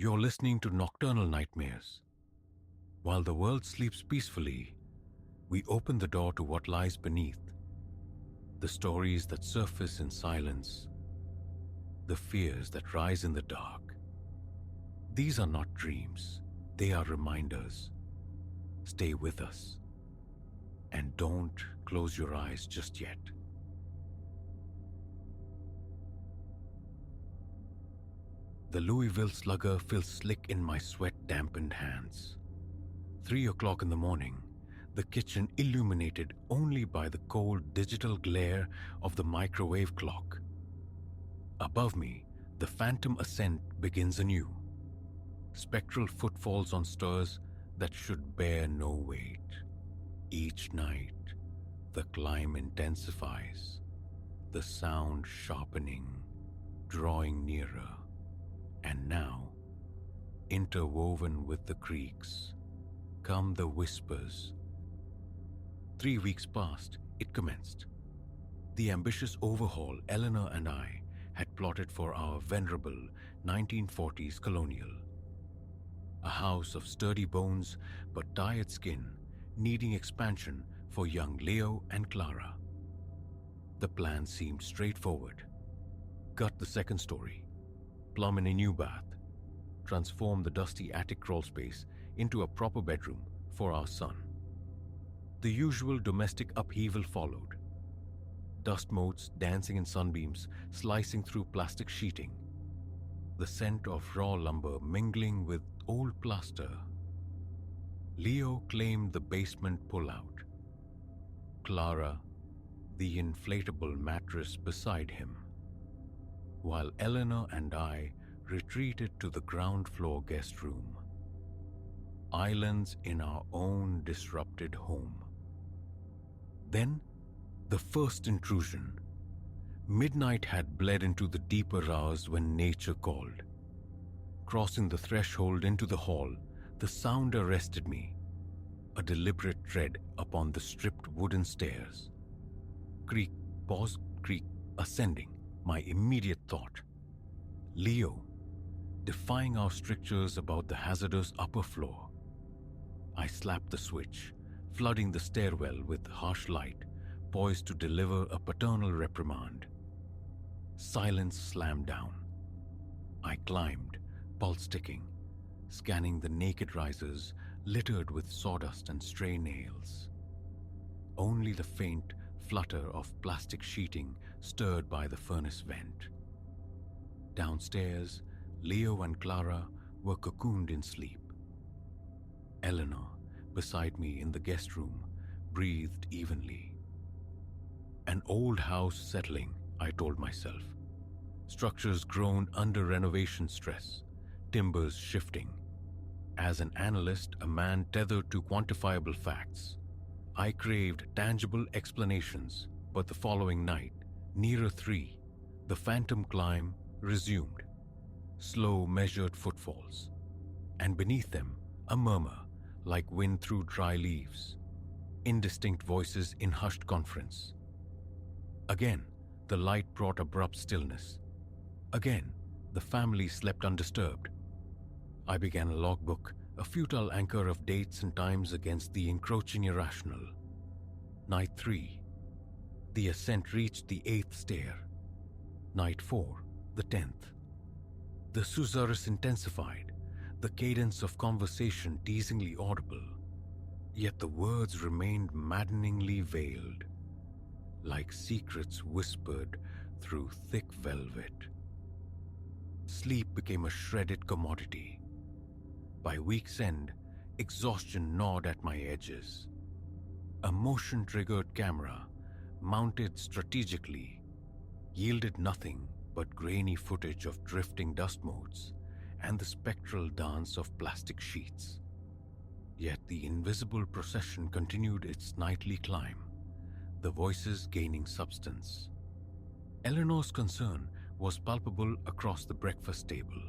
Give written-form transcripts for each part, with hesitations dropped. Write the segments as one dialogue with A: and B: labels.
A: You're listening to Nocturnal Nightmares. While the world sleeps peacefully, we open the door to what lies beneath. The stories that surface in silence, the fears that rise in the dark. These are not dreams, they are reminders. Stay with us. And don't close your eyes just yet. The Louisville Slugger feels slick in my sweat-dampened hands. 3 o'clock in the morning, the kitchen illuminated only by the cold digital glare of the microwave clock. Above me, the phantom ascent begins anew. Spectral footfalls on stairs that should bear no weight. Each night, the climb intensifies, the sound sharpening, drawing nearer, and now, interwoven with the creaks, come the whispers. 3 weeks past, it commenced. The ambitious overhaul Eleanor and I had plotted for our venerable 1940s colonial. A house of sturdy bones but tired skin, needing expansion for young Leo and Clara. The plan seemed straightforward. Gut the second story, plumb in a new bath, transform the dusty attic crawl space into a proper bedroom for our son. The usual domestic upheaval followed. Dust motes dancing in sunbeams, slicing through plastic sheeting. The scent of raw lumber mingling with old plaster. Leo claimed the basement pullout. Clara, the inflatable mattress beside him. While Eleanor and I retreated to the ground floor guest room. Islands in our own disrupted home. Then, the first intrusion. Midnight had bled into the deeper hours when nature called. Crossing the threshold into the hall, the sound arrested me. A deliberate tread upon the stripped wooden stairs. Creak, pause, creak, ascending. My immediate thought. Leo, defying our strictures about the hazardous upper floor. I slapped the switch, flooding the stairwell with harsh light, poised to deliver a paternal reprimand. Silence slammed down. I climbed, pulse ticking, scanning the naked risers littered with sawdust and stray nails. Only the faint flutter of plastic sheeting stirred by the furnace vent. Downstairs, Leo and Clara were cocooned in sleep. Eleanor, beside me in the guest room, breathed evenly. An old house settling, I told myself. Structures groaned under renovation stress, timbers shifting. As an analyst, a man tethered to quantifiable facts, I craved tangible explanations, but the following night, nearer 3, the phantom climb resumed. Slow, measured footfalls, and beneath them, a murmur like wind through dry leaves, indistinct voices in hushed conference. Again, the light brought abrupt stillness. Again, the family slept undisturbed. I began a logbook, a futile anchor of dates and times against the encroaching irrational. Night 3. The ascent reached the 8th stair. Night 4. The 10th. The susurrus intensified, the cadence of conversation teasingly audible. Yet the words remained maddeningly veiled, like secrets whispered through thick velvet. Sleep became a shredded commodity. By week's end, exhaustion gnawed at my edges. A motion-triggered camera, mounted strategically, yielded nothing but grainy footage of drifting dust motes and the spectral dance of plastic sheets. Yet the invisible procession continued its nightly climb, the voices gaining substance. Eleanor's concern was palpable across the breakfast table.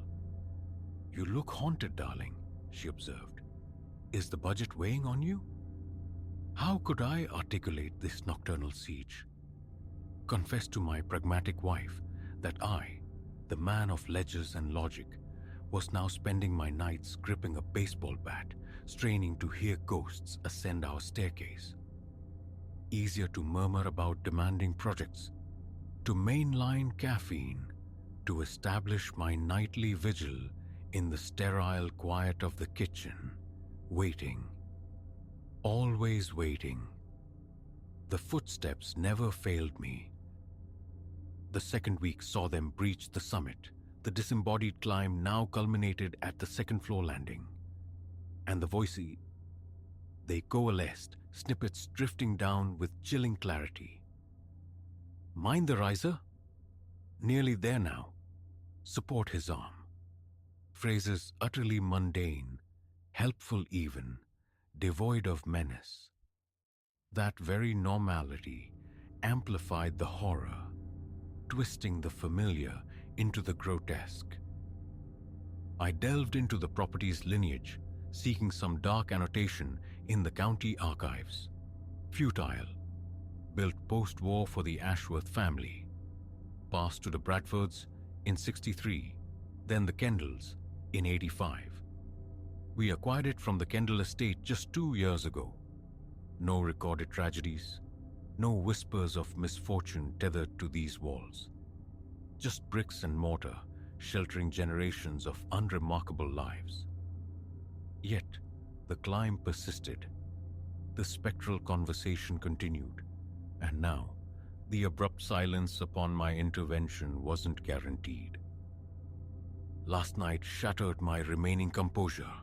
A: "You look haunted, darling," she observed. "Is the budget weighing on you?" How could I articulate this nocturnal siege? Confess to my pragmatic wife that I, the man of ledgers and logic, was now spending my nights gripping a baseball bat, straining to hear ghosts ascend our staircase. Easier to murmur about demanding projects, to mainline caffeine, to establish my nightly vigil in the sterile quiet of the kitchen, waiting, always waiting. The footsteps never failed me. The second week saw them breach the summit. The disembodied climb now culminated at the second-floor landing. And the voices, they coalesced, snippets drifting down with chilling clarity. Mind the riser? Nearly there now. Support his arm. Phrases utterly mundane, helpful even, devoid of menace. That very normality amplified the horror, twisting the familiar into the grotesque. I delved into the property's lineage, seeking some dark annotation in the county archives. Futile. Built post-war for the Ashworth family. Passed to the Bradfords in '63, then the Kendalls in '85. We acquired it from the Kendall estate just 2 years ago. No recorded tragedies, no whispers of misfortune tethered to these walls. Just bricks and mortar sheltering generations of unremarkable lives. Yet, the climb persisted. The spectral conversation continued, and now, the abrupt silence upon my intervention wasn't guaranteed. Last night shattered my remaining composure.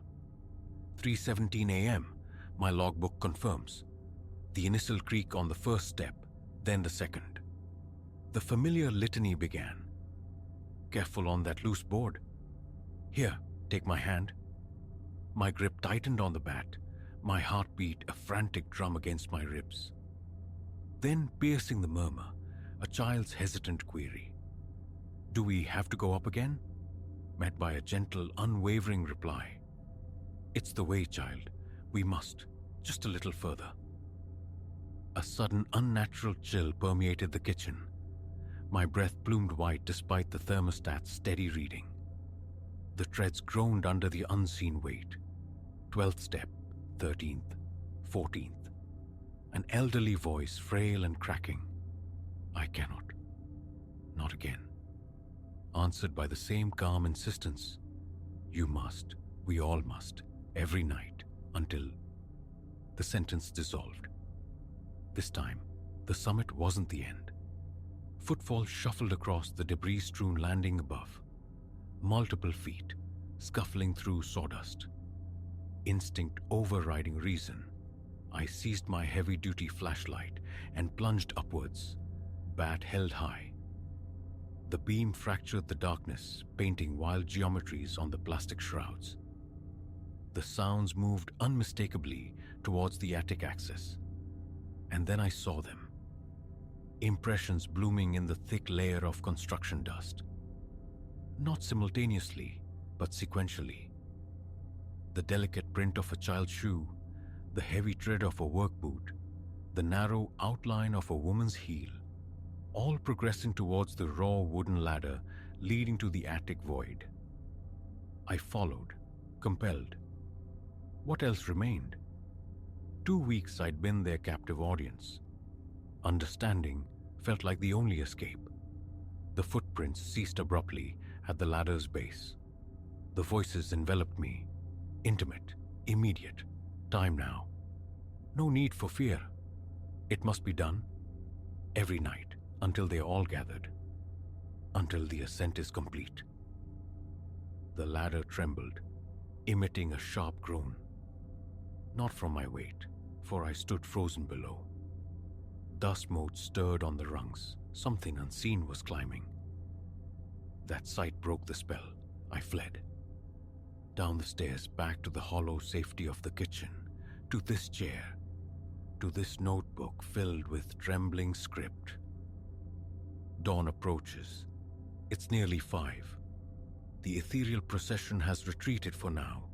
A: 3:17 a.m., my logbook confirms. The initial creak on the first step, then the second. The familiar litany began. Careful on that loose board. Here, take my hand. My grip tightened on the bat, my heart beat a frantic drum against my ribs. Then, piercing the murmur, a child's hesitant query. Do we have to go up again? Met by a gentle, unwavering reply. It's the way, child. We must. Just a little further. A sudden, unnatural chill permeated the kitchen. My breath plumed white despite the thermostat's steady reading. The treads groaned under the unseen weight. 12th step, 13th, 14th. An elderly voice, frail and cracking. I cannot. Not again. Answered by the same calm insistence. You must. We all must. Every night. Until... The sentence dissolved. This time, the summit wasn't the end. Footfalls shuffled across the debris-strewn landing above. Multiple feet, scuffling through sawdust. Instinct overriding reason, I seized my heavy-duty flashlight and plunged upwards, bat held high. The beam fractured the darkness, painting wild geometries on the plastic shrouds. The sounds moved unmistakably towards the attic access. And then I saw them. Impressions blooming in the thick layer of construction dust. Not simultaneously, but sequentially. The delicate print of a child's shoe, the heavy tread of a work boot, the narrow outline of a woman's heel, all progressing towards the raw wooden ladder leading to the attic void. I followed, compelled. What else remained? 2 weeks I'd been their captive audience. Understanding felt like the only escape. The footprints ceased abruptly at the ladder's base. The voices enveloped me. Intimate, immediate. Time now. No need for fear. It must be done. Every night, until they are all gathered. Until the ascent is complete. The ladder trembled, emitting a sharp groan. Not from my weight, for I stood frozen below. Dust motes stirred on the rungs. Something unseen was climbing. That sight broke the spell. I fled. Down the stairs, back to the hollow safety of the kitchen, to this chair, to this notebook filled with trembling script. Dawn approaches. It's nearly 5. The ethereal procession has retreated for now,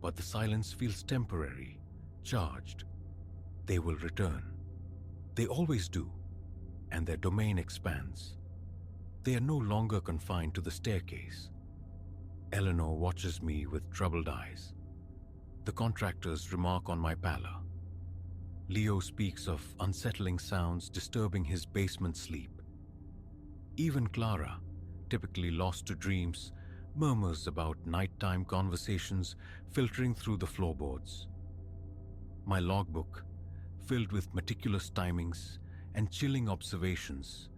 A: but the silence feels temporary, charged. They will return. They always do, and their domain expands. They are no longer confined to the staircase. Eleanor watches me with troubled eyes. The contractors remark on my pallor. Leo speaks of unsettling sounds disturbing his basement sleep. Even Clara, typically lost to dreams, murmurs about nighttime conversations filtering through the floorboards. My logbook, filled with meticulous timings and chilling observations,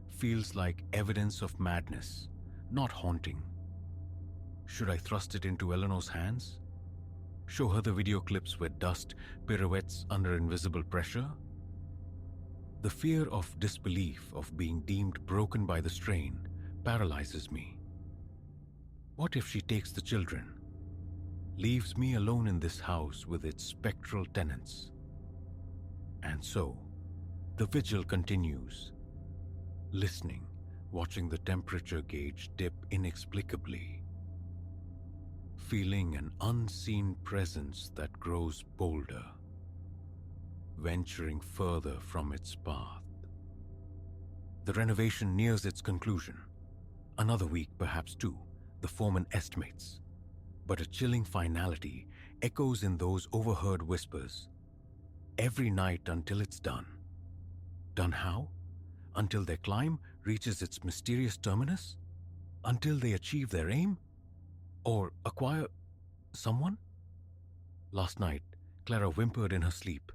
A: feels like evidence of madness, not haunting. Should I thrust it into Eleanor's hands? Show her the video clips where dust pirouettes under invisible pressure? The fear of disbelief of being deemed broken by the strain paralyzes me. What if she takes the children, leaves me alone in this house with its spectral tenants? And so, the vigil continues, listening, watching the temperature gauge dip inexplicably, feeling an unseen presence that grows bolder, venturing further from its path. The renovation nears its conclusion. Another week, perhaps two, the foreman estimates. But a chilling finality echoes in those overheard whispers. Every night until it's done. Done how? Until their climb reaches its mysterious terminus? Until they achieve their aim? Or acquire someone? Last night, Clara whimpered in her sleep.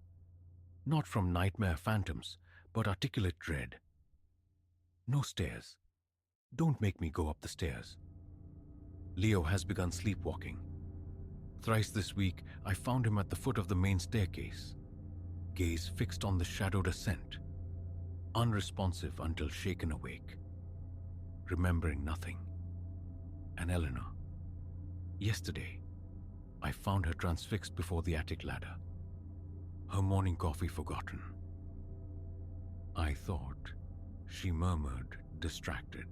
A: Not from nightmare phantoms, but articulate dread. No stairs. Don't make me go up the stairs. Leo has begun sleepwalking. Thrice this week, I found him at the foot of the main staircase, gaze fixed on the shadowed ascent, unresponsive until shaken awake, remembering nothing. And Eleanor. Yesterday, I found her transfixed before the attic ladder, her morning coffee forgotten. I thought, she murmured, distracted.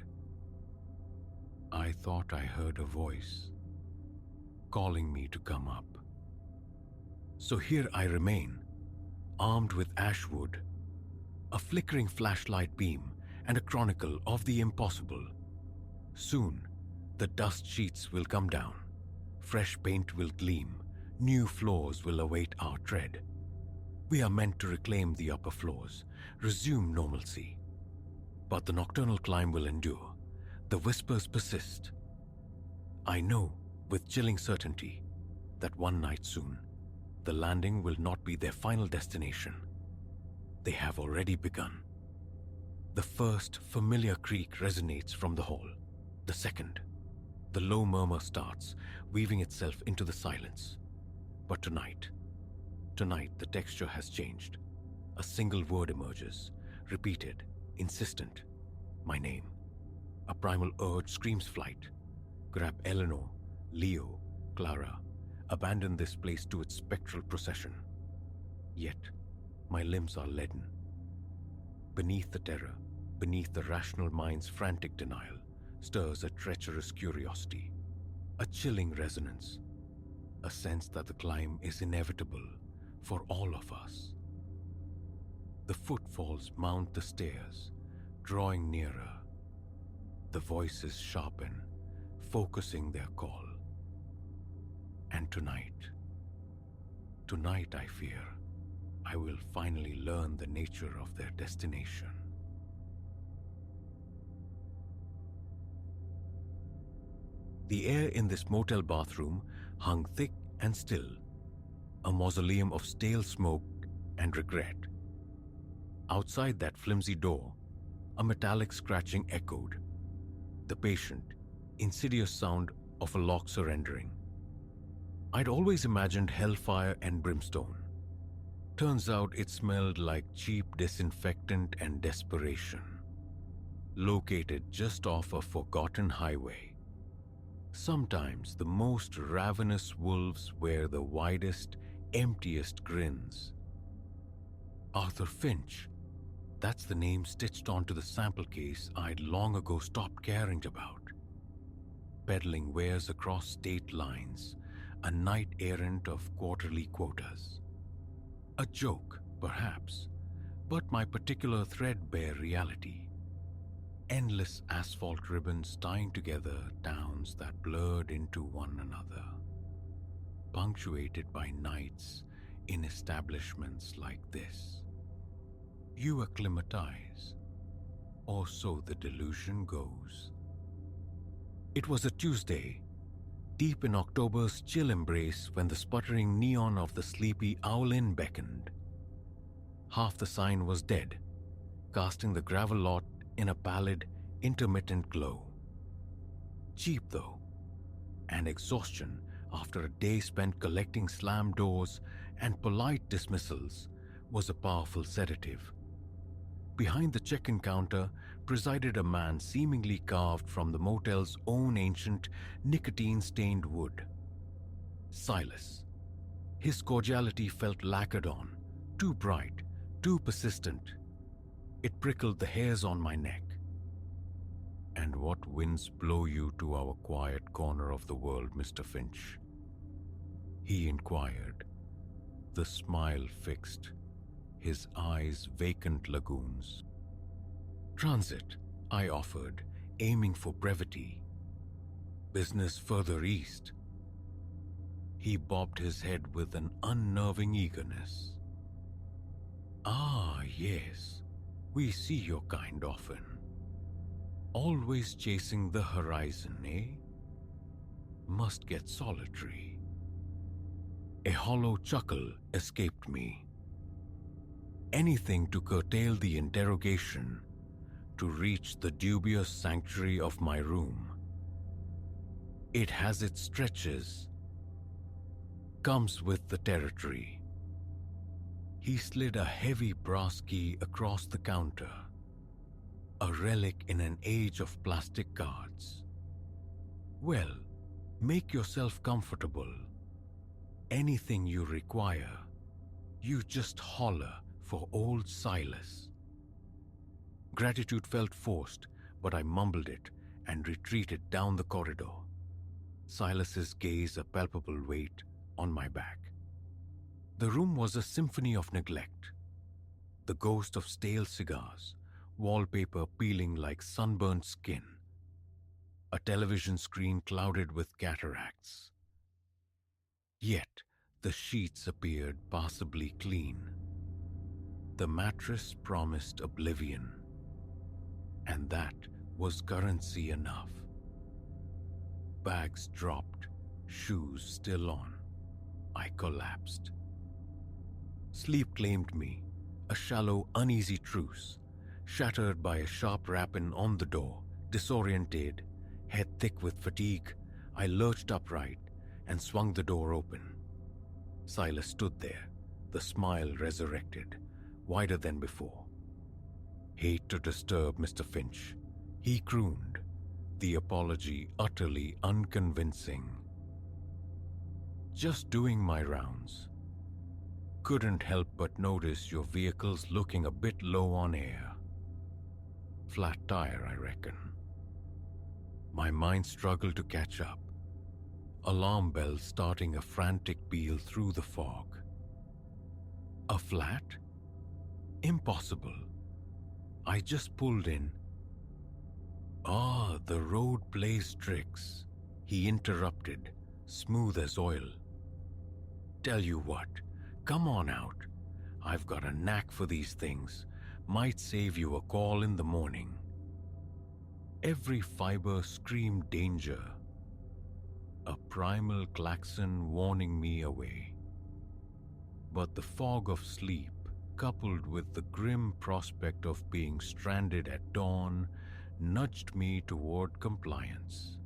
A: I thought I heard a voice calling me to come up. So here I remain, armed with ash wood, a flickering flashlight beam, and a chronicle of the impossible. Soon, the dust sheets will come down. Fresh paint will gleam, new floors will await our tread. We are meant to reclaim the upper floors, resume normalcy. But the nocturnal climb will endure, the whispers persist. I know, with chilling certainty, that one night soon, the landing will not be their final destination. They have already begun. The first familiar creak resonates from the hall. The second, the low murmur starts, weaving itself into the silence. But tonight the texture has changed. A single word emerges, repeated, insistent. My name. A primal urge screams flight. Grab Eleanor, Leo, Clara. Abandon this place to its spectral procession. Yet, my limbs are leaden. Beneath the terror, beneath the rational mind's frantic denial, stirs a treacherous curiosity, a chilling resonance, a sense that the climb is inevitable for all of us. The footfalls mount the stairs, drawing nearer. The voices sharpen, focusing their call. And tonight I fear, I will finally learn the nature of their destination. The air in this motel bathroom hung thick and still, a mausoleum of stale smoke and regret. Outside that flimsy door, a metallic scratching echoed, the patient, insidious sound of a lock surrendering. I'd always imagined hellfire and brimstone. Turns out it smelled like cheap disinfectant and desperation. Located just off a forgotten highway. Sometimes the most ravenous wolves wear the widest, emptiest grins. Arthur Finch, that's the name stitched onto the sample case I'd long ago stopped caring about. Peddling wares across state lines, a knight-errant of quarterly quotas. A joke, perhaps, but my particular threadbare reality. Endless asphalt ribbons tying together towns that blurred into one another, punctuated by nights in establishments like this. You acclimatize, or so the delusion goes. It was a Tuesday, deep in October's chill embrace, when the sputtering neon of the sleepy Owl Inn beckoned. Half the sign was dead, casting the gravel lot in a pallid, intermittent glow. Cheap though, and exhaustion after a day spent collecting slammed doors and polite dismissals was a powerful sedative. Behind the check-in counter presided a man seemingly carved from the motel's own ancient, nicotine-stained wood. Silas. His cordiality felt lacquered on, too bright, too persistent. It prickled the hairs on my neck. "And what winds blow you to our quiet corner of the world, Mr. Finch?" he inquired, the smile fixed, his eyes vacant lagoons. "Transit," I offered, aiming for brevity. "Business further east." He bobbed his head with an unnerving eagerness. "Ah, yes, we see your kind often. Always chasing the horizon, eh? Must get solitary." A hollow chuckle escaped me. Anything to curtail the interrogation, to reach the dubious sanctuary of my room. It has its stretches. Comes with the territory. He slid a heavy brass key across the counter, a relic in an age of plastic cards. "Well, make yourself comfortable. Anything you require, you just holler for old Silas." Gratitude felt forced, but I mumbled it and retreated down the corridor, Silas's gaze a palpable weight on my back. The room was a symphony of neglect. The ghost of stale cigars, wallpaper peeling like sunburnt skin, a television screen clouded with cataracts. Yet the sheets appeared passably clean. The mattress promised oblivion, and that was currency enough. Bags dropped, shoes still on. I collapsed. Sleep claimed me, a shallow, uneasy truce, shattered by a sharp rapping on the door. Disoriented, head thick with fatigue, I lurched upright and swung the door open. Silas stood there, the smile resurrected, wider than before. "Hate to disturb, Mr. Finch," he crooned, the apology utterly unconvincing. "Just doing my rounds. Couldn't help but notice your vehicle's looking a bit low on air. Flat tire, I reckon." My mind struggled to catch up, alarm bells starting a frantic peal through the fog. A flat? Impossible. I just pulled in. "Ah, the road plays tricks," he interrupted, smooth as oil. "Tell you what, come on out. I've got a knack for these things. Might save you a call in the morning." Every fiber screamed danger, a primal klaxon warning me away. But the fog of sleep, coupled with the grim prospect of being stranded at dawn, nudged me toward compliance.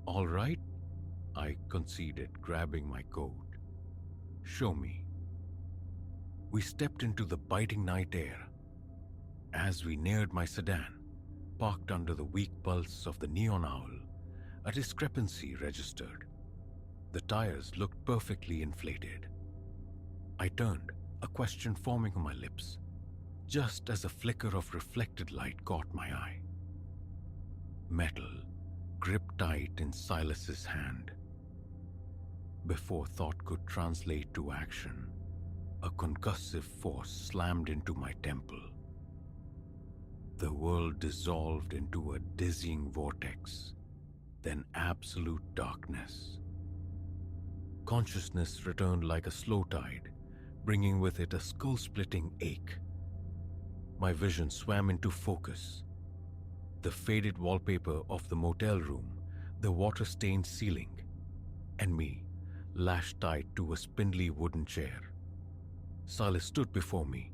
A: "All right," I conceded, grabbing my coat. "Show me." We stepped into the biting night air. As we neared my sedan, parked under the weak pulse of the neon owl, a discrepancy registered. The tires looked perfectly inflated. I turned, a question forming on my lips, just as a flicker of reflected light caught my eye. Metal, gripped tight in Silas's hand. Before thought could translate to action, a concussive force slammed into my temple. The world dissolved into a dizzying vortex, then absolute darkness. Consciousness returned like a slow tide, bringing with it a skull-splitting ache. My vision swam into focus. The faded wallpaper of the motel room, the water-stained ceiling, and me, lashed tight to a spindly wooden chair. Silas stood before me,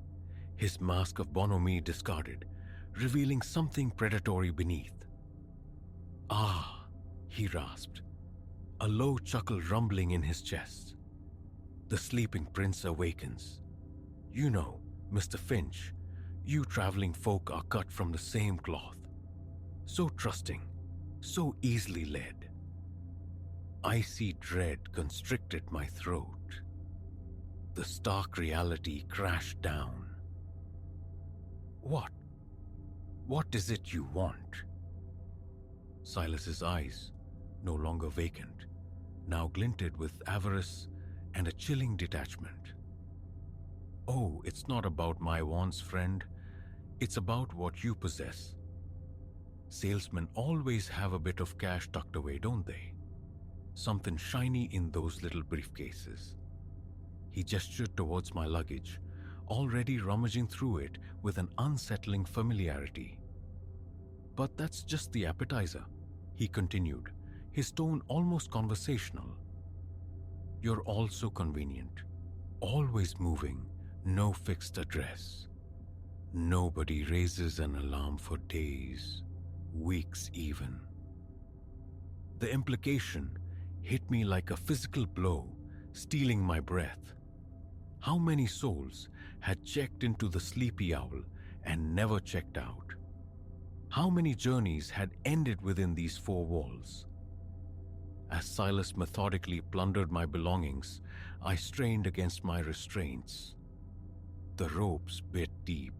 A: his mask of bonhomie discarded, revealing something predatory beneath. "Ah," he rasped, a low chuckle rumbling in his chest. "The sleeping prince awakens. You know, Mr. Finch, you traveling folk are cut from the same cloth. So trusting, so easily led." Icy dread constricted my throat. The stark reality crashed down. What is it you want?" Silas's eyes, no longer vacant, now glinted with avarice and a chilling detachment. "Oh, it's not about my wants, friend. It's about what you possess. Salesmen always have a bit of cash tucked away, don't they? Something shiny in those little briefcases." He gestured towards my luggage, already rummaging through it with an unsettling familiarity. "But that's just the appetizer," he continued, his tone almost conversational. "You're all so convenient, always moving, no fixed address. Nobody raises an alarm for days, weeks even." The implication hit me like a physical blow, stealing my breath. How many souls had checked into the Sleepy Owl and never checked out? How many journeys had ended within these four walls? As Silas methodically plundered my belongings, I strained against my restraints. The ropes bit deep,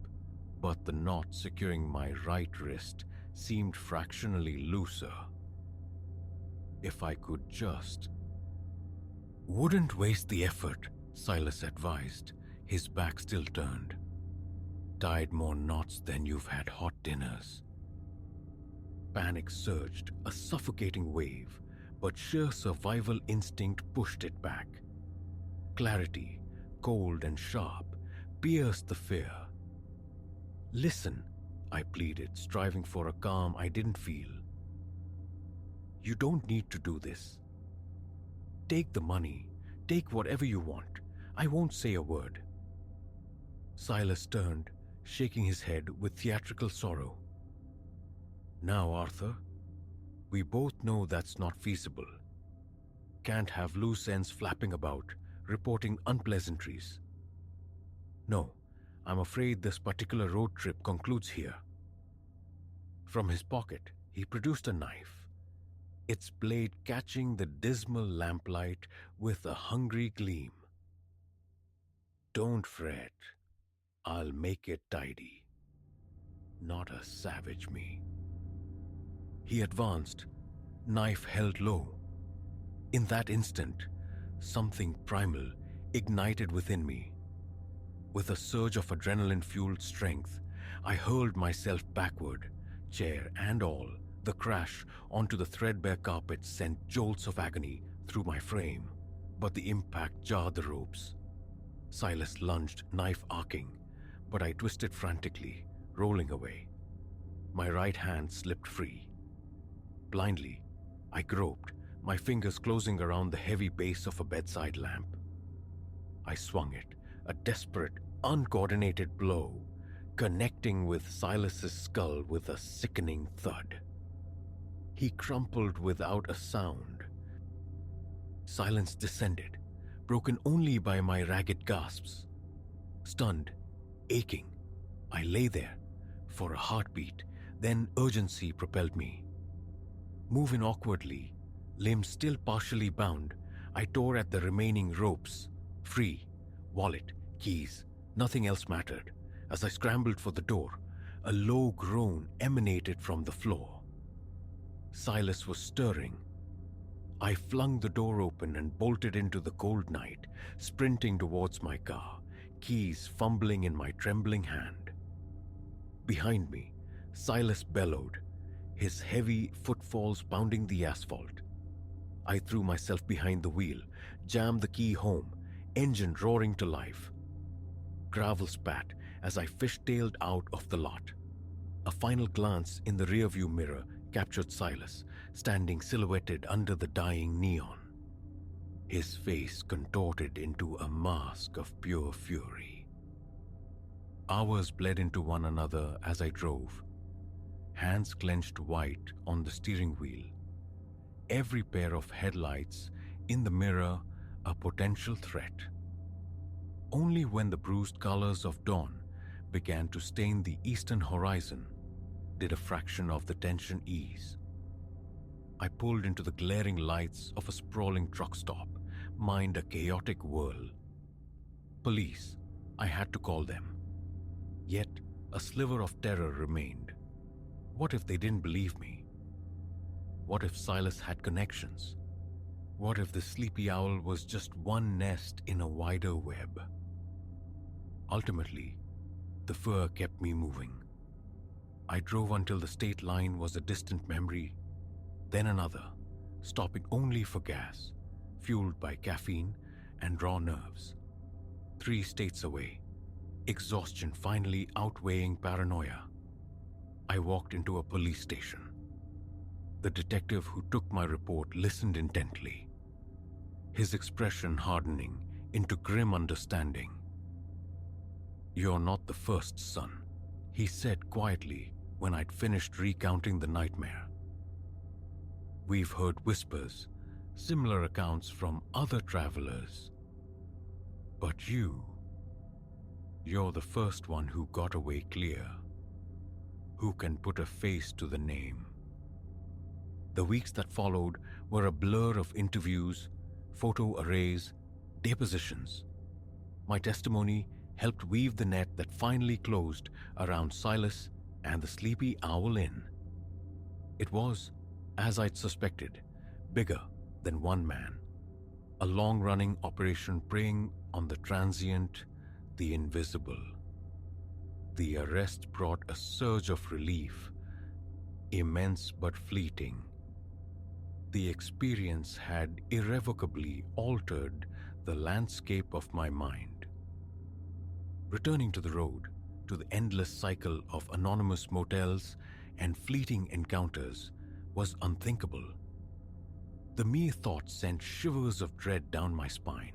A: but the knot securing my right wrist seemed fractionally looser. If I could just... "Wouldn't waste the effort," Silas advised, his back still turned. "Tied more knots than you've had hot dinners." Panic surged, a suffocating wave, but sheer survival instinct pushed it back. Clarity, cold and sharp, pierced the fear. "Listen," I pleaded, striving for a calm I didn't feel. "You don't need to do this. Take the money, take whatever you want. I won't say a word." Silas turned, shaking his head with theatrical sorrow. "Now, Arthur, we both know that's not feasible. Can't have loose ends flapping about, reporting unpleasantries. No, I'm afraid this particular road trip concludes here." From his pocket, he produced a knife, its blade catching the dismal lamplight with a hungry gleam. "Don't fret. I'll make it tidy. Not a savage me." He advanced, knife held low. In that instant, something primal ignited within me. With a surge of adrenaline-fueled strength, I hurled myself backward, chair and all. The crash onto the threadbare carpet sent jolts of agony through my frame, but the impact jarred the ropes. Silas lunged, knife arcing, but I twisted frantically, rolling away. My right hand slipped free. Blindly, I groped, my fingers closing around the heavy base of a bedside lamp. I swung it, a desperate, uncoordinated blow, connecting with Silas's skull with a sickening thud. He crumpled without a sound. Silence descended, broken only by my ragged gasps. Stunned, aching, I lay there for a heartbeat, then urgency propelled me. Moving awkwardly, limbs still partially bound, I tore at the remaining ropes. Free, wallet, keys, nothing else mattered. As I scrambled for the door, a low groan emanated from the floor. Silas was stirring. I flung the door open and bolted into the cold night, sprinting towards my car, keys fumbling in my trembling hand. Behind me, Silas bellowed, his heavy footfalls pounding the asphalt. I threw myself behind the wheel, jammed the key home, engine roaring to life. Gravel spat as I fishtailed out of the lot. A final glance in the rearview mirror captured Silas, standing silhouetted under the dying neon. His face contorted into a mask of pure fury. Hours bled into one another as I drove, hands clenched white on the steering wheel, every pair of headlights in the mirror a potential threat. Only when the bruised colors of dawn began to stain the eastern horizon did a fraction of the tension ease. I pulled into the glaring lights of a sprawling truck stop, mind a chaotic whirl. Police, I had to call them. Yet a sliver of terror remained. What if they didn't believe me? What if Silas had connections? What if the sleepy owl was just one nest in a wider web? Ultimately, the fear kept me moving. I drove until the state line was a distant memory, then another, stopping only for gas, fueled by caffeine and raw nerves. 3 states away, exhaustion finally outweighing paranoia. I walked into a police station. The detective who took my report listened intently, his expression hardening into grim understanding. "You're not the first, son," he said quietly when I'd finished recounting the nightmare. "We've heard whispers, similar accounts from other travelers. But you're the first one who got away clear, who can put a face to the name." The weeks that followed were a blur of interviews, photo arrays, depositions. My testimony helped weave the net that finally closed around Silas and the Sleepy Owl Inn. It was, as I'd suspected, bigger than one man. A long-running operation preying on the transient, the invisible. The arrest brought a surge of relief, immense but fleeting. The experience had irrevocably altered the landscape of my mind. Returning to the road, to the endless cycle of anonymous motels and fleeting encounters, was unthinkable. The mere thought sent shivers of dread down my spine.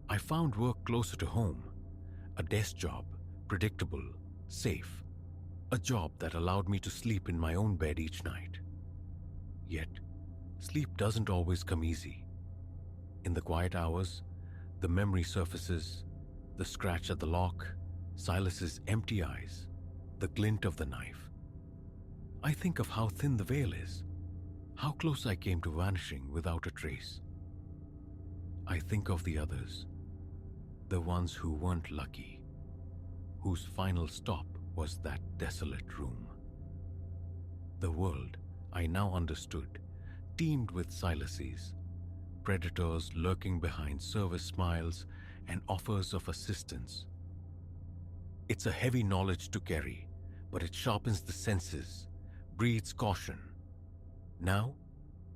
A: I found work closer to home, a desk job, predictable, safe, a job that allowed me to sleep in my own bed each night. Yet, sleep doesn't always come easy. In the quiet hours, the memory surfaces, the scratch at the lock, Silas's empty eyes, the glint of the knife. I think of how thin the veil is, how close I came to vanishing without a trace. I think of the others, the ones who weren't lucky, whose final stop was that desolate room. The world, I now understood, teemed with Silases, predators lurking behind service smiles and offers of assistance. It's a heavy knowledge to carry, but it sharpens the senses, breeds caution. Now,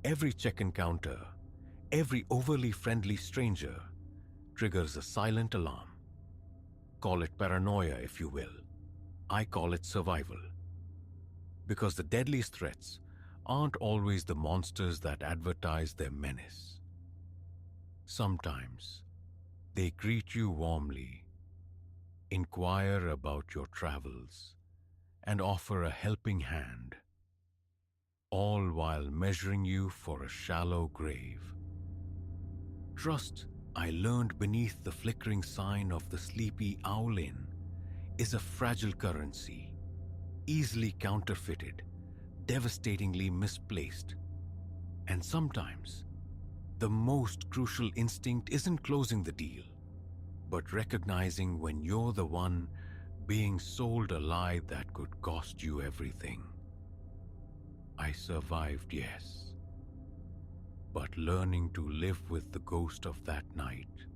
A: every check encounter, every overly friendly stranger triggers a silent alarm. Call it paranoia if you will. I call it survival. Because the deadliest threats aren't always the monsters that advertise their menace. Sometimes they greet you warmly, inquire about your travels, and offer a helping hand, all while measuring you for a shallow grave. Trust, I learned beneath the flickering sign of the Sleepy Owl Inn, is a fragile currency, easily counterfeited, devastatingly misplaced. And sometimes, the most crucial instinct isn't closing the deal, but recognizing when you're the one being sold a lie that could cost you everything. I survived, yes, but learning to live with the ghost of that night,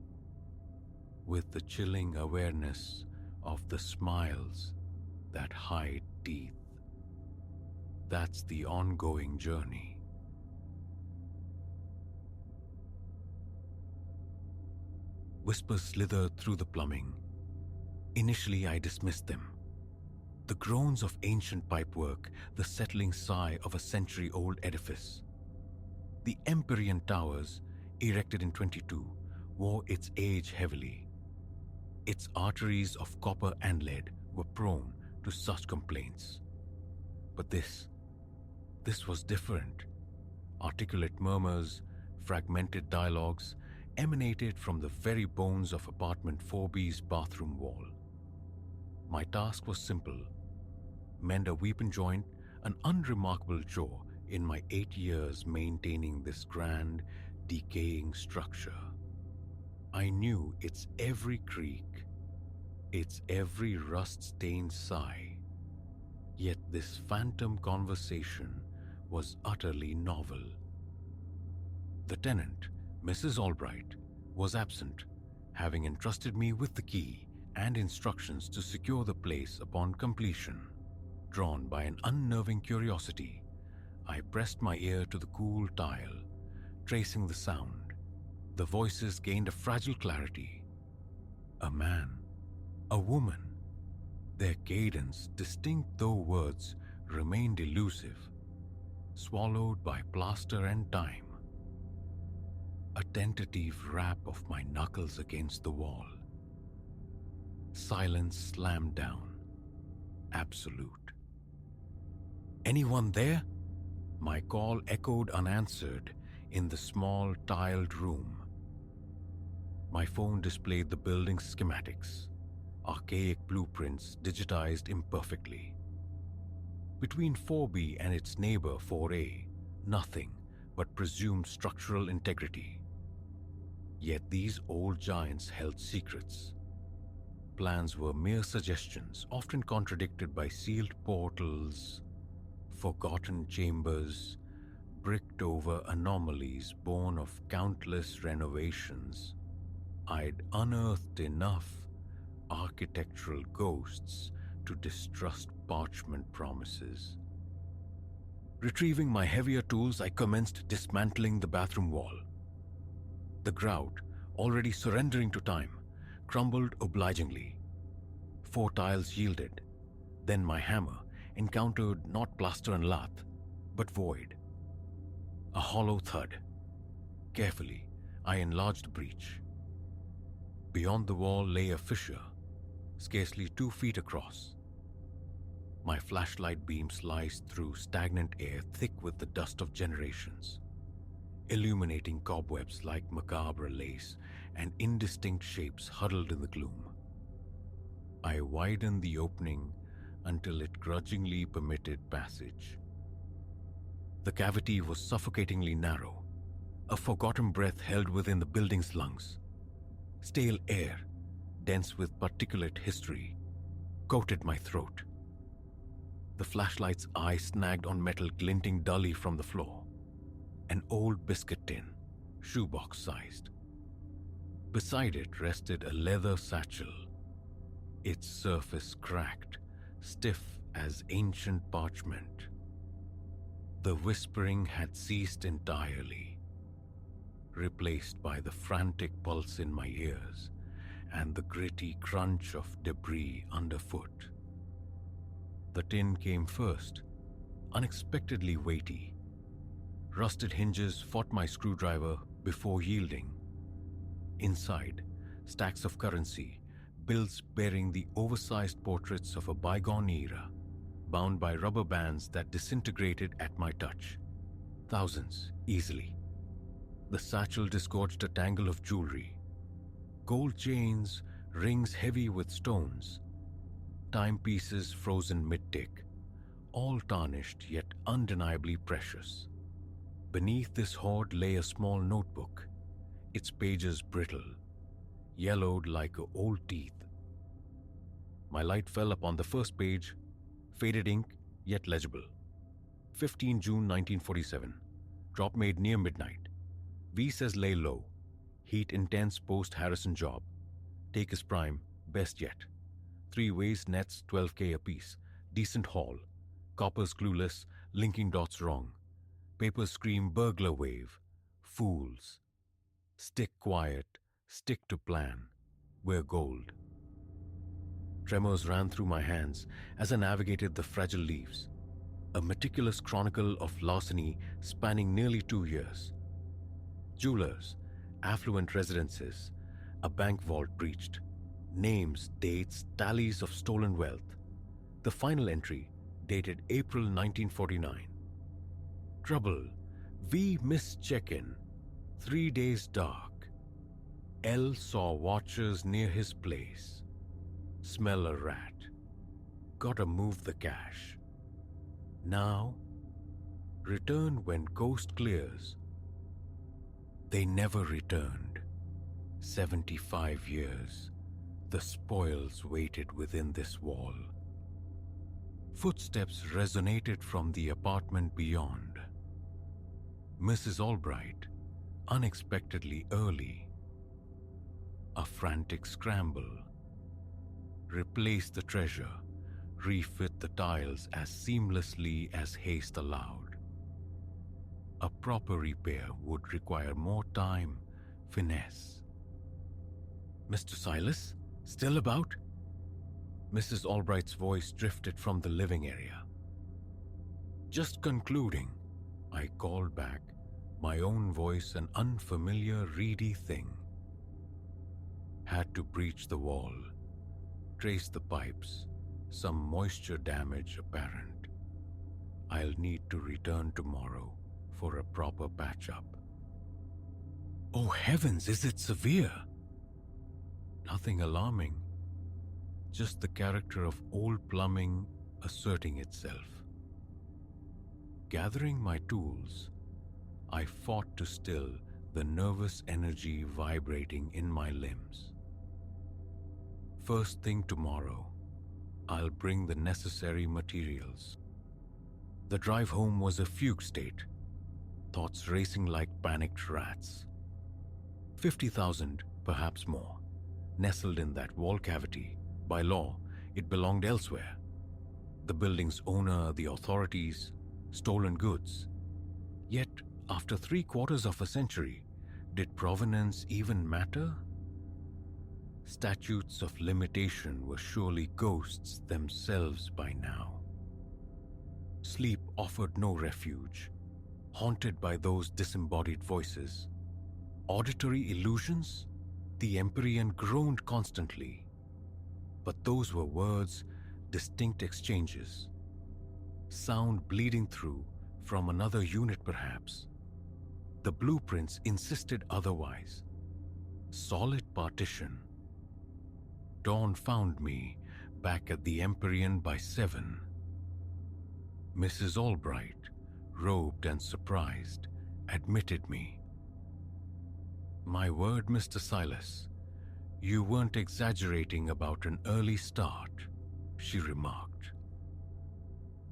A: with the chilling awareness of the smiles that hide teeth. that's the ongoing journey. Whispers slithered through the plumbing. Initially, I dismissed them. The groans of ancient pipework, the settling sigh of a century-old edifice. The Empyrean towers, erected in 22, wore its age heavily. Its arteries of copper and lead were prone to such complaints. But this was different. Articulate murmurs, fragmented dialogues emanated from the very bones of apartment 4B's bathroom wall. My task was simple: mend a weeping joint, an unremarkable chore in my 8 years maintaining this grand, decaying structure. I knew its every creak, its every rust-stained sigh. Yet this phantom conversation was utterly novel. The tenant, Mrs. Albright, was absent, having entrusted me with the key and instructions to secure the place upon completion. Drawn by an unnerving curiosity, I pressed my ear to the cool tile, tracing the sound. The voices gained a fragile clarity. A man, a woman. Their cadence, distinct though words, remained elusive, swallowed by plaster and time. A tentative rap of my knuckles against the wall. Silence slammed down. Absolute. "Anyone there?" My call echoed unanswered in the small tiled room. My phone displayed the building's schematics, archaic blueprints digitized imperfectly. Between 4B and its neighbor 4A, nothing but presumed structural integrity. Yet these old giants held secrets. Plans were mere suggestions, often contradicted by sealed portals, forgotten chambers, bricked over anomalies born of countless renovations. I'd unearthed enough architectural ghosts to distrust parchment promises. Retrieving my heavier tools, I commenced dismantling the bathroom wall. The grout, already surrendering to time, crumbled obligingly. 4 tiles yielded. Then my hammer encountered not plaster and lath, but void. A hollow thud. Carefully, I enlarged the breach. Beyond the wall lay a fissure, scarcely 2 feet across. My flashlight beam sliced through stagnant air thick with the dust of generations, illuminating cobwebs like macabre lace and indistinct shapes huddled in the gloom. I widened the opening until it grudgingly permitted passage. The cavity was suffocatingly narrow, a forgotten breath held within the building's lungs. Stale air, dense with particulate history, coated my throat. The flashlight's eye snagged on metal glinting dully from the floor. An old biscuit tin, shoebox-sized. Beside it rested a leather satchel, its surface cracked, stiff as ancient parchment. The whispering had ceased entirely, replaced by the frantic pulse in my ears and the gritty crunch of debris underfoot. The tin came first, unexpectedly weighty. Rusted hinges fought my screwdriver before yielding. Inside, stacks of currency, bills bearing the oversized portraits of a bygone era, bound by rubber bands that disintegrated at my touch. Thousands, easily. The satchel disgorged a tangle of jewelry. Gold chains, rings heavy with stones, timepieces frozen mid-tick, all tarnished yet undeniably precious. Beneath this hoard lay a small notebook, its pages brittle, yellowed like old teeth. My light fell upon the first page, faded ink yet legible. 15 June 1947. Drop made near midnight. V says lay low. Heat intense post-Harrison job. Take is prime, best yet. 3 ways nets 12K apiece. Decent haul. Coppers clueless, Linking dots wrong. Papers scream burglar wave. Fools. Stick quiet. Stick to plan. We're gold. Tremors ran through my hands as I navigated the fragile leaves. A meticulous chronicle of larceny spanning nearly 2 years. Jewelers, affluent residences, a bank vault breached, names, dates, tallies of stolen wealth. The final entry, dated April 1949. Trouble, we missed check-in. 3 days dark. L saw watchers near his place. Smell a rat. Gotta move the cash. Now, return when coast clears. They never returned. 75 years. The spoils waited within this wall. Footsteps resonated from the apartment beyond. Mrs. Albright, unexpectedly early. A frantic scramble. Replace the treasure. Refit the tiles as seamlessly as haste allowed. A proper repair would require more time, finesse. Mr. Silas, still about? Mrs. Albright's voice drifted from the living area. Just concluding, I called back, my own voice an unfamiliar, reedy thing. Had to breach the wall, trace the pipes, some moisture damage apparent. I'll need to return tomorrow for a proper patch-up. Oh heavens, is it severe? Nothing alarming, just the character of old plumbing asserting itself. Gathering my tools, I fought to still the nervous energy vibrating in my limbs. First thing tomorrow, I'll bring the necessary materials. The drive home was a fugue state, thoughts racing like panicked rats. 50,000, perhaps more, nestled in that wall cavity. By law, it belonged elsewhere. The building's owner, the authorities, stolen goods. Yet, after 3/4 of a century, did provenance even matter? Statutes of limitation were surely ghosts themselves by now. Sleep offered no refuge, haunted by those disembodied voices. Auditory illusions? The Empyrean groaned constantly. But those were words, distinct exchanges. Sound bleeding through from another unit perhaps. The blueprints insisted otherwise. Solid partition. Dawn found me back at the Empyrean by 7. Mrs. Albright, robed and surprised, admitted me. My word, Mr. Silas, you weren't exaggerating about an early start, she remarked.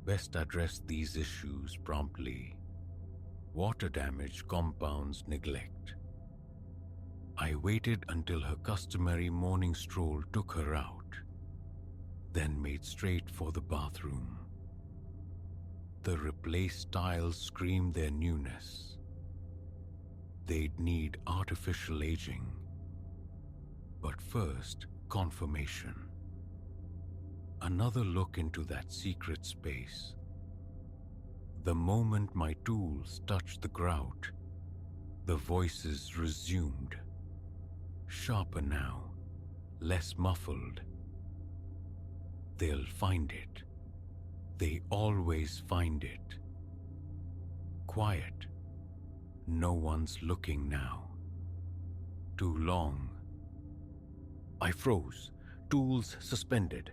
A: Best address these issues promptly. Water damage compounds neglect. I waited until her customary morning stroll took her out, then made straight for the bathroom. The replaced tiles screamed their newness. They'd need artificial aging. But first, confirmation. Another look into that secret space. The moment my tools touched the grout, the voices resumed. Sharper now, less muffled. They'll find it. They always find it. Quiet. No one's looking now. Too long. I froze, tools suspended.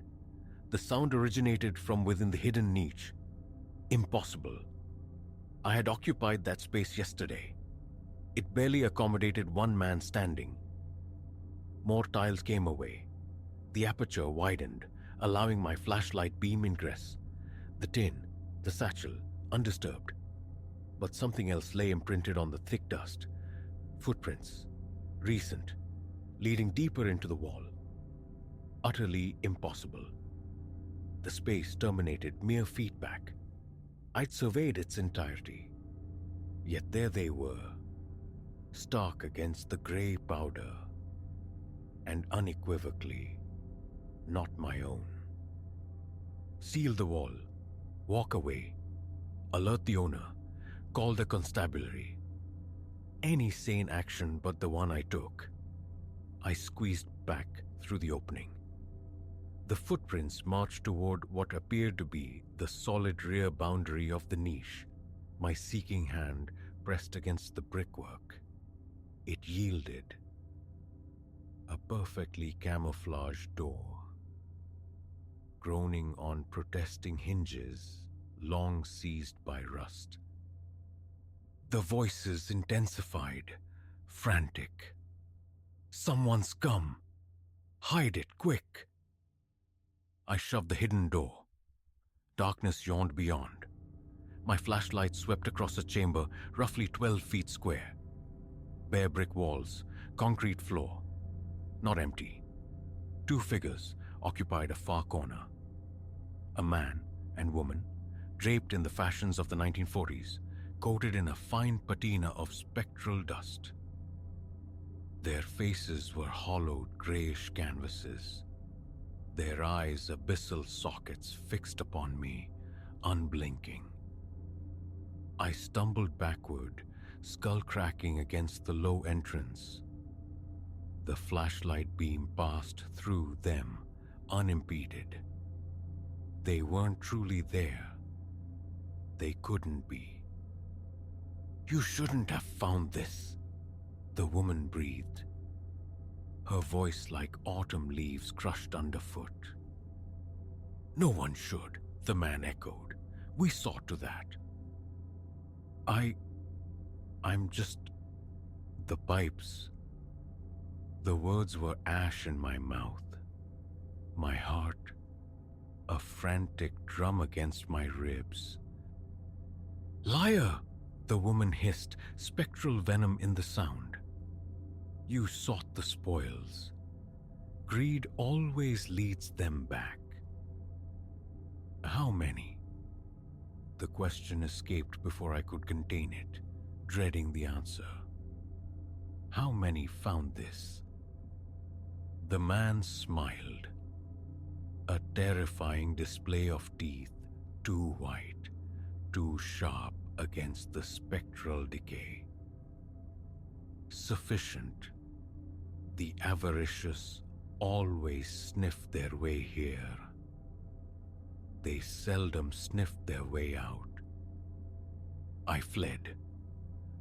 A: The sound originated from within the hidden niche. Impossible. I had occupied that space yesterday. It barely accommodated one man standing. More tiles came away. The aperture widened, allowing my flashlight beam ingress. The tin, the satchel, undisturbed. But something else lay imprinted on the thick dust. Footprints, recent, leading deeper into the wall. Utterly impossible. The space terminated mere feet back. I'd surveyed its entirety, yet there they were, stark against the grey powder, and unequivocally not my own. Seal the wall, walk away, alert the owner, call the constabulary. Any sane action but the one I took. I squeezed back through the opening. The footprints marched toward what appeared to be the solid rear boundary of the niche. My seeking hand pressed against the brickwork. It yielded. A perfectly camouflaged door, groaning on protesting hinges, long seized by rust. The voices intensified, frantic. Someone's come! Hide it, quick! I shoved the hidden door. Darkness yawned beyond. My flashlight swept across a chamber roughly 12 feet square. Bare brick walls, concrete floor. Not empty. 2 figures occupied a far corner. A man and woman, draped in the fashions of the 1940s, coated in a fine patina of spectral dust. Their faces were hollowed grayish canvases, their eyes abyssal sockets fixed upon me, unblinking. I stumbled backward, skull cracking against the low entrance. The flashlight beam passed through them, unimpeded. They weren't truly there. They couldn't be. "You shouldn't have found this," the woman breathed, her voice like autumn leaves crushed underfoot. "No one should," the man echoed. "We saw to that." I'm just... The pipes. The words were ash in my mouth. My heart, a frantic drum against my ribs. "Liar!" the woman hissed, spectral venom in the sound. "You sought the spoils. Greed always leads them back." "How many?" The question escaped before I could contain it, dreading the answer. "How many found this?" The man smiled. A terrifying display of teeth, too white, too sharp against the spectral decay. "Sufficient. The avaricious always sniff their way here. They seldom sniffed their way out." I fled,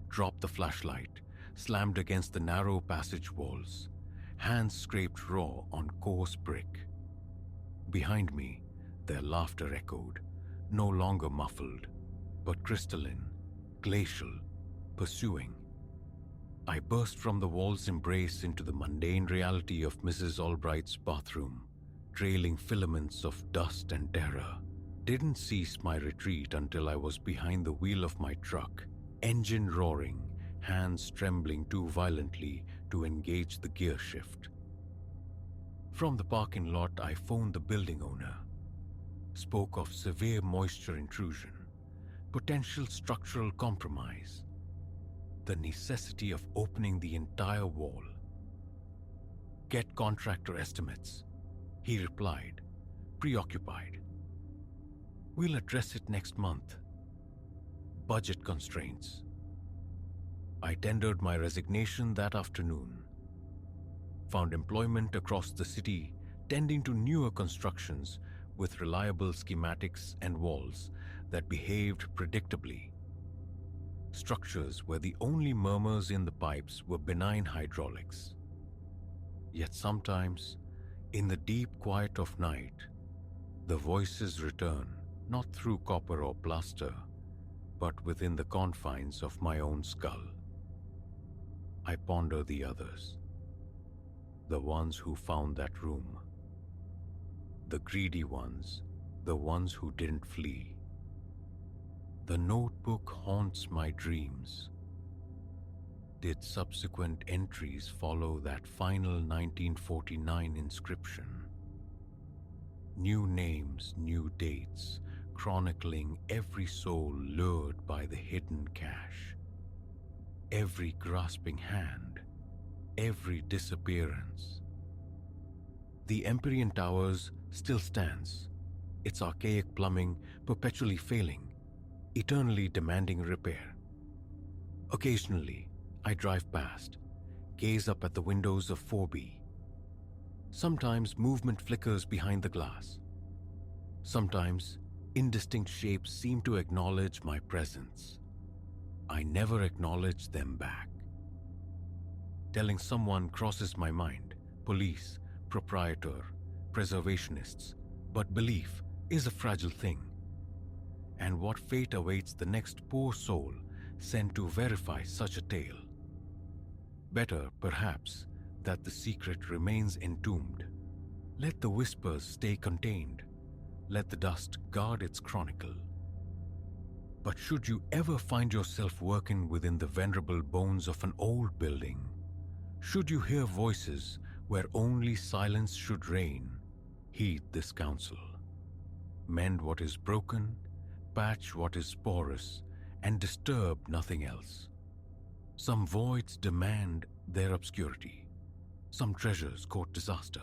A: dropped the flashlight, slammed against the narrow passage walls, hands scraped raw on coarse brick. Behind me, their laughter echoed, no longer muffled, but crystalline, glacial, pursuing. I burst from the wall's embrace into the mundane reality of Mrs. Albright's bathroom, trailing filaments of dust and terror. Didn't cease my retreat until I was behind the wheel of my truck, engine roaring, hands trembling too violently to engage the gear shift. From the parking lot, I phoned the building owner, spoke of severe moisture intrusion, potential structural compromise, the necessity of opening the entire wall. "Get contractor estimates," he replied, preoccupied. "We'll address it next month." Budget constraints. I tendered my resignation that afternoon. Found employment across the city, tending to newer constructions with reliable schematics and walls that behaved predictably. Structures where the only murmurs in the pipes were benign hydraulics. Yet sometimes, in the deep quiet of night, the voices return, not through copper or plaster, but within the confines of my own skull. I ponder the others, the ones who found that room, the greedy ones, the ones who didn't flee. The notebook haunts my dreams. Did subsequent entries follow that final 1949 inscription? New names, new dates, chronicling every soul lured by the hidden cache, every grasping hand, every disappearance. The Empyrean Towers still stands, its archaic plumbing perpetually failing, eternally demanding repair. Occasionally, I drive past, gaze up at the windows of 4B. Sometimes movement flickers behind the glass. Sometimes indistinct shapes seem to acknowledge my presence. I never acknowledge them back. Telling someone crosses my mind: police, proprietor, preservationists. But belief is a fragile thing. And what fate awaits the next poor soul sent to verify such a tale? Better, perhaps, that the secret remains entombed. Let the whispers stay contained. Let the dust guard its chronicle. But should you ever find yourself working within the venerable bones of an old building, should you hear voices where only silence should reign, heed this counsel. Mend what is broken, patch what is porous, and disturb nothing else. Some voids demand their obscurity. Some treasures court disaster.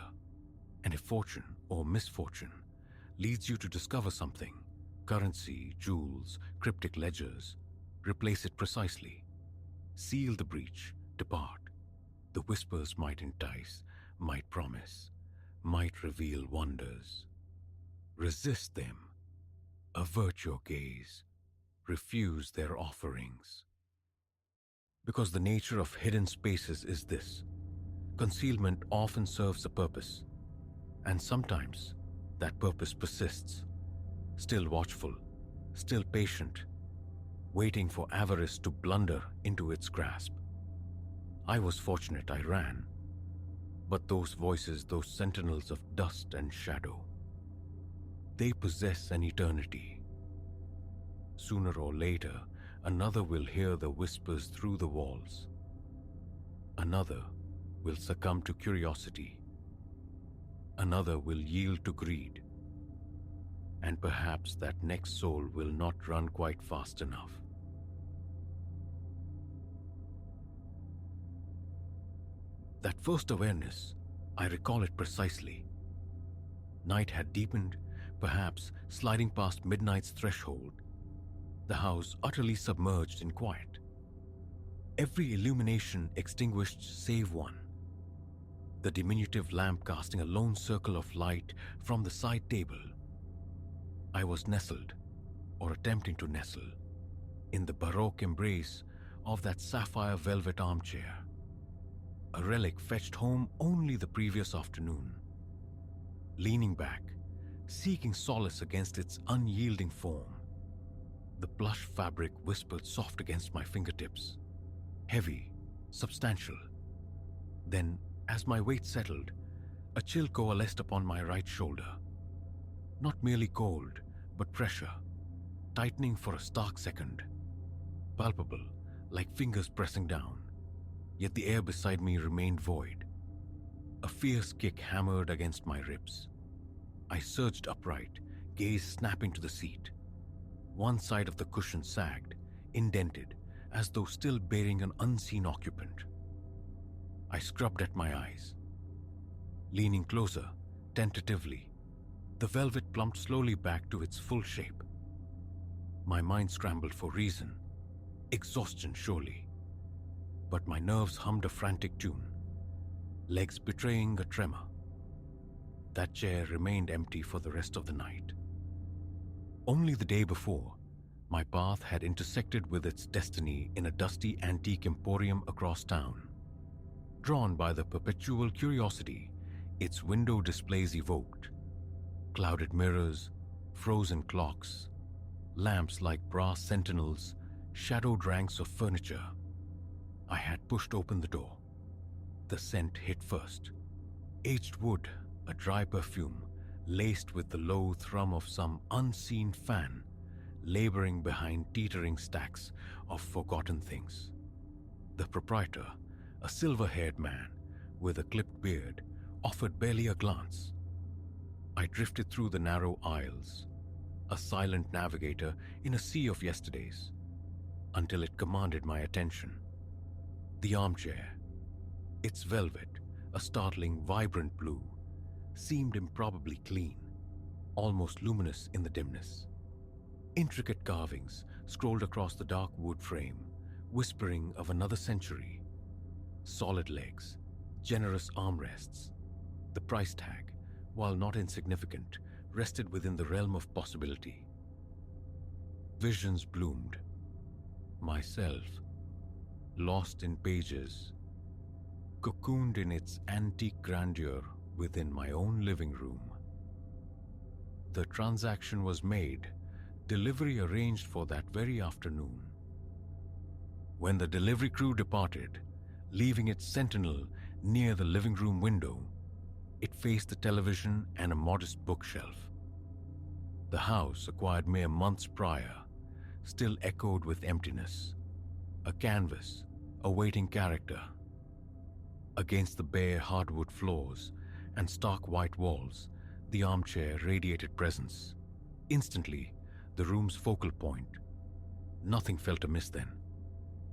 A: And if fortune or misfortune leads you to discover something, currency, jewels, cryptic ledgers, replace it precisely. Seal the breach, depart. The whispers might entice, might promise, might reveal wonders. Resist them. Avert your gaze. Refuse their offerings. Because the nature of hidden spaces is this: concealment often serves a purpose, and sometimes that purpose persists, still watchful, still patient, waiting for avarice to blunder into its grasp. I was fortunate I ran, but those voices, those sentinels of dust and shadow, they possess an eternity. Sooner or later, another will hear the whispers through the walls. Another will succumb to curiosity. Another will yield to greed. And perhaps that next soul will not run quite fast enough. That first awareness, I recall it precisely. Night had deepened, perhaps sliding past midnight's threshold, the house utterly submerged in quiet. Every illumination extinguished save one. The diminutive lamp casting a lone circle of light from the side table. I was nestled, or attempting to nestle, in the baroque embrace of that sapphire velvet armchair, a relic fetched home only the previous afternoon. Leaning back, seeking solace against its unyielding form, the plush fabric whispered soft against my fingertips, heavy, substantial. Then, as my weight settled, a chill coalesced upon my right shoulder. Not merely cold, but pressure, tightening for a stark second. Palpable, like fingers pressing down, yet the air beside me remained void. A fierce kick hammered against my ribs. I surged upright, gaze snapping to the seat. One side of the cushion sagged, indented, as though still bearing an unseen occupant. I scrubbed at my eyes. Leaning closer, tentatively, the velvet plumped slowly back to its full shape. My mind scrambled for reason, exhaustion surely. But my nerves hummed a frantic tune, legs betraying a tremor. That chair remained empty for the rest of the night. Only the day before, my path had intersected with its destiny in a dusty antique emporium across town. Drawn by the perpetual curiosity its window displays evoked, clouded mirrors, frozen clocks, lamps like brass sentinels, shadowed ranks of furniture. I had pushed open the door. The scent hit first. Aged wood, a dry perfume, laced with the low thrum of some unseen fan, laboring behind teetering stacks of forgotten things. The proprietor, a silver-haired man with a clipped beard, offered barely a glance. I drifted through the narrow aisles, a silent navigator in a sea of yesterdays, until it commanded my attention. The armchair, its velvet, a startling, vibrant blue, seemed improbably clean, almost luminous in the dimness. Intricate carvings scrolled across the dark wood frame, whispering of another century. Solid legs, generous armrests. The price tag, while not insignificant, rested within the realm of possibility. Visions bloomed. Myself, lost in pages, cocooned in its antique grandeur within my own living room. The transaction was made, delivery arranged for that very afternoon. When the delivery crew departed, leaving its sentinel near the living room window, it faced the television and a modest bookshelf. The house, acquired mere months prior, still echoed with emptiness, a canvas awaiting character. Against the bare hardwood floors and stark white walls, the armchair radiated presence. Instantly, the room's focal point. Nothing felt amiss then.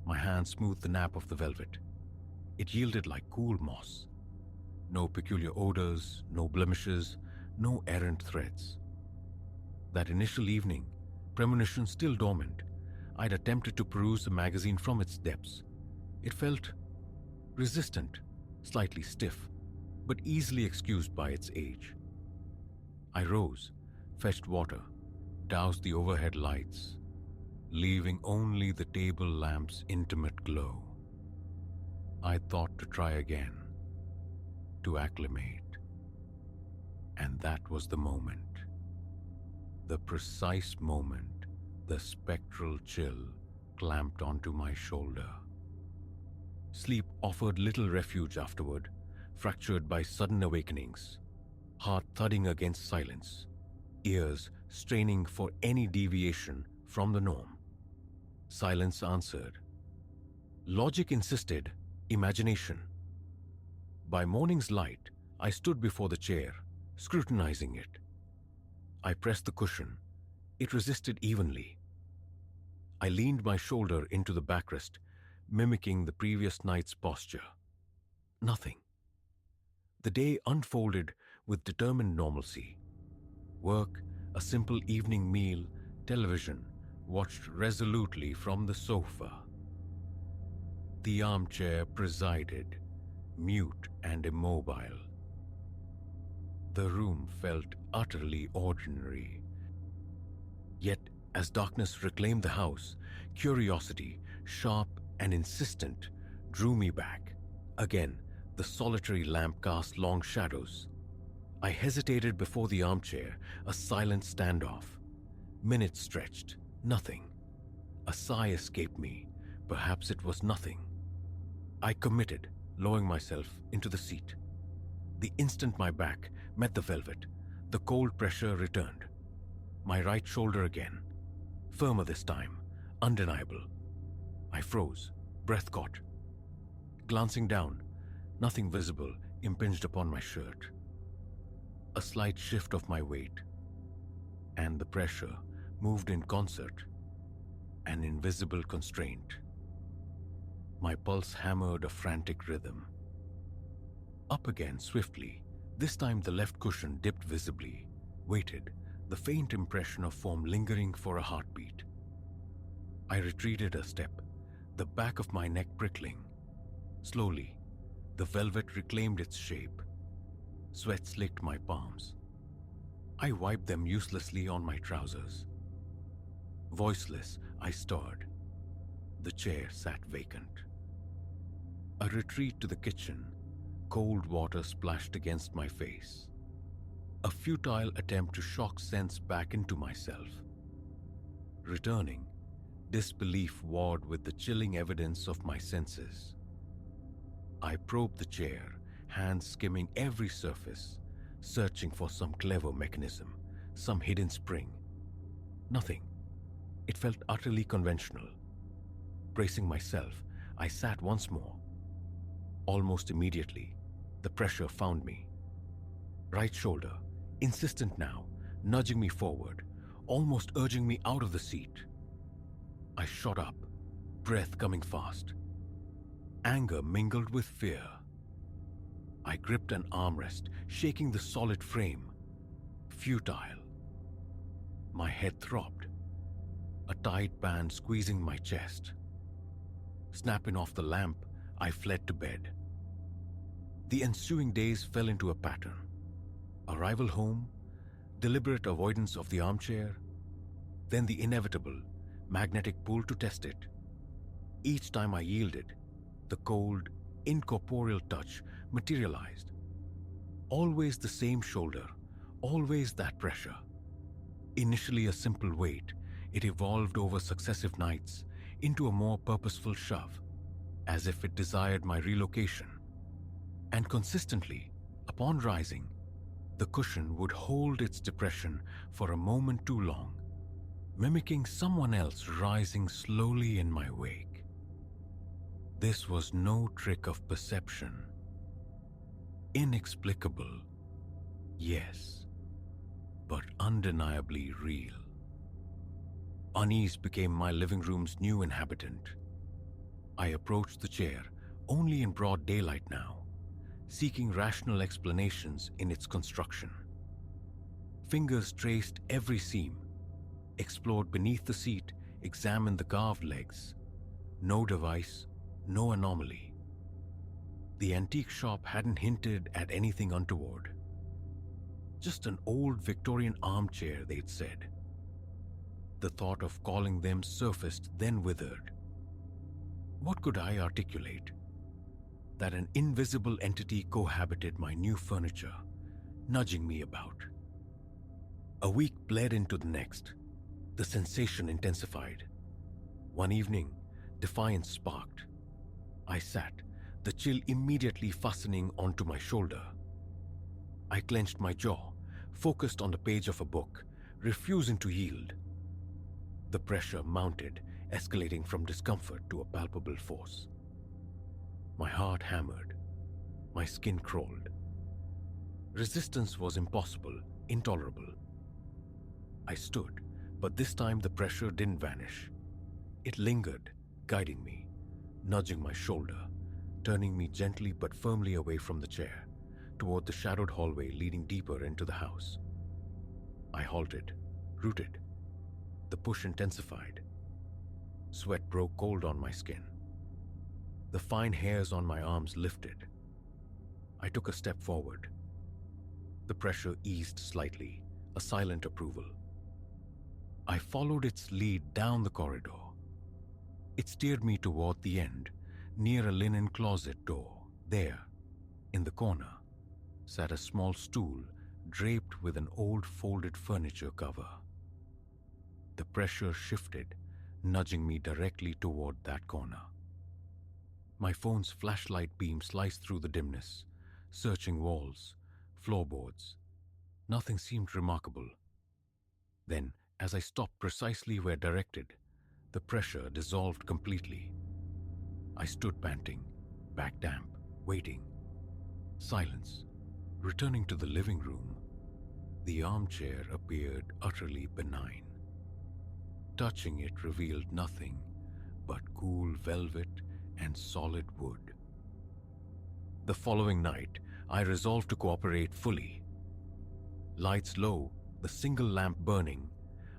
A: My hand smoothed the nap of the velvet. It yielded like cool moss. No peculiar odors, no blemishes, no errant threads. That initial evening, premonition still dormant, I'd attempted to peruse the magazine from its depths. It felt resistant, slightly stiff, but easily excused by its age. I rose, fetched water, doused the overhead lights, leaving only the table lamp's intimate glow. I thought to try again, to acclimate. And that was the moment. The precise moment the spectral chill clamped onto my shoulder. Sleep offered little refuge afterward, fractured by sudden awakenings, heart thudding against silence, ears straining for any deviation from the norm. Silence answered. Logic insisted, imagination. By morning's light, I stood before the chair, scrutinizing it. I pressed the cushion. It resisted evenly. I leaned my shoulder into the backrest, mimicking the previous night's posture. Nothing. The day unfolded with determined normalcy. Work, a simple evening meal, television, watched resolutely from the sofa. The armchair presided, mute and immobile. The room felt utterly ordinary. Yet, as darkness reclaimed the house, curiosity, sharp and insistent, drew me back. Again, the solitary lamp cast long shadows. I hesitated before the armchair, a silent standoff. Minutes stretched, nothing. A sigh escaped me. Perhaps it was nothing. I committed, lowering myself into the seat. The instant my back met the velvet, the cold pressure returned. My right shoulder again, firmer this time, undeniable. I froze, breath caught. Glancing down, nothing visible impinged upon my shirt. A slight shift of my weight, and the pressure moved in concert, an invisible constraint. My pulse hammered a frantic rhythm. Up again swiftly, this time the left cushion dipped visibly, waited, the faint impression of foam lingering for a heartbeat. I retreated a step, the back of my neck prickling. Slowly, the velvet reclaimed its shape. Sweat slicked my palms. I wiped them uselessly on my trousers. Voiceless, I stirred. The chair sat vacant. A retreat to the kitchen, cold water splashed against my face. A futile attempt to shock sense back into myself. Returning, disbelief warred with the chilling evidence of my senses. I probed the chair, hands skimming every surface, searching for some clever mechanism, some hidden spring. Nothing. It felt utterly conventional. Bracing myself, I sat once more. Almost immediately, the pressure found me. Right shoulder, insistent now, nudging me forward, almost urging me out of the seat. I shot up, breath coming fast. Anger mingled with fear. I gripped an armrest, shaking the solid frame. Futile. My head throbbed, a tight band squeezing my chest. Snapping off the lamp, I fled to bed. The ensuing days fell into a pattern. Arrival home, deliberate avoidance of the armchair, then the inevitable magnetic pull to test it. Each time I yielded, the cold, incorporeal touch materialized. Always the same shoulder, always that pressure. Initially a simple weight, it evolved over successive nights into a more purposeful shove, as if it desired my relocation. And consistently, upon rising, the cushion would hold its depression for a moment too long, mimicking someone else rising slowly in my wake. This was no trick of perception. Inexplicable, yes, but undeniably real. Unease became my living room's new inhabitant. I approached the chair only in broad daylight now, seeking rational explanations in its construction. Fingers traced every seam, explored beneath the seat, examined the carved legs. No device, no anomaly. The antique shop hadn't hinted at anything untoward. Just an old Victorian armchair, they'd said. The thought of calling them surfaced, then withered. What could I articulate? That an invisible entity cohabited my new furniture, nudging me about. A week bled into the next. The sensation intensified. One evening, defiance sparked. I sat, the chill immediately fastening onto my shoulder. I clenched my jaw, focused on the page of a book, refusing to yield. The pressure mounted, escalating from discomfort to a palpable force. My heart hammered. My skin crawled. Resistance was impossible, intolerable. I stood, but this time the pressure didn't vanish. It lingered, guiding me, nudging my shoulder, turning me gently but firmly away from the chair, toward the shadowed hallway leading deeper into the house. I halted, rooted. The push intensified. Sweat broke cold on my skin. The fine hairs on my arms lifted. I took a step forward. The pressure eased slightly, a silent approval. I followed its lead down the corridor. It steered me toward the end, near a linen closet door. There, in the corner, sat a small stool draped with an old folded furniture cover. The pressure shifted, nudging me directly toward that corner. My phone's flashlight beam sliced through the dimness, searching walls, floorboards. Nothing seemed remarkable. Then, as I stopped precisely where directed, the pressure dissolved completely. I stood panting, back damp, waiting. Silence. Returning to the living room, the armchair appeared utterly benign. Touching it revealed nothing but cool velvet and solid wood. The following night, I resolved to cooperate fully. Lights low, the single lamp burning,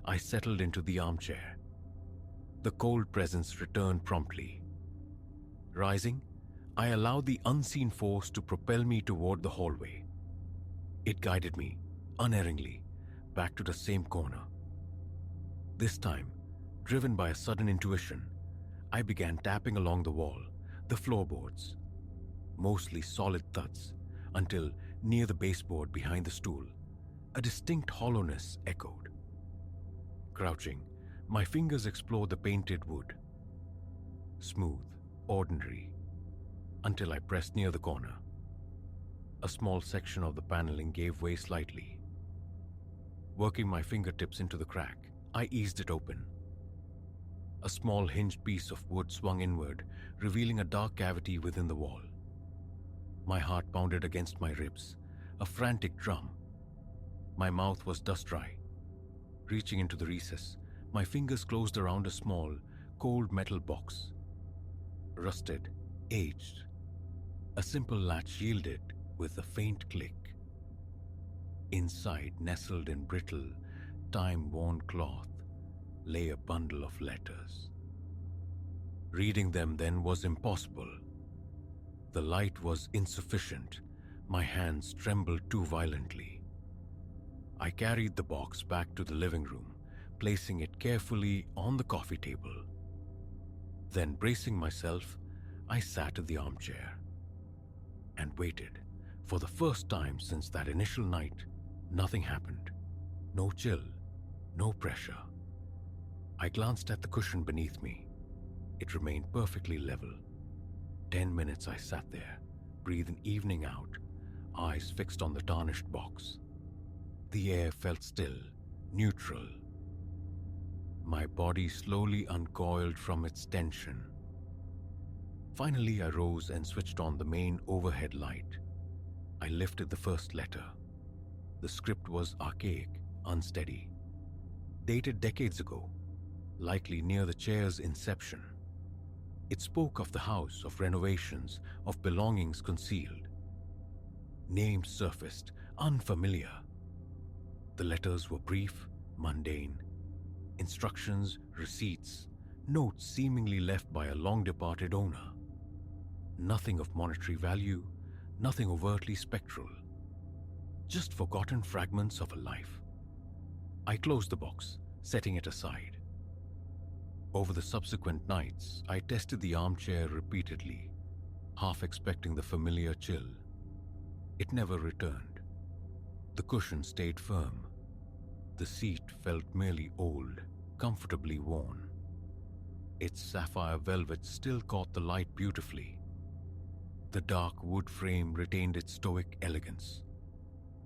A: I settled into the armchair. The cold presence returned promptly. Rising, I allowed the unseen force to propel me toward the hallway. It guided me, unerringly, back to the same corner. This time, driven by a sudden intuition, I began tapping along the wall, the floorboards. Mostly solid thuds, until, near the baseboard behind the stool, a distinct hollowness echoed. Crouching, my fingers explored the painted wood. Smooth, ordinary, until I pressed near the corner. A small section of the paneling gave way slightly. Working my fingertips into the crack, I eased it open. A small hinged piece of wood swung inward, revealing a dark cavity within the wall. My heart pounded against my ribs, a frantic drum. My mouth was dust dry. Reaching into the recess, my fingers closed around a small, cold metal box. Rusted, aged. A simple latch yielded with a faint click. Inside, nestled in brittle, time-worn cloth, lay a bundle of letters. Reading them then was impossible. The light was insufficient. My hands trembled too violently. I carried the box back to the living room, placing it carefully on the coffee table. Then, bracing myself, I sat in the armchair and waited. For the first time since that initial night, nothing happened. No chill, no pressure. I glanced at the cushion beneath me. It remained perfectly level. 10 minutes I sat there, breathing evening out, eyes fixed on the tarnished box. The air felt still, neutral. My body slowly uncoiled from its tension. Finally, I rose and switched on the main overhead light. I lifted the first letter. The script was archaic, unsteady. Dated decades ago, likely near the chair's inception. It spoke of the house, of renovations, of belongings concealed. Names surfaced, unfamiliar. The letters were brief, mundane. Instructions, receipts, notes seemingly left by a long-departed owner. Nothing of monetary value, nothing overtly spectral. Just forgotten fragments of a life. I closed the box, setting it aside. Over the subsequent nights, I tested the armchair repeatedly, half expecting the familiar chill. It never returned. The cushion stayed firm. The seat felt merely old, comfortably worn. Its sapphire velvet still caught the light beautifully. The dark wood frame retained its stoic elegance.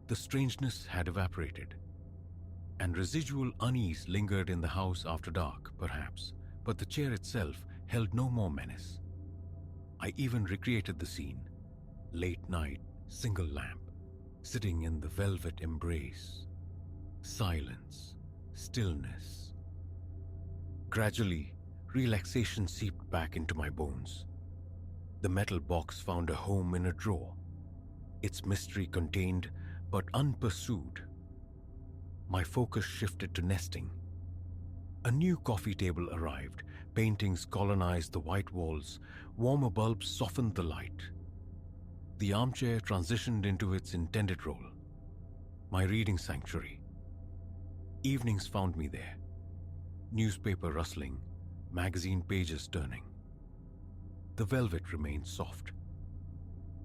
A: The strangeness had evaporated, and residual unease lingered in the house after dark, perhaps, but the chair itself held no more menace. I even recreated the scene. Late night, single lamp, sitting in the velvet embrace. Silence, stillness. Gradually, relaxation seeped back into my bones. The metal box found a home in a drawer, its mystery contained but unpursued. My focus shifted to nesting. A new coffee table arrived, paintings colonized the white walls, warmer bulbs softened the light. The armchair transitioned into its intended role, my reading sanctuary. Evenings found me there, newspaper rustling, magazine pages turning. The velvet remained soft.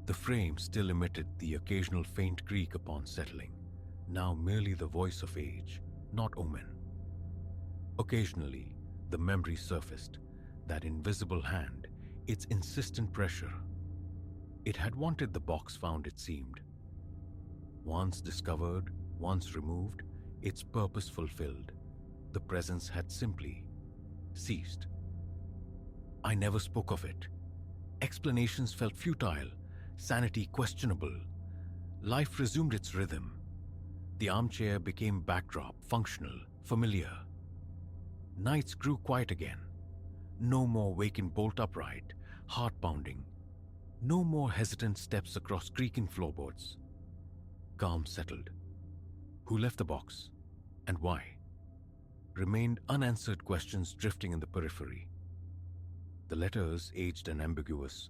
A: The frame still emitted the occasional faint creak upon settling, now merely the voice of age, not omen. Occasionally, the memory surfaced, that invisible hand, its insistent pressure. It had wanted the box found, it seemed. Once discovered, once removed, its purpose fulfilled. The presence had simply ceased. I never spoke of it. Explanations felt futile, sanity questionable. Life resumed its rhythm. The armchair became backdrop, functional, familiar. Nights grew quiet again. No more vacant bolt upright, heart pounding. No more hesitant steps across creaking floorboards. Calm settled. Who left the box? And why? Remained unanswered questions drifting in the periphery. The letters, aged and ambiguous,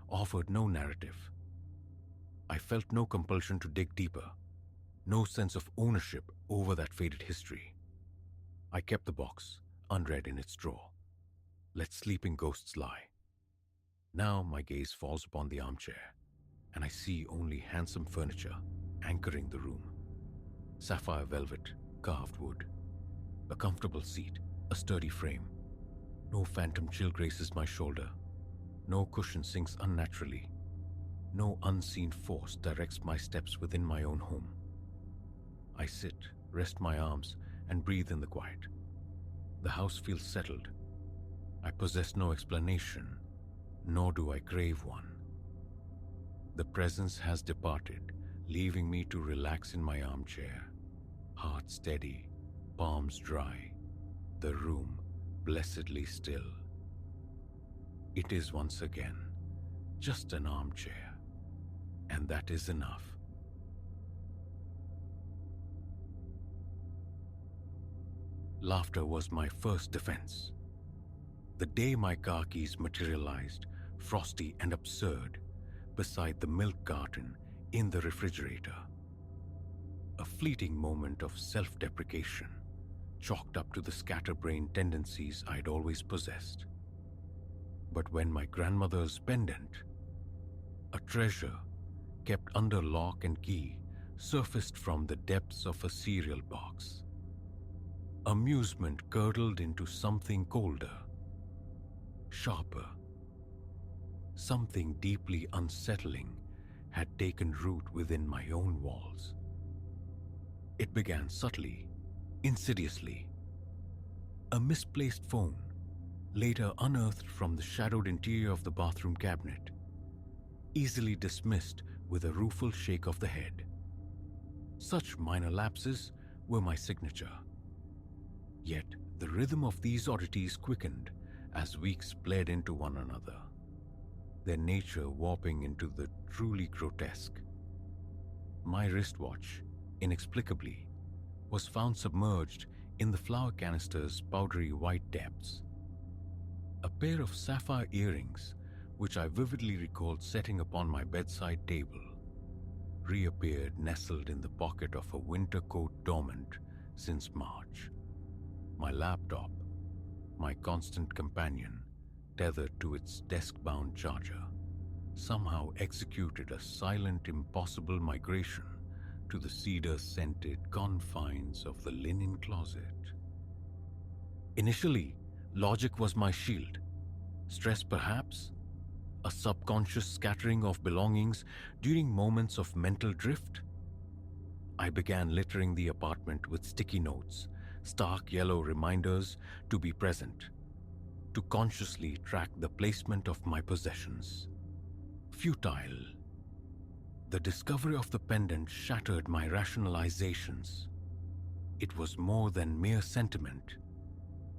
A: offered no narrative. I felt no compulsion to dig deeper, no sense of ownership over that faded history. I kept the box, unread in its drawer. Let sleeping ghosts lie. Now my gaze falls upon the armchair, and I see only handsome furniture anchoring the room. Sapphire velvet, carved wood. A comfortable seat, a sturdy frame. No phantom chill graces my shoulder. No cushion sinks unnaturally. No unseen force directs my steps within my own home. I sit, rest my arms, and breathe in the quiet. The house feels settled. I possess no explanation, nor do I crave one. The presence has departed, leaving me to relax in my armchair, heart steady, palms dry, the room blessedly still. It is once again just an armchair, and that is enough. Laughter was my first defense. The day my car keys materialized, frosty and absurd, beside the milk carton in the refrigerator. A fleeting moment of self-deprecation, chalked up to the scatterbrained tendencies I'd always possessed. But when my grandmother's pendant, a treasure kept under lock and key, surfaced from the depths of a cereal box, amusement curdled into something colder, sharper. Something deeply unsettling had taken root within my own walls. It began subtly, insidiously. A misplaced phone, later unearthed from the shadowed interior of the bathroom cabinet, easily dismissed with a rueful shake of the head. Such minor lapses were my signature. Yet the rhythm of these oddities quickened as weeks bled into one another, their nature warping into the truly grotesque. My wristwatch, inexplicably, was found submerged in the flower canister's powdery white depths. A pair of sapphire earrings, which I vividly recalled setting upon my bedside table, reappeared nestled in the pocket of a winter coat dormant since March. My laptop, my constant companion, tethered to its desk-bound charger, somehow executed a silent, impossible migration to the cedar-scented confines of the linen closet. Initially, logic was my shield. Stress, perhaps? A subconscious scattering of belongings during moments of mental drift? I began littering the apartment with sticky notes, stark yellow reminders to be present, to consciously track the placement of my possessions. Futile. The discovery of the pendant shattered my rationalizations. It was more than mere sentiment.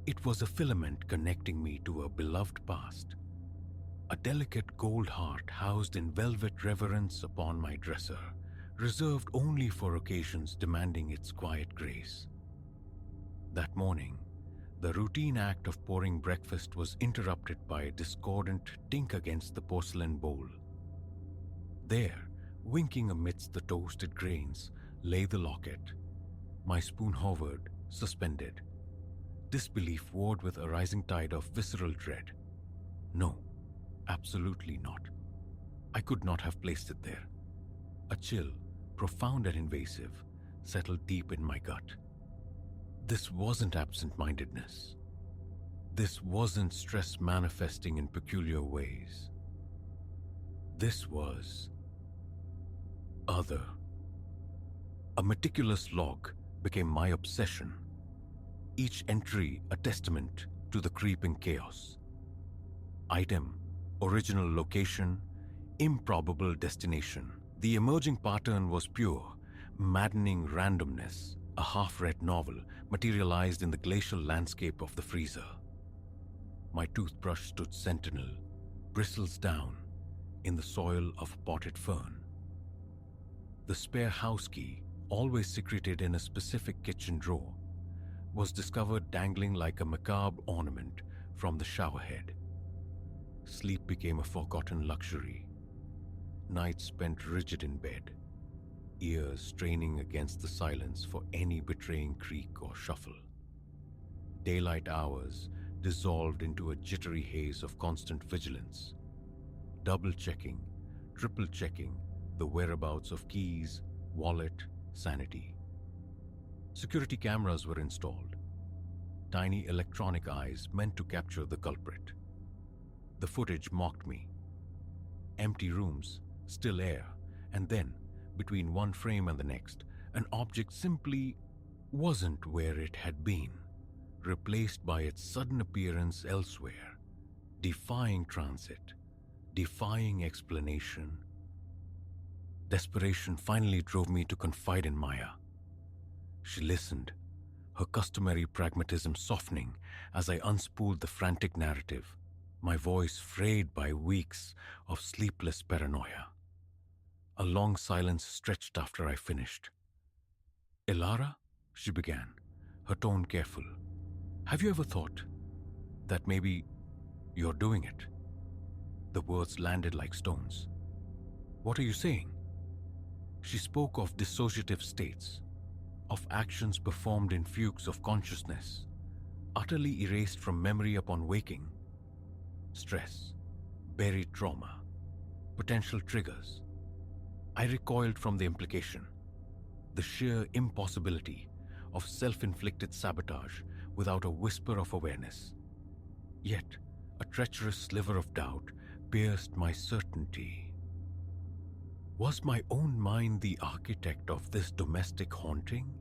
A: It was a filament connecting me to a beloved past. A delicate gold heart housed in velvet reverence upon my dresser, reserved only for occasions demanding its quiet grace. That morning, the routine act of pouring breakfast was interrupted by a discordant tink against the porcelain bowl. There, winking amidst the toasted grains, lay the locket. My spoon hovered, suspended. Disbelief warred with a rising tide of visceral dread. No, absolutely not. I could not have placed it there. A chill, profound and invasive, settled deep in my gut. This wasn't absent-mindedness. This wasn't stress manifesting in peculiar ways. This was other. A meticulous log became my obsession, each entry a testament to the creeping chaos. Item, original location, improbable destination. The emerging pattern was pure, maddening randomness, a half-read novel materialized in the glacial landscape of the freezer. My toothbrush stood sentinel, bristles down, in the soil of potted fern. The spare house key, always secreted in a specific kitchen drawer, was discovered dangling like a macabre ornament from the showerhead. Sleep became a forgotten luxury. Nights spent rigid in bed, ears straining against the silence for any betraying creak or shuffle. Daylight hours dissolved into a jittery haze of constant vigilance, double-checking, triple-checking the whereabouts of keys, wallet, sanity. Security cameras were installed, tiny electronic eyes meant to capture the culprit. The footage mocked me. Empty rooms, still air, and then, between one frame and the next, an object simply wasn't where it had been, replaced by its sudden appearance elsewhere, defying transit, defying explanation. Desperation finally drove me to confide in Maya. She listened, her customary pragmatism softening as I unspooled the frantic narrative, my voice frayed by weeks of sleepless paranoia. A long silence stretched after I finished. "Elara," she began, her tone careful, "have you ever thought that maybe you're doing it?" The words landed like stones. "What are you saying?" She spoke of dissociative states, of actions performed in fugues of consciousness, utterly erased from memory upon waking. Stress, buried trauma, potential triggers. I recoiled from the implication, the sheer impossibility of self-inflicted sabotage without a whisper of awareness. Yet, a treacherous sliver of doubt pierced my certainty. Was my own mind the architect of this domestic haunting?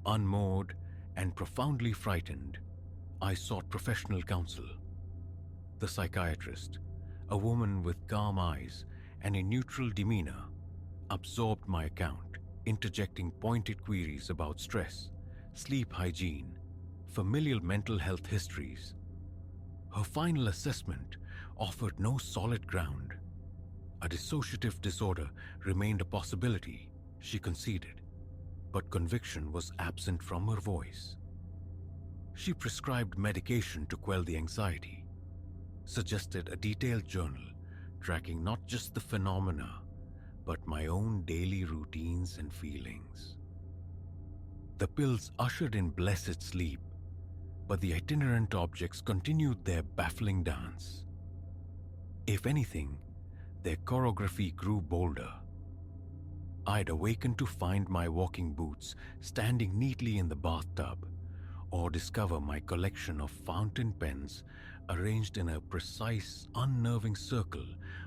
A: Unmoored and profoundly frightened, I sought professional counsel. The psychiatrist, a woman with calm eyes and a neutral demeanor, absorbed my account, interjecting pointed queries about stress, sleep hygiene, familial mental health histories. Her final assessment offered no solid ground. A dissociative disorder remained a possibility, she conceded, but conviction was absent from her voice. She prescribed medication to quell the anxiety, suggested a detailed journal tracking not just the phenomena, but my own daily routines and feelings. The pills ushered in blessed sleep, but the itinerant objects continued their baffling dance. If anything, their choreography grew bolder. I'd awaken to find my walking boots standing neatly in the bathtub, or discover my collection of fountain pens arranged in a precise, unnerving circle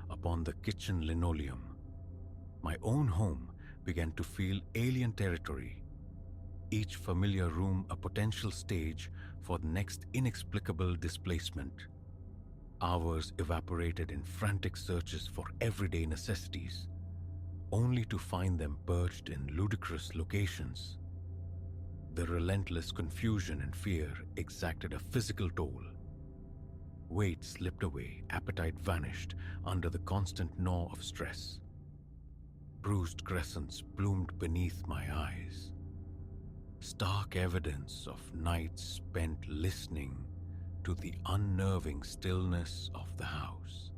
A: upon the kitchen linoleum. My own home began to feel alien territory, each familiar room a potential stage for the next inexplicable displacement. Hours evaporated in frantic searches for everyday necessities, only to find them perched in ludicrous locations. The relentless confusion and fear exacted a physical toll. Weight slipped away, appetite vanished under the constant gnaw of stress. Bruised crescents bloomed beneath my eyes, stark evidence of nights spent listening to the unnerving stillness of the house.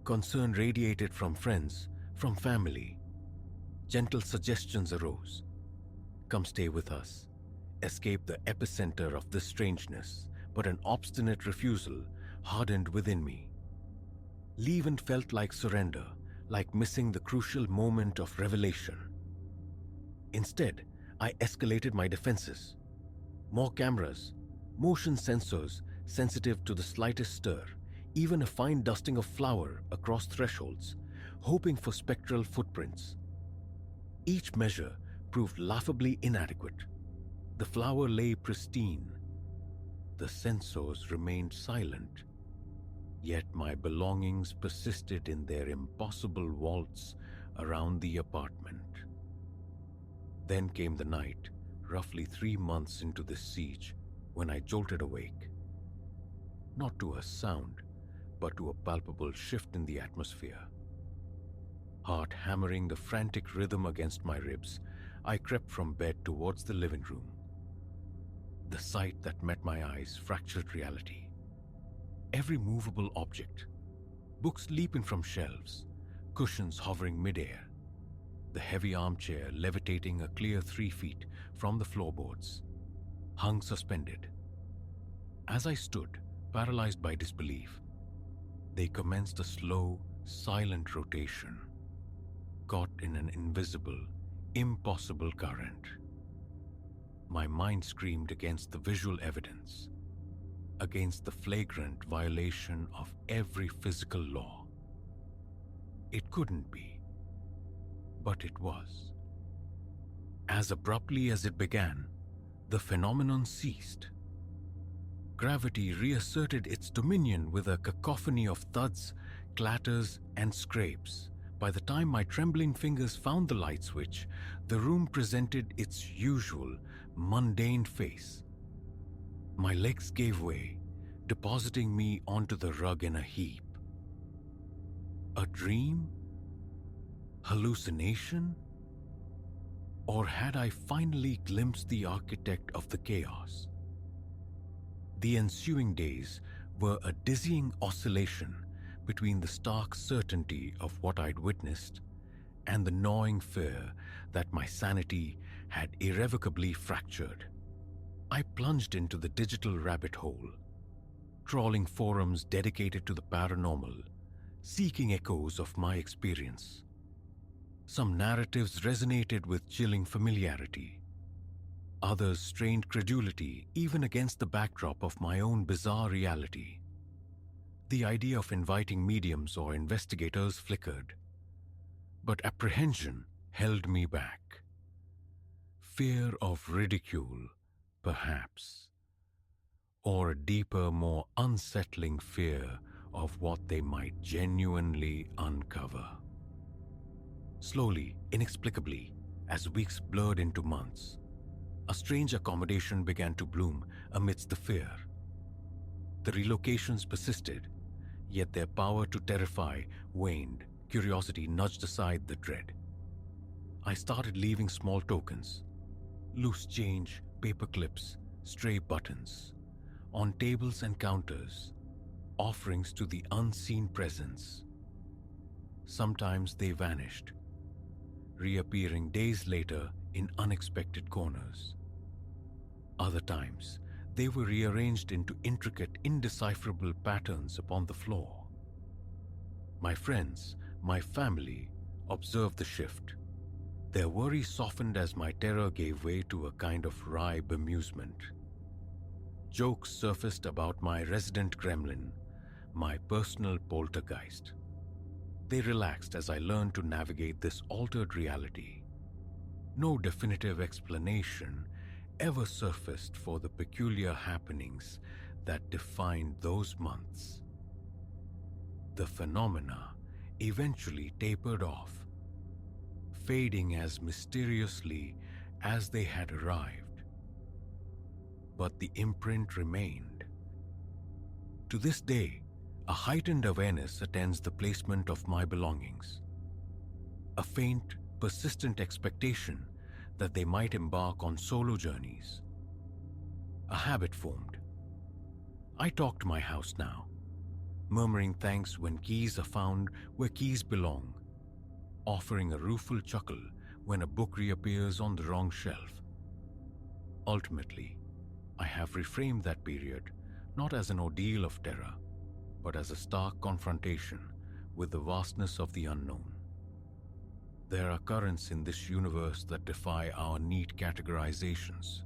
A: Concern radiated from friends, from family. Gentle suggestions arose. "Come stay with us. Escape the epicenter of this strangeness," but an obstinate refusal hardened within me. Leave and felt like surrender, like missing the crucial moment of revelation. Instead, I escalated my defenses. More cameras, motion sensors sensitive to the slightest stir, even a fine dusting of flour across thresholds, hoping for spectral footprints. Each measure proved laughably inadequate. The flour lay pristine. The sensors remained silent. Yet my belongings persisted in their impossible waltz around the apartment. Then came the night, roughly 3 months into this siege, when I jolted awake. Not to a sound, but to a palpable shift in the atmosphere. Heart hammering the frantic rhythm against my ribs, I crept from bed towards the living room. The sight that met my eyes fractured reality. Every movable object, books leaping from shelves, cushions hovering midair, the heavy armchair levitating a clear 3 feet from the floorboards, hung suspended. As I stood, paralyzed by disbelief, they commenced a slow, silent rotation, caught in an invisible, impossible current. My mind screamed against the visual evidence, against the flagrant violation of every physical law. It couldn't be, but it was. As abruptly as it began, the phenomenon ceased. Gravity reasserted its dominion with a cacophony of thuds, clatters, and scrapes, By the time my trembling fingers found the light switch, the room presented its usual, mundane face. My legs gave way, depositing me onto the rug in a heap. A dream? Hallucination? Or had I finally glimpsed the architect of the chaos? The ensuing days were a dizzying oscillation between the stark certainty of what I'd witnessed and the gnawing fear that my sanity had irrevocably fractured. I plunged into the digital rabbit hole, trawling forums dedicated to the paranormal, seeking echoes of my experience. Some narratives resonated with chilling familiarity. Others strained credulity even against the backdrop of my own bizarre reality. The idea of inviting mediums or investigators flickered, but apprehension held me back. Fear of ridicule, perhaps, or a deeper, more unsettling fear of what they might genuinely uncover. Slowly, inexplicably, as weeks blurred into months, a strange accommodation began to bloom amidst the fear. The relocations persisted, yet their power to terrify waned. Curiosity nudged aside the dread. I started leaving small tokens, loose change, paper clips, stray buttons, on tables and counters, offerings to the unseen presence. Sometimes they vanished, reappearing days later in unexpected corners. Other times, they were rearranged into intricate, indecipherable patterns upon the floor. My friends, my family, observed the shift. Their worry softened as my terror gave way to a kind of wry bemusement. Jokes surfaced about my resident gremlin, my personal poltergeist. They relaxed as I learned to navigate this altered reality. No definitive explanation ever surfaced for the peculiar happenings that defined those months. The phenomena eventually tapered off, fading as mysteriously as they had arrived. But the imprint remained. To this day, a heightened awareness attends the placement of my belongings. A faint, persistent expectation that they might embark on solo journeys. A habit formed. I talk to my house now, murmuring thanks when keys are found where keys belong, offering a rueful chuckle when a book reappears on the wrong shelf. Ultimately, I have reframed that period not as an ordeal of terror, but as a stark confrontation with the vastness of the unknown. There are currents in this universe that defy our neat categorizations,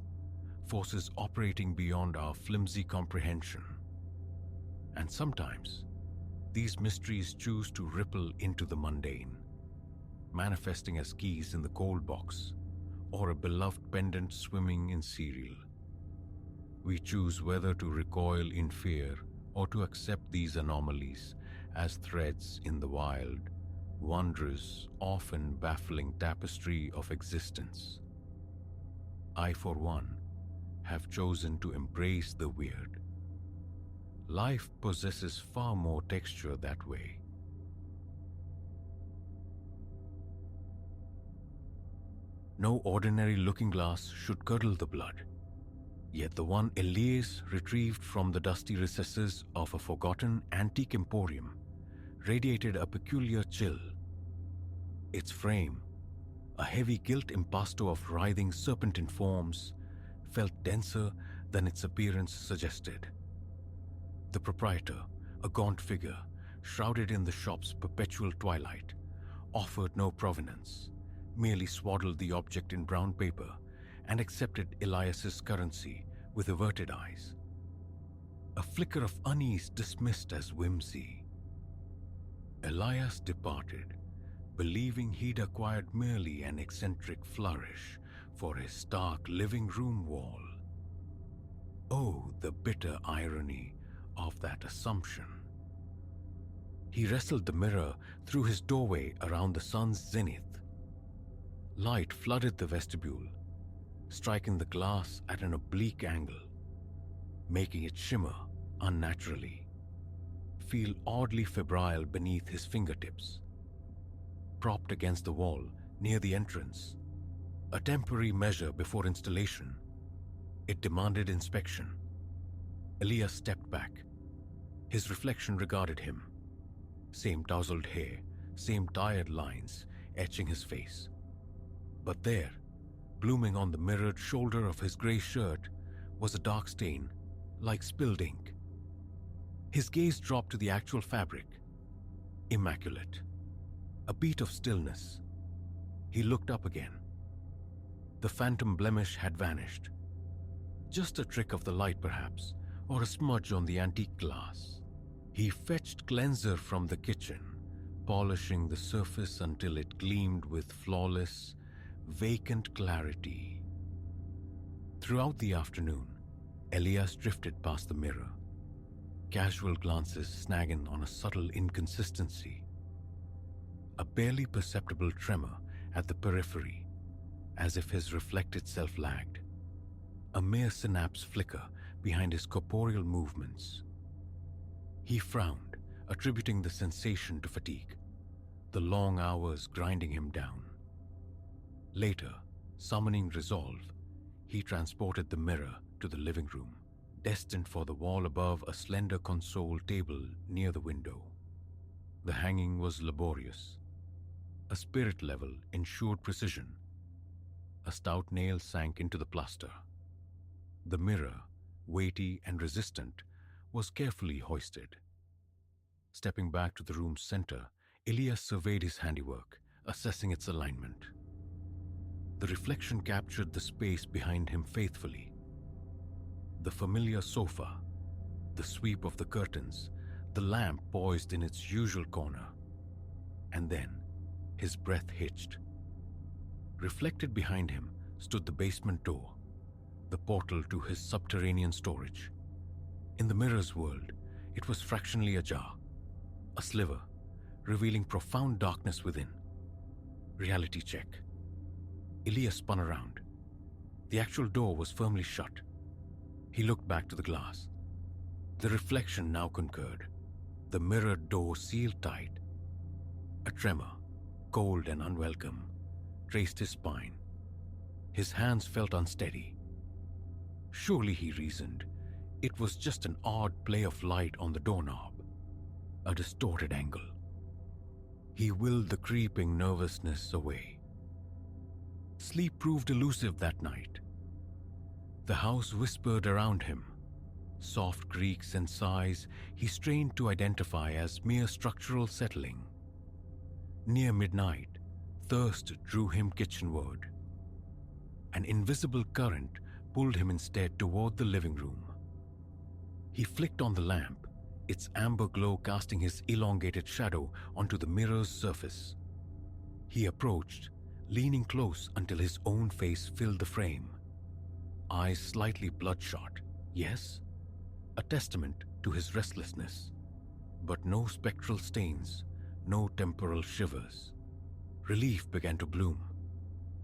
A: forces operating beyond our flimsy comprehension. And sometimes, these mysteries choose to ripple into the mundane, manifesting as keys in the cold box or a beloved pendant swimming in cereal. We choose whether to recoil in fear or to accept these anomalies as threads in the wild, wondrous, often baffling tapestry of existence. I, for one, have chosen to embrace the weird. Life possesses far more texture that way. No ordinary looking glass should curdle the blood. Yet the one Elias retrieved from the dusty recesses of a forgotten antique emporium radiated a peculiar chill. Its frame, a heavy gilt impasto of writhing serpentine forms, felt denser than its appearance suggested. The proprietor, a gaunt figure, shrouded in the shop's perpetual twilight, offered no provenance, merely swaddled the object in brown paper and accepted Elias's currency with averted eyes. A flicker of unease dismissed as whimsy. Elias departed, believing he'd acquired merely an eccentric flourish for his stark living room wall. Oh, the bitter irony of that assumption. He wrestled the mirror through his doorway around the sun's zenith. Light flooded the vestibule, striking the glass at an oblique angle, making it shimmer unnaturally, feel oddly febrile beneath his fingertips. Propped against the wall near the entrance, a temporary measure before installation, it demanded inspection. Elias stepped back. His reflection regarded him. Same tousled hair, same tired lines etching his face. But there, blooming on the mirrored shoulder of his grey shirt, was a dark stain, like spilled ink. His gaze dropped to the actual fabric. Immaculate. A beat of stillness. He looked up again. The phantom blemish had vanished. Just a trick of the light, perhaps, or a smudge on the antique glass. He fetched cleanser from the kitchen, polishing the surface until it gleamed with flawless, vacant clarity. Throughout the afternoon, Elias drifted past the mirror, casual glances snagging on a subtle inconsistency. A barely perceptible tremor at the periphery, as if his reflected self lagged. A mere synapse flicker behind his corporeal movements. He frowned, attributing the sensation to fatigue, the long hours grinding him down. Later, summoning resolve, he transported the mirror to the living room, destined for the wall above a slender console table near the window. The hanging was laborious. A spirit level ensured precision. A stout nail sank into the plaster. The mirror, weighty and resistant, was carefully hoisted. Stepping back to the room's center, Elias surveyed his handiwork, assessing its alignment. The reflection captured the space behind him faithfully. The familiar sofa, the sweep of the curtains, the lamp poised in its usual corner. And then, his breath hitched. Reflected behind him stood the basement door, the portal to his subterranean storage. In the mirror's world, it was fractionally ajar, a sliver, revealing profound darkness within. Reality check. Elias spun around. The actual door was firmly shut. He looked back to the glass. The reflection now concurred. The mirrored door sealed tight. A tremor, cold and unwelcome, traced his spine. His hands felt unsteady. Surely, he reasoned, it was just an odd play of light on the doorknob, a distorted angle. He willed the creeping nervousness away. Sleep proved elusive that night. The house whispered around him. Soft creaks and sighs he strained to identify as mere structural settling. Near midnight, thirst drew him kitchenward. An invisible current pulled him instead toward the living room. He flicked on the lamp, its amber glow casting his elongated shadow onto the mirror's surface. He approached, leaning close until his own face filled the frame. Eyes slightly bloodshot, yes, a testament to his restlessness, but no spectral stains, no temporal shivers. Relief began to bloom,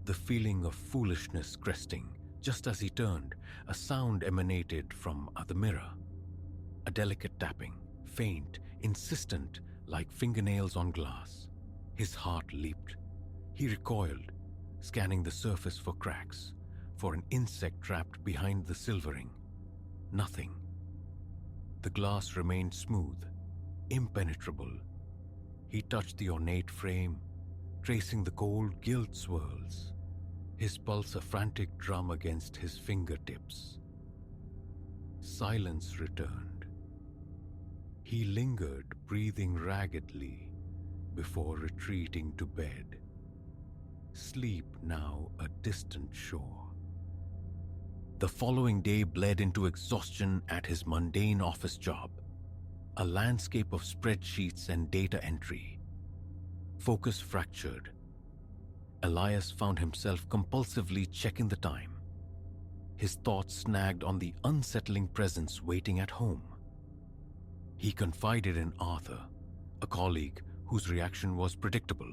A: the feeling of foolishness cresting. Just as he turned, a sound emanated from the mirror. A delicate tapping, faint, insistent, like fingernails on glass. His heart leaped. He recoiled, scanning the surface for cracks, for an insect trapped behind the silvering. Nothing. The glass remained smooth, impenetrable. He touched the ornate frame, tracing the cold gilt swirls, his pulse a frantic drum against his fingertips. Silence returned. He lingered, breathing raggedly, before retreating to bed. Sleep now a distant shore. The following day bled into exhaustion at his mundane office job, a landscape of spreadsheets and data entry. Focus fractured. Elias found himself compulsively checking the time. His thoughts snagged on the unsettling presence waiting at home. He confided in Arthur, a colleague whose reaction was predictable.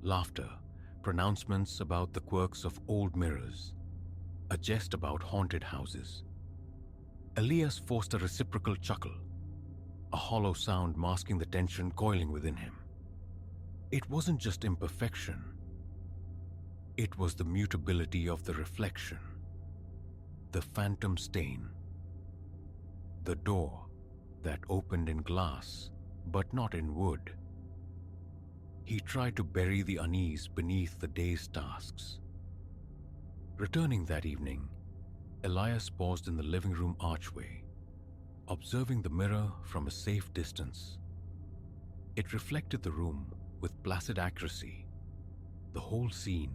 A: Laughter, pronouncements about the quirks of old mirrors, a jest about haunted houses. Elias forced a reciprocal chuckle, a hollow sound masking the tension coiling within him. It wasn't just imperfection. It was the mutability of the reflection, the phantom stain, the door that opened in glass but not in wood. He tried to bury the unease beneath the day's tasks. Returning that evening, Elias paused in the living room archway, observing the mirror from a safe distance. It reflected the room with placid accuracy, the whole scene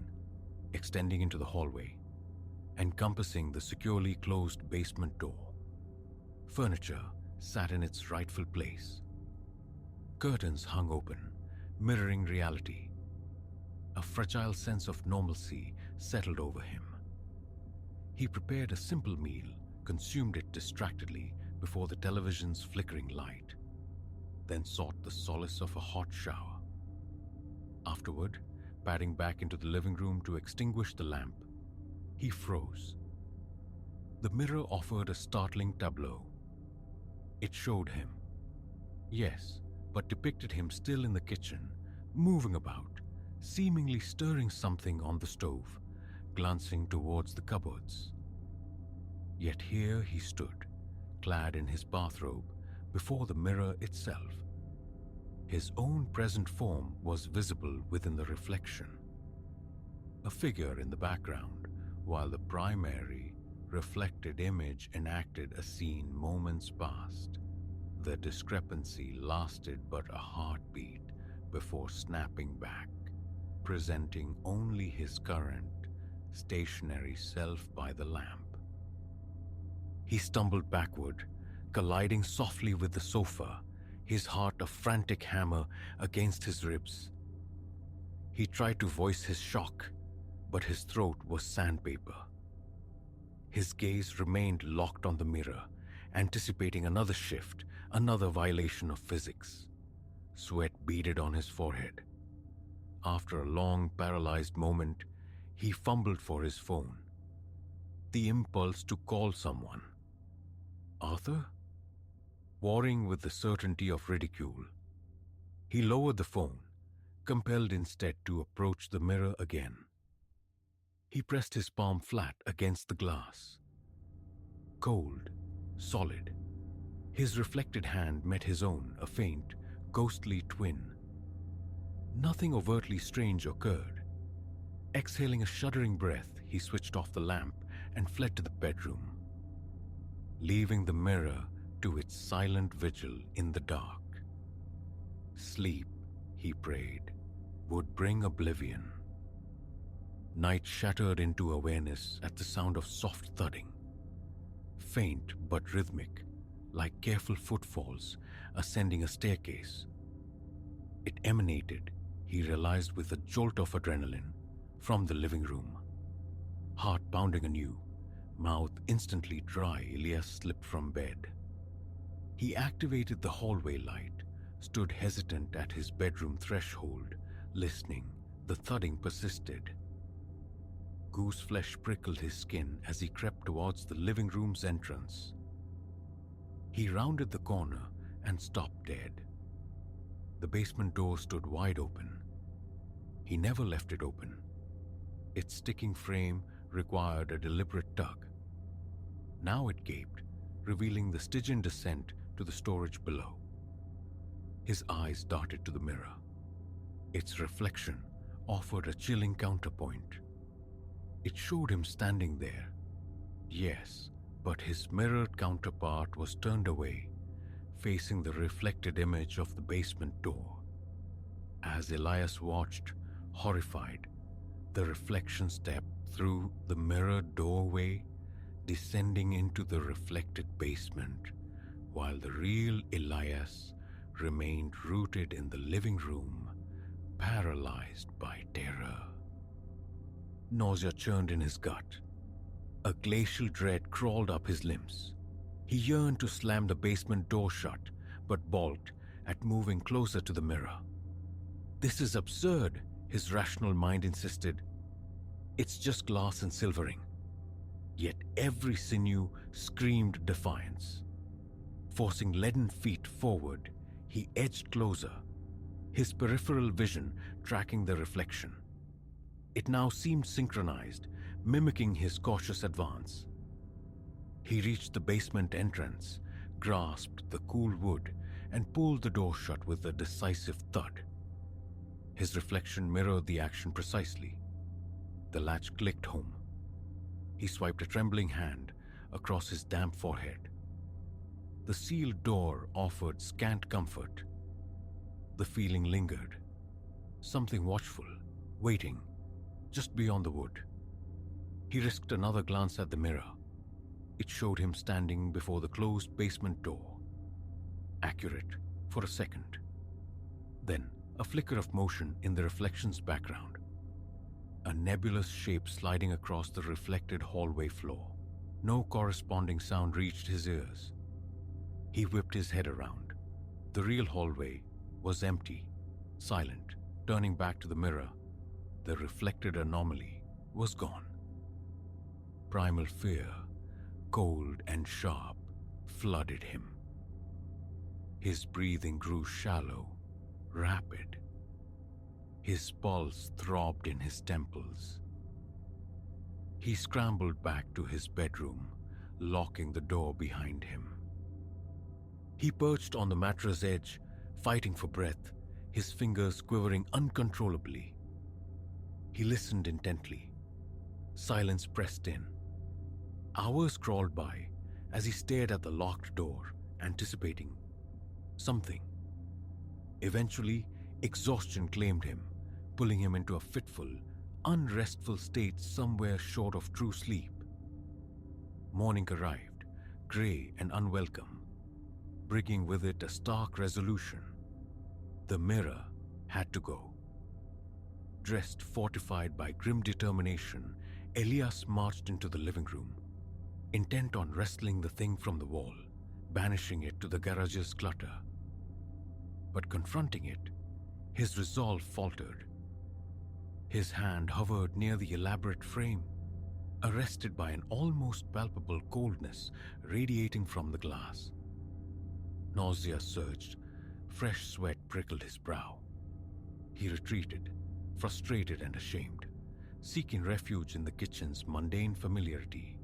A: extending into the hallway, encompassing the securely closed basement door. Furniture sat in its rightful place. Curtains hung open, mirroring reality. A fragile sense of normalcy settled over him. He prepared a simple meal, consumed it distractedly before the television's flickering light, then sought the solace of a hot shower. Afterward, padding back into the living room to extinguish the lamp, he froze. The mirror offered a startling tableau. It showed him, yes, but depicted him still in the kitchen, moving about, seemingly stirring something on the stove, glancing towards the cupboards. Yet here he stood, clad in his bathrobe, before the mirror itself. His own present form was visible within the reflection. A figure in the background, while the primary, reflected image enacted a scene moments past. The discrepancy lasted but a heartbeat before snapping back, presenting only his current, stationary self by the lamp. He stumbled backward, colliding softly with the sofa, his heart a frantic hammer against his ribs. He tried to voice his shock, but his throat was sandpaper. His gaze remained locked on the mirror, anticipating another shift, another violation of physics. Sweat beaded on his forehead. After a long, paralyzed moment, he fumbled for his phone. The impulse to call someone. Arthur? Warring with the certainty of ridicule. He lowered the phone, compelled instead to approach the mirror again. He pressed his palm flat against the glass. Cold, solid. His reflected hand met his own, a faint, ghostly twin. Nothing overtly strange occurred. Exhaling a shuddering breath, he switched off the lamp and fled to the bedroom, leaving the mirror to its silent vigil in the dark. Sleep, he prayed, would bring oblivion. Night shattered into awareness at the sound of soft thudding, faint but rhythmic, like careful footfalls ascending a staircase. It emanated, he realized with a jolt of adrenaline, from the living room. Heart pounding anew, mouth instantly dry, Elias slipped from bed. He activated the hallway light, stood hesitant at his bedroom threshold, listening. The thudding persisted. Goose flesh prickled his skin as he crept towards the living room's entrance. He rounded the corner and stopped dead. The basement door stood wide open. He never left it open. Its sticking frame required a deliberate tug. Now it gaped, revealing the Stygian descent to the storage below. His eyes darted to the mirror. Its reflection offered a chilling counterpoint. It showed him standing there. Yes, but his mirrored counterpart was turned away, facing the reflected image of the basement door. As Elias watched, horrified, the reflection stepped through the mirrored doorway, descending into the reflected basement, while the real Elias remained rooted in the living room, paralyzed by terror. Nausea churned in his gut. A glacial dread crawled up his limbs. He yearned to slam the basement door shut, but balked, at moving closer to the mirror. "This is absurd," his rational mind insisted. "It's just glass and silvering." Yet every sinew screamed defiance. Forcing leaden feet forward, he edged closer, his peripheral vision tracking the reflection. It now seemed synchronized, mimicking his cautious advance. He reached the basement entrance, grasped the cool wood, and pulled the door shut with a decisive thud. His reflection mirrored the action precisely. The latch clicked home. He swiped a trembling hand across his damp forehead. The sealed door offered scant comfort. The feeling lingered. Something watchful, waiting, just beyond the wood. He risked another glance at the mirror. It showed him standing before the closed basement door. Accurate for a second. Then a flicker of motion in the reflection's background. A nebulous shape sliding across the reflected hallway floor. No corresponding sound reached his ears. He whipped his head around. The real hallway was empty, silent. Turning back to the mirror, the reflected anomaly was gone. Primal fear, cold and sharp, flooded him. His breathing grew shallow, rapid. His pulse throbbed in his temples. He scrambled back to his bedroom, locking the door behind him. He perched on the mattress edge, fighting for breath, his fingers quivering uncontrollably. He listened intently. Silence pressed in. Hours crawled by as he stared at the locked door, anticipating something. Eventually, exhaustion claimed him, pulling him into a fitful, unrestful state somewhere short of true sleep. Morning arrived, grey and unwelcome, bringing with it a stark resolution. The mirror had to go. Dressed fortified by grim determination, Elias marched into the living room, intent on wresting the thing from the wall, banishing it to the garage's clutter. But confronting it, his resolve faltered. His hand hovered near the elaborate frame, arrested by an almost palpable coldness radiating from the glass. Nausea surged, fresh sweat prickled his brow. He retreated, frustrated and ashamed, seeking refuge in the kitchen's mundane familiarity.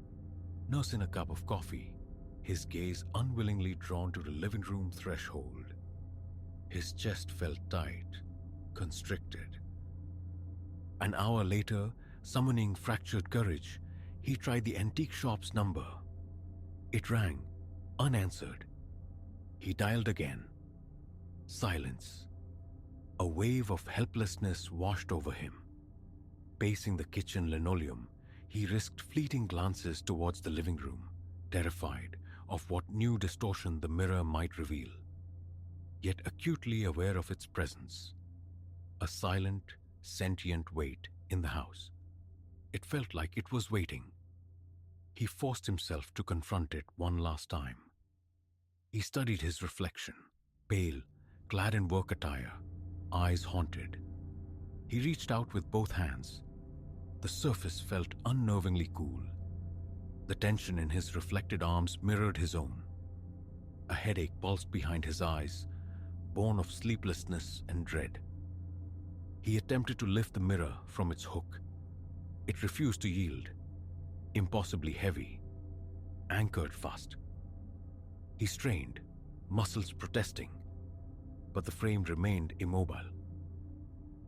A: Nursing a cup of coffee, his gaze unwillingly drawn to the living room threshold. His chest felt tight, constricted. An hour later, summoning fractured courage, he tried the antique shop's number. It rang, unanswered. He dialed again. Silence. A wave of helplessness washed over him. Pacing the kitchen linoleum, he risked fleeting glances towards the living room, terrified of what new distortion the mirror might reveal, yet acutely aware of its presence. A silent, sentient weight in the house. It felt like it was waiting. He forced himself to confront it one last time. He studied his reflection, pale, clad in work attire, eyes haunted. He reached out with both hands. The surface felt unnervingly cool. The tension in his reflected arms mirrored his own. A headache pulsed behind his eyes, born of sleeplessness and dread. He attempted to lift the mirror from its hook. It refused to yield, impossibly heavy, anchored fast. He strained, muscles protesting, but the frame remained immobile.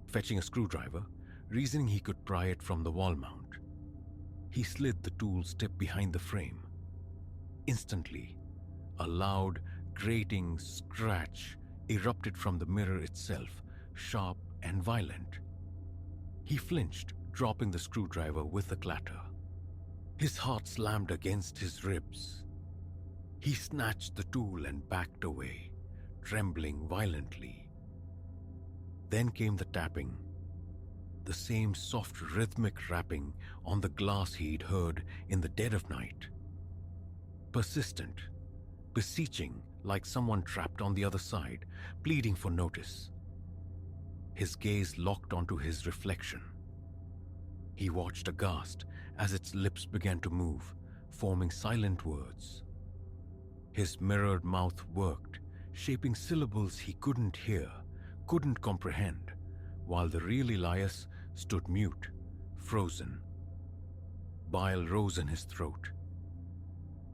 A: Fetching a screwdriver, reasoning he could pry it from the wall mount, he slid the tool's tip behind the frame. Instantly, a loud, grating scratch erupted from the mirror itself, sharp and violent. He flinched, dropping the screwdriver with a clatter. His heart slammed against his ribs. He snatched the tool and backed away, trembling violently. Then came the tapping, the same soft rhythmic rapping on the glass he'd heard in the dead of night. Persistent, beseeching, like someone trapped on the other side, pleading for notice. His gaze locked onto his reflection. He watched aghast as its lips began to move, forming silent words. His mirrored mouth worked, shaping syllables he couldn't hear, couldn't comprehend, while the real Elias stood mute, frozen. Bile rose in his throat.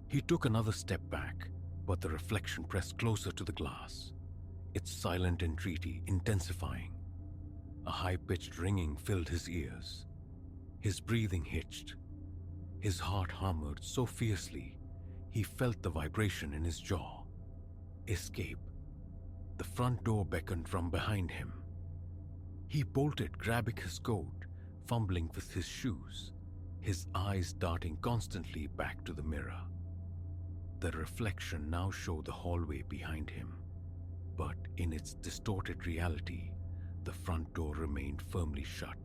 A: He took another step back, but the reflection pressed closer to the glass, its silent entreaty intensifying. A high-pitched ringing filled his ears. His breathing hitched. His heart hammered so fiercely, he felt the vibration in his jaw. Escape. The front door beckoned from behind him. He bolted, grabbing his coat, fumbling with his shoes, his eyes darting constantly back to the mirror. The reflection now showed the hallway behind him, but in its distorted reality, the front door remained firmly shut,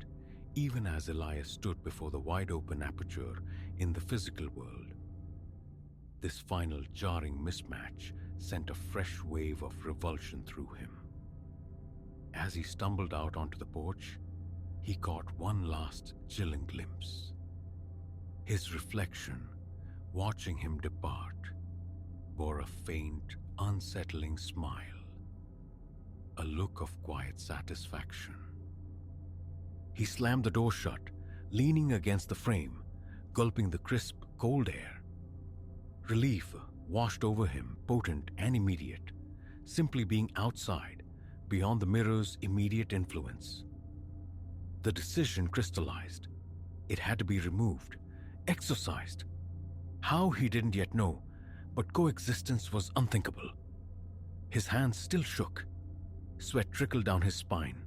A: even as Elias stood before the wide-open aperture in the physical world. This final jarring mismatch sent a fresh wave of revulsion through him. As he stumbled out onto the porch, he caught one last chilling glimpse. His reflection, watching him depart, bore a faint, unsettling smile, a look of quiet satisfaction. He slammed the door shut, leaning against the frame, gulping the crisp, cold air. Relief washed over him, potent and immediate, simply being outside, beyond the mirror's immediate influence. The decision crystallized. It had to be removed, exorcised. How, he didn't yet know, but coexistence was unthinkable. His hands still shook. Sweat trickled down his spine.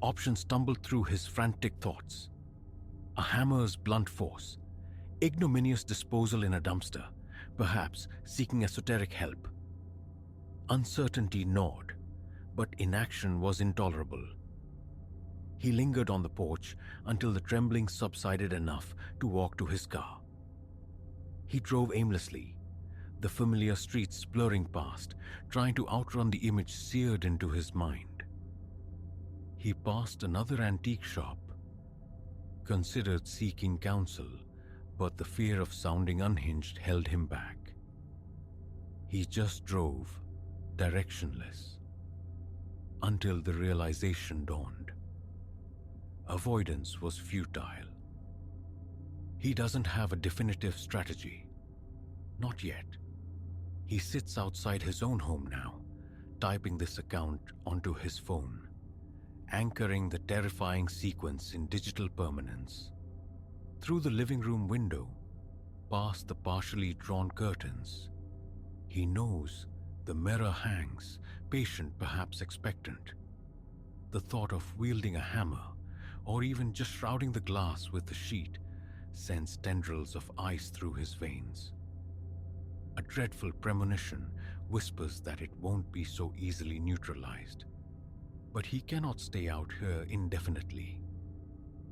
A: Options stumbled through his frantic thoughts. A hammer's blunt force, ignominious disposal in a dumpster, perhaps seeking esoteric help. Uncertainty gnawed, but inaction was intolerable. He lingered on the porch until the trembling subsided enough to walk to his car. He drove aimlessly, the familiar streets blurring past, trying to outrun the image seared into his mind. He passed another antique shop, considered seeking counsel, but the fear of sounding unhinged held him back. He just drove, directionless, until the realization dawned. Avoidance was futile. He doesn't have a definitive strategy. Not yet. He sits outside his own home now, typing this account onto his phone, anchoring the terrifying sequence in digital permanence. Through the living room window, past the partially drawn curtains, he knows the mirror hangs, patient, perhaps expectant. The thought of wielding a hammer, or even just shrouding the glass with the sheet, sends tendrils of ice through his veins. A dreadful premonition whispers that it won't be so easily neutralized. But he cannot stay out here indefinitely.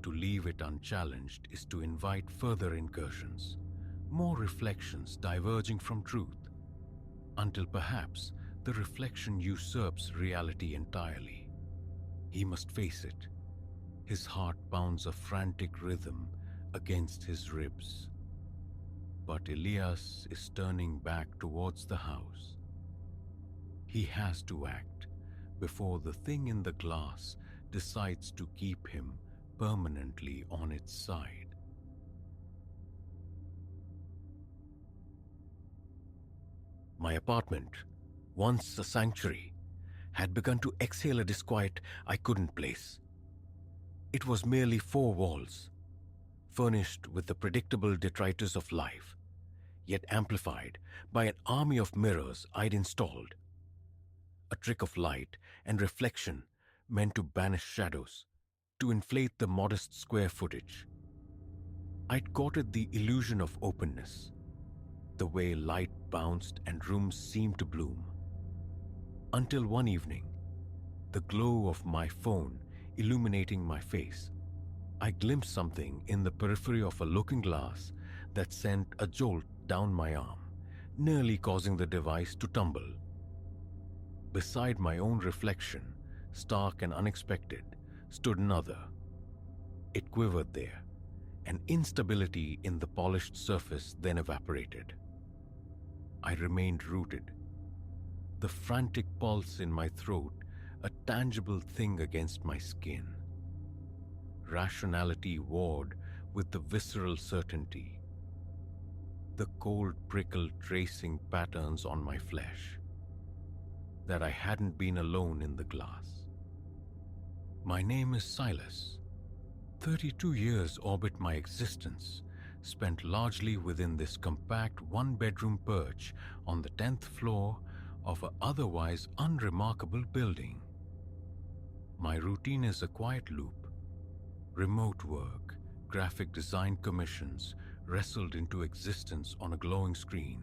A: To leave it unchallenged is to invite further incursions, more reflections diverging from truth, until perhaps the reflection usurps reality entirely. He must face it. His heart pounds a frantic rhythm against his ribs. But Elias is turning back towards the house. He has to act before the thing in the glass decides to keep him permanently on its side. My apartment, once a sanctuary, had begun to exhale a disquiet I couldn't place. It was merely 4 walls, furnished with the predictable detritus of life, yet amplified by an army of mirrors I'd installed. A trick of light and reflection meant to banish shadows, to inflate the modest square footage. I'd courted the illusion of openness, the way light bounced and rooms seemed to bloom. Until one evening, the glow of my phone illuminating my face, I glimpsed something in the periphery of a looking glass that sent a jolt down my arm, nearly causing the device to tumble. Beside my own reflection, stark and unexpected, stood another. It quivered there, and instability in the polished surface then evaporated. I remained rooted, the frantic pulse in my throat a tangible thing against my skin. Rationality warred with the visceral certainty, the cold prickle tracing patterns on my flesh, that I hadn't been alone in the glass. My name is Silas. 32 years orbit my existence, spent largely within this compact one-bedroom perch on the 10th floor of an otherwise unremarkable building. My routine is a quiet loop. Remote work, graphic design commissions wrestled into existence on a glowing screen.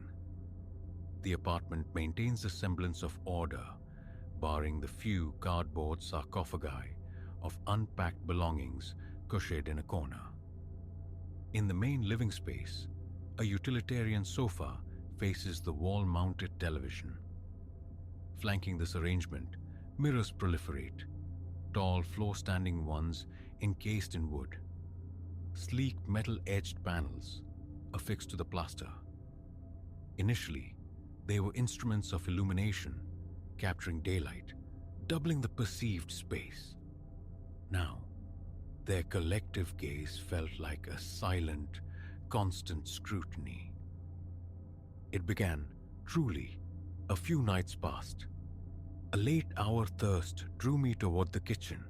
A: The apartment maintains a semblance of order, barring the few cardboard sarcophagi of unpacked belongings cushioned in a corner. In the main living space, a utilitarian sofa faces the wall-mounted television. Flanking this arrangement, mirrors proliferate, tall floor-standing ones encased in wood, sleek metal-edged panels affixed to the plaster. Initially, they were instruments of illumination, capturing daylight, doubling the perceived space. Now, their collective gaze felt like a silent, constant scrutiny. It began, truly, a few nights past. A late-hour thirst drew me toward the kitchen.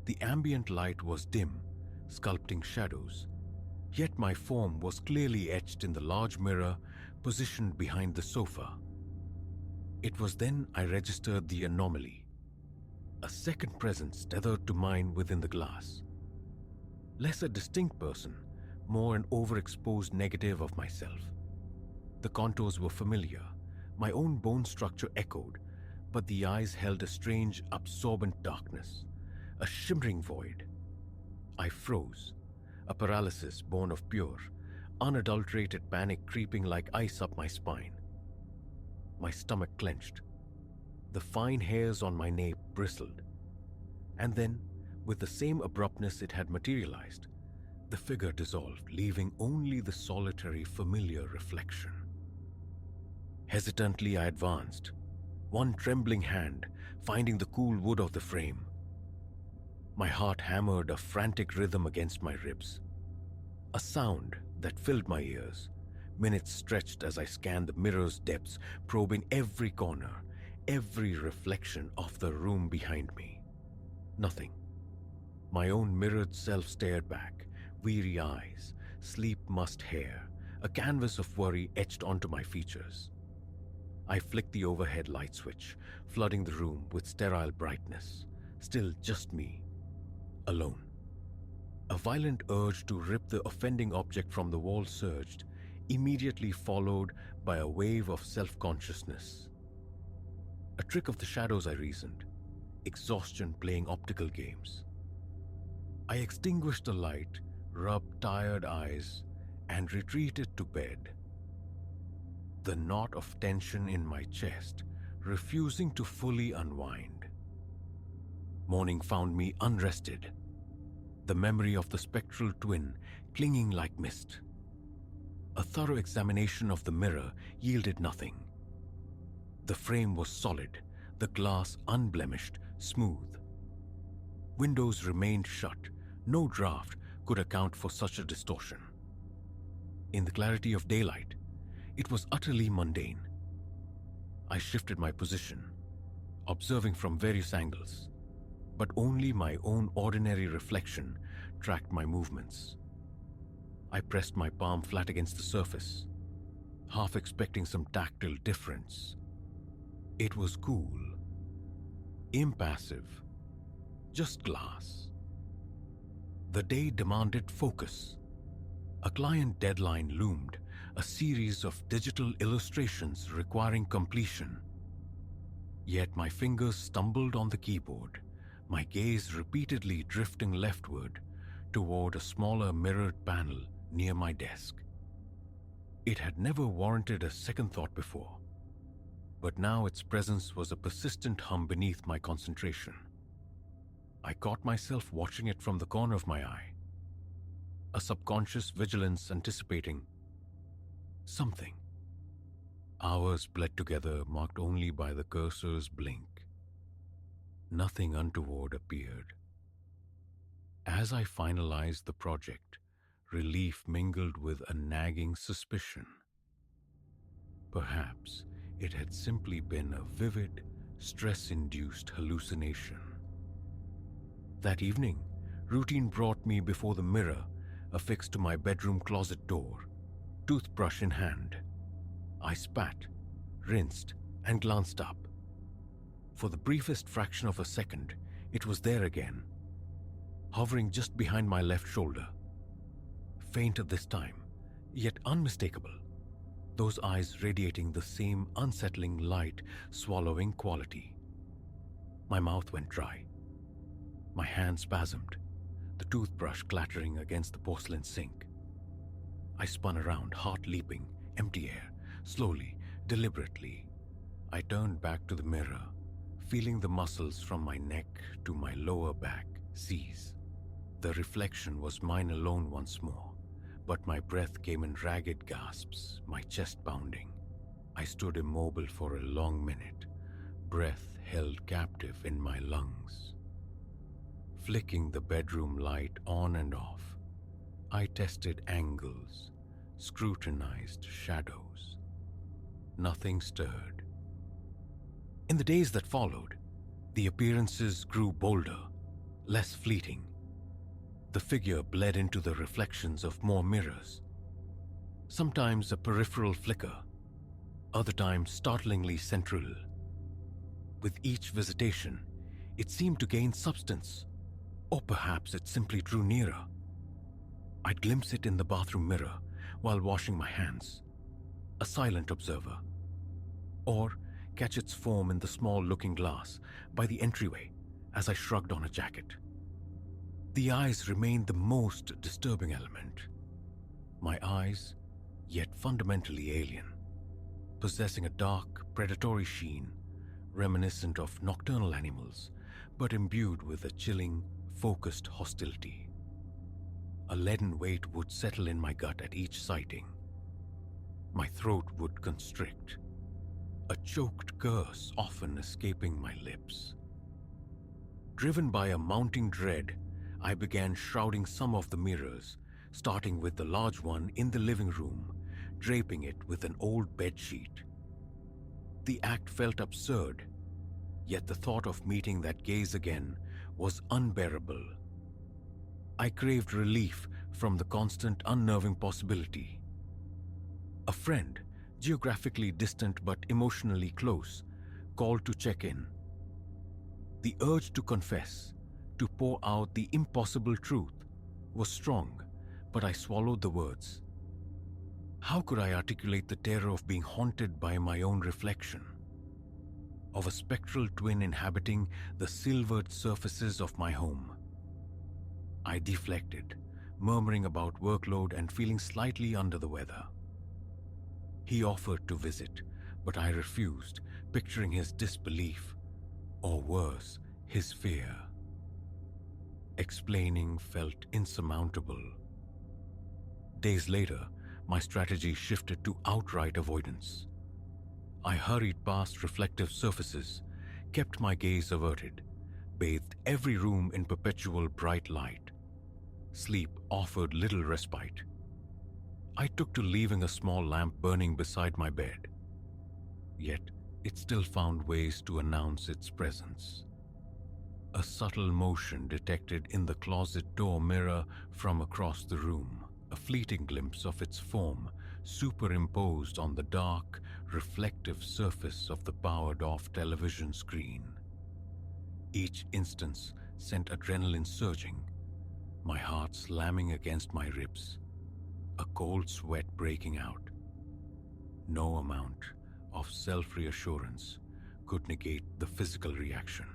A: The ambient light was dim, sculpting shadows, yet my form was clearly etched in the large mirror positioned behind the sofa. It was then I registered the anomaly. A second presence tethered to mine within the glass. Less a distinct person, more an overexposed negative of myself. The contours were familiar, my own bone structure echoed, but the eyes held a strange, absorbent darkness, a shimmering void. I froze, a paralysis born of pure, unadulterated panic creeping like ice up my spine. My stomach clenched. The fine hairs on my nape bristled. And then, with the same abruptness it had materialized, the figure dissolved, leaving only the solitary, familiar reflection. Hesitantly I advanced, one trembling hand finding the cool wood of the frame. My heart hammered a frantic rhythm against my ribs. A sound that filled my ears. Minutes stretched as I scanned the mirror's depths, probing every corner, every reflection of the room behind me. Nothing. My own mirrored self stared back, weary eyes, sleep-mussed hair, a canvas of worry etched onto my features. I flicked the overhead light switch, flooding the room with sterile brightness. Still just me, alone. A violent urge to rip the offending object from the wall surged, immediately followed by a wave of self-consciousness. A trick of the shadows, I reasoned. Exhaustion playing optical games. I extinguished the light, rubbed tired eyes, and retreated to bed. The knot of tension in my chest refusing to fully unwind. Morning found me unrested, the memory of the spectral twin clinging like mist. A thorough examination of the mirror yielded nothing. The frame was solid, the glass unblemished, smooth. Windows remained shut, no draft could account for such a distortion. In the clarity of daylight, it was utterly mundane. I shifted my position, observing from various angles, but only my own ordinary reflection tracked my movements. I pressed my palm flat against the surface, half expecting some tactile difference. It was cool, impassive, just glass. The day demanded focus. A client deadline loomed, a series of digital illustrations requiring completion. Yet my fingers stumbled on the keyboard, my gaze repeatedly drifting leftward toward a smaller mirrored panel near my desk. It had never warranted a second thought before, but now its presence was a persistent hum beneath my concentration. I caught myself watching it from the corner of my eye, a subconscious vigilance anticipating something. Hours bled together, marked only by the cursor's blink. Nothing untoward appeared. As I finalized the project, relief mingled with a nagging suspicion. Perhaps it had simply been a vivid, stress-induced hallucination. That evening, routine brought me before the mirror affixed to my bedroom closet door, toothbrush in hand. I spat, rinsed, and glanced up. For the briefest fraction of a second, it was there again, hovering just behind my left shoulder. Faint at this time, yet unmistakable, those eyes radiating the same unsettling light, swallowing quality. My mouth went dry. My hand spasmed, the toothbrush clattering against the porcelain sink. I spun around, heart leaping, empty air. Slowly, deliberately, I turned back to the mirror, feeling the muscles from my neck to my lower back seize. The reflection was mine alone once more, but my breath came in ragged gasps, my chest pounding. I stood immobile for a long minute, breath held captive in my lungs. Flicking the bedroom light on and off, I tested angles, scrutinized shadows. Nothing stirred. In the days that followed, the appearances grew bolder, less fleeting. The figure bled into the reflections of more mirrors. Sometimes a peripheral flicker, other times startlingly central. With each visitation, it seemed to gain substance, or perhaps it simply drew nearer. I'd glimpse it in the bathroom mirror while washing my hands, a silent observer, or catch its form in the small looking glass by the entryway as I shrugged on a jacket. The eyes remained the most disturbing element. My eyes, yet fundamentally alien, possessing a dark, predatory sheen, reminiscent of nocturnal animals, but imbued with a chilling, focused hostility. A leaden weight would settle in my gut at each sighting. My throat would constrict, a choked curse often escaping my lips. Driven by a mounting dread, I began shrouding some of the mirrors, starting with the large one in the living room, draping it with an old bedsheet. The act felt absurd, yet the thought of meeting that gaze again was unbearable. I craved relief from the constant unnerving possibility. A friend, geographically distant but emotionally close, called to check in. The urge to confess, to pour out the impossible truth, was strong, but I swallowed the words. How could I articulate the terror of being haunted by my own reflection? Of a spectral twin inhabiting the silvered surfaces of my home? I deflected, murmuring about workload and feeling slightly under the weather. He offered to visit, but I refused, picturing his disbelief, or worse, his fear. Explaining felt insurmountable. Days later, my strategy shifted to outright avoidance. I hurried past reflective surfaces, kept my gaze averted, bathed every room in perpetual bright light. Sleep offered little respite. I took to leaving a small lamp burning beside my bed. Yet, it still found ways to announce its presence. A subtle motion detected in the closet door mirror from across the room, a fleeting glimpse of its form superimposed on the dark, reflective surface of the powered-off television screen. Each instance sent adrenaline surging, my heart slamming against my ribs, a cold sweat breaking out. No amount of self-reassurance could negate the physical reaction.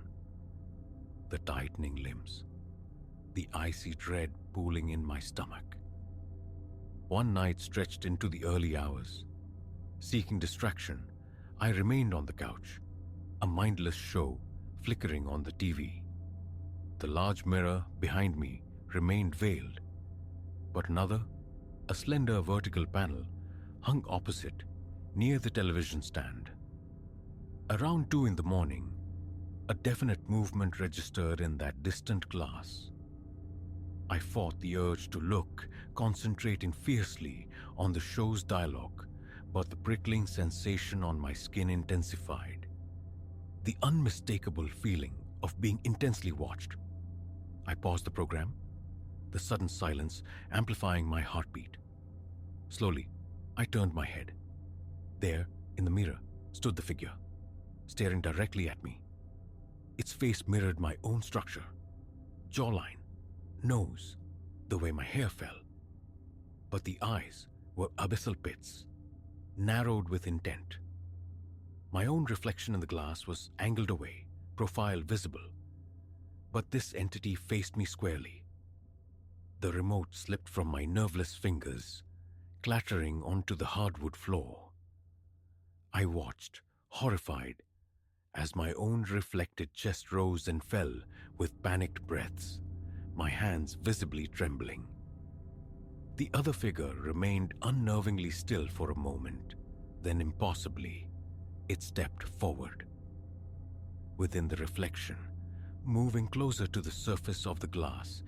A: The tightening limbs, the icy dread pooling in my stomach. One night stretched into the early hours. Seeking distraction, I remained on the couch, a mindless show flickering on the TV. The large mirror behind me remained veiled, but another, a slender vertical panel, hung opposite, near the television stand. Around 2 in the morning, a definite movement registered in that distant glass. I fought the urge to look, concentrating fiercely on the show's dialogue, but the prickling sensation on my skin intensified. The unmistakable feeling of being intensely watched. I paused the program, the sudden silence amplifying my heartbeat. Slowly, I turned my head. There, in the mirror, stood the figure, staring directly at me. Its face mirrored my own structure, jawline, nose, the way my hair fell. But the eyes were abyssal pits, narrowed with intent. My own reflection in the glass was angled away, profile visible. But this entity faced me squarely. The remote slipped from my nerveless fingers, clattering onto the hardwood floor. I watched, horrified, as my own reflected chest rose and fell with panicked breaths, my hands visibly trembling. The other figure remained unnervingly still for a moment, then impossibly, it stepped forward. Within the reflection, moving closer to the surface of the glass,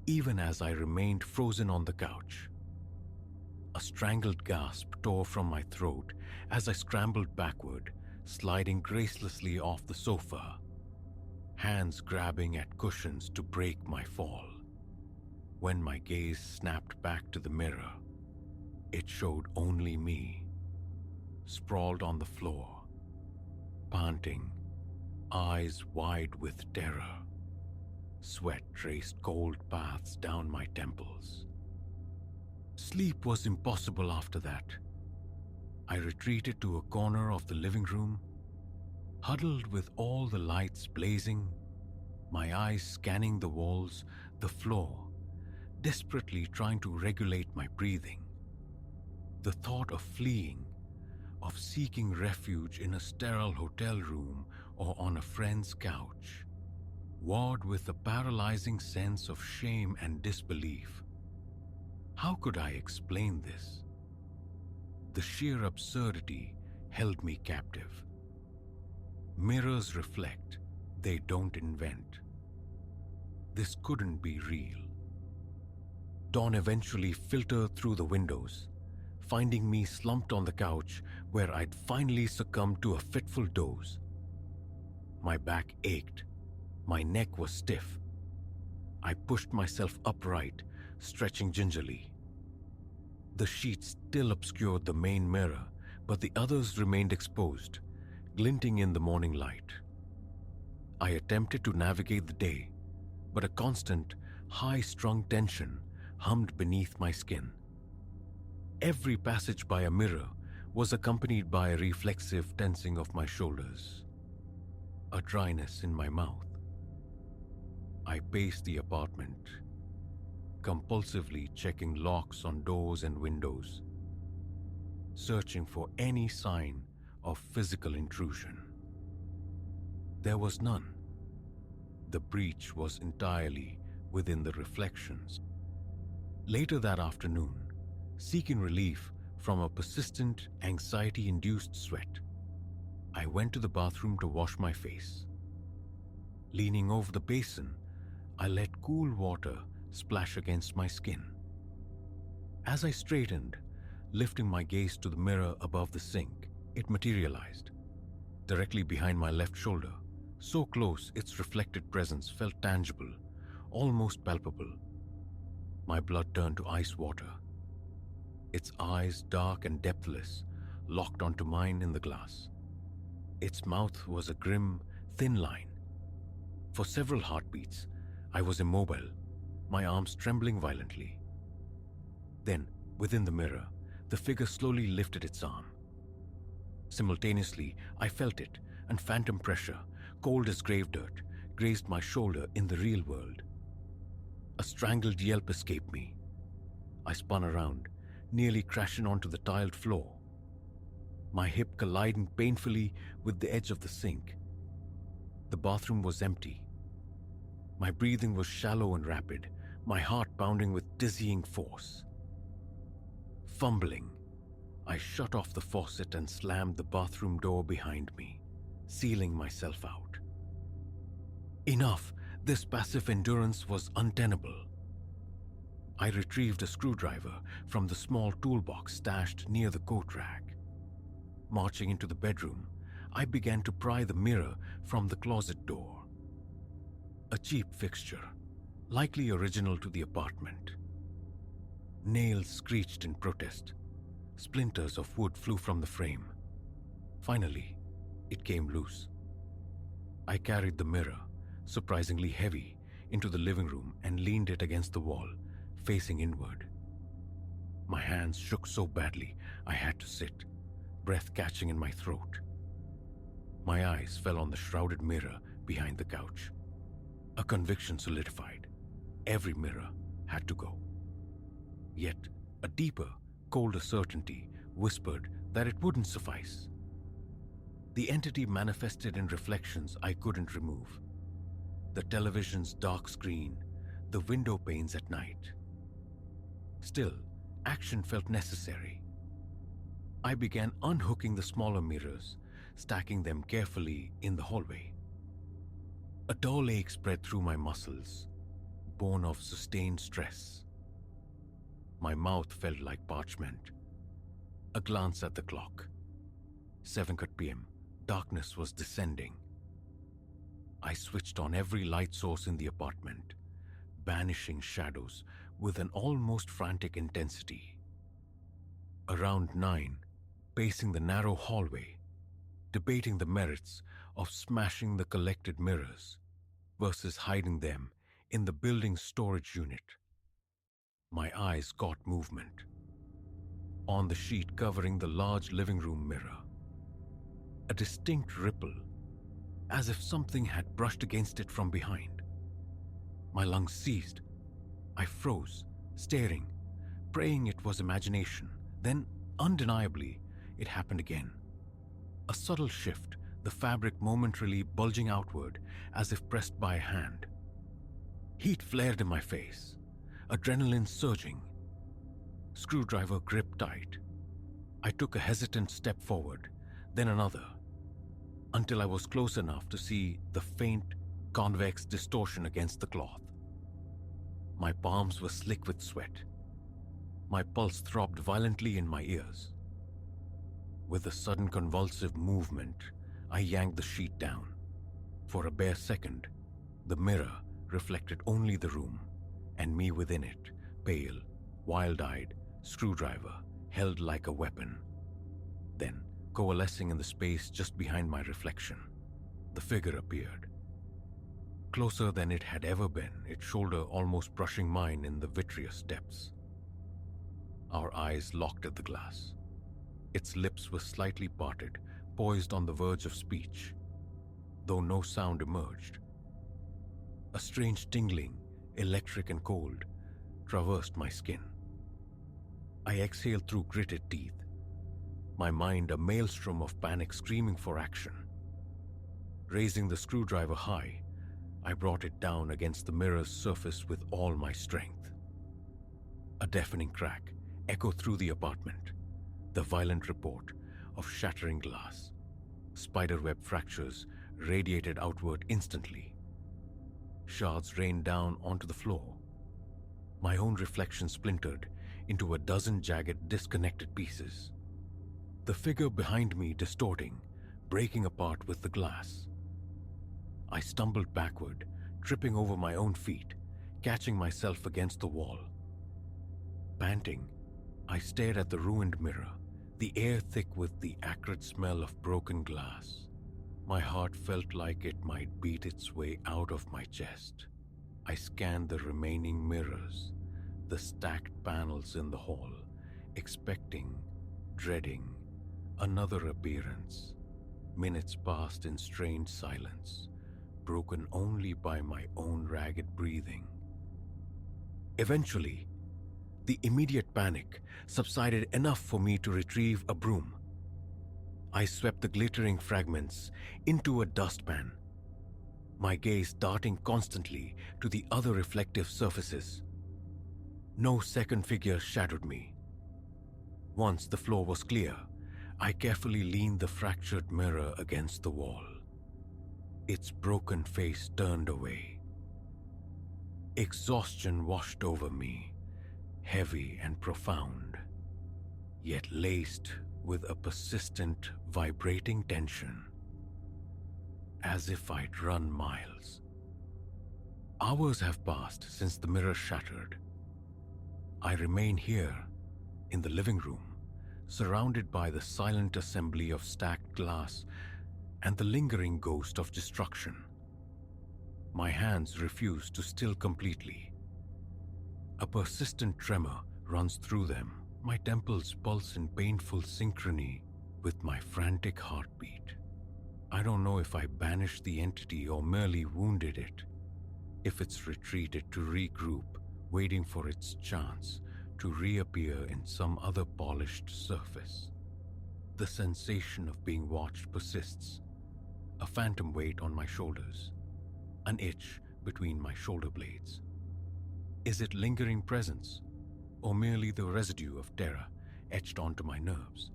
A: even as I remained frozen on the couch. A strangled gasp tore from my throat as I scrambled backward, sliding gracelessly off the sofa, hands grabbing at cushions to break my fall. When my gaze snapped back to the mirror, it showed only me, sprawled on the floor, panting, eyes wide with terror. Sweat traced cold paths down my temples. Sleep was impossible after that. I retreated to a corner of the living room, huddled with all the lights blazing, my eyes scanning the walls, the floor, desperately trying to regulate my breathing. The thought of fleeing, of seeking refuge in a sterile hotel room or on a friend's couch, warred with a paralyzing sense of shame and disbelief. How could I explain this? The sheer absurdity held me captive. Mirrors reflect, they don't invent. This couldn't be real. Dawn eventually filtered through the windows, finding me slumped on the couch where I'd finally succumbed to a fitful doze. My back ached. My neck was stiff. I pushed myself upright, stretching gingerly. The sheets still obscured the main mirror, but the others remained exposed, glinting in the morning light. I attempted to navigate the day, but a constant, high-strung tension hummed beneath my skin. Every passage by a mirror was accompanied by a reflexive tensing of my shoulders, a dryness in my mouth. I paced the apartment, compulsively checking locks on doors and windows, searching for any sign of physical intrusion. There was none. The breach was entirely within the reflections. Later that afternoon, seeking relief from a persistent, anxiety-induced sweat, I went to the bathroom to wash my face. Leaning over the basin, I let cool water splash against my skin. As I straightened, lifting my gaze to the mirror above the sink, it materialized, directly behind my left shoulder, so close its reflected presence felt tangible, almost palpable. My blood turned to ice water. Its eyes, dark and depthless, locked onto mine in the glass. Its mouth was a grim, thin line. For several heartbeats, I was immobile, my arms trembling violently. Then, within the mirror, the figure slowly lifted its arm. Simultaneously, I felt it, and phantom pressure, cold as grave dirt, grazed my shoulder in the real world. A strangled yelp escaped me. I spun around, nearly crashing onto the tiled floor, my hip colliding painfully with the edge of the sink. The bathroom was empty. My breathing was shallow and rapid, my heart pounding with dizzying force. Fumbling, I shut off the faucet and slammed the bathroom door behind me, sealing myself out. Enough! This passive endurance was untenable. I retrieved a screwdriver from the small toolbox stashed near the coat rack. Marching into the bedroom, I began to pry the mirror from the closet door. A cheap fixture, likely original to the apartment. Nails screeched in protest. Splinters of wood flew from the frame. Finally, it came loose. I carried the mirror, surprisingly heavy, into the living room and leaned it against the wall, facing inward. My hands shook so badly I had to sit, breath catching in my throat. My eyes fell on the shrouded mirror behind the couch. A conviction solidified. Every mirror had to go. Yet, a deeper, colder certainty whispered that it wouldn't suffice. The entity manifested in reflections I couldn't remove. The television's dark screen, the window panes at night. Still, action felt necessary. I began unhooking the smaller mirrors, stacking them carefully in the hallway. A dull ache spread through my muscles, born of sustained stress. My mouth felt like parchment. A glance at the clock. 7 p.m. Darkness was descending. I switched on every light source in the apartment, banishing shadows with an almost frantic intensity. Around 9, pacing the narrow hallway, debating the merits of smashing the collected mirrors versus hiding them in the building's storage unit. My eyes caught movement. On the sheet covering the large living room mirror, a distinct ripple, as if something had brushed against it from behind. My lungs seized. I froze, staring, praying it was imagination. Then, undeniably, it happened again. A subtle shift, the fabric momentarily bulging outward as if pressed by a hand. Heat flared in my face, adrenaline surging. Screwdriver gripped tight. I took a hesitant step forward, then another, until I was close enough to see the faint, convex distortion against the cloth. My palms were slick with sweat. My pulse throbbed violently in my ears. With a sudden convulsive movement, I yanked the sheet down. For a bare second, the mirror reflected only the room, and me within it, pale, wild-eyed, screwdriver held like a weapon. Then, coalescing in the space just behind my reflection, the figure appeared. Closer than it had ever been, its shoulder almost brushing mine in the vitreous depths. Our eyes locked at the glass. Its lips were slightly parted, poised on the verge of speech, though no sound emerged. A strange tingling, electric and cold, traversed my skin. I exhaled through gritted teeth, my mind a maelstrom of panic screaming for action. Raising the screwdriver high, I brought it down against the mirror's surface with all my strength. A deafening crack echoed through the apartment, the violent report of shattering glass. Spiderweb fractures radiated outward instantly. Shards rained down onto the floor. My own reflection splintered into a dozen jagged, disconnected pieces. The figure behind me distorting, breaking apart with the glass. I stumbled backward, tripping over my own feet, catching myself against the wall. Panting, I stared at the ruined mirror, the air thick with the acrid smell of broken glass. My heart felt like it might beat its way out of my chest. I scanned the remaining mirrors, the stacked panels in the hall, expecting, dreading, another appearance. Minutes passed in strained silence, broken only by my own ragged breathing. Eventually, The immediate panic subsided enough for me to retrieve a broom. I swept the glittering fragments into a dustpan, my gaze darting constantly to the other reflective surfaces. No second figure shadowed me. Once the floor was clear, I carefully leaned the fractured mirror against the wall. Its broken face turned away. Exhaustion washed over me, heavy and profound, yet laced with a persistent, vibrating tension, as if I'd run miles. Hours have passed since the mirror shattered. I remain here, in the living room, surrounded by the silent assembly of stacked glass and the lingering ghost of destruction. My hands refuse to still completely. A persistent tremor runs through them. My temples pulse in painful synchrony with my frantic heartbeat. I don't know if I banished the entity or merely wounded it, if it's retreated to regroup, waiting for its chance to reappear in some other polished surface. The sensation of being watched persists, a phantom weight on my shoulders, an itch between my shoulder blades. Is it lingering presence, or merely the residue of terror etched onto my nerves?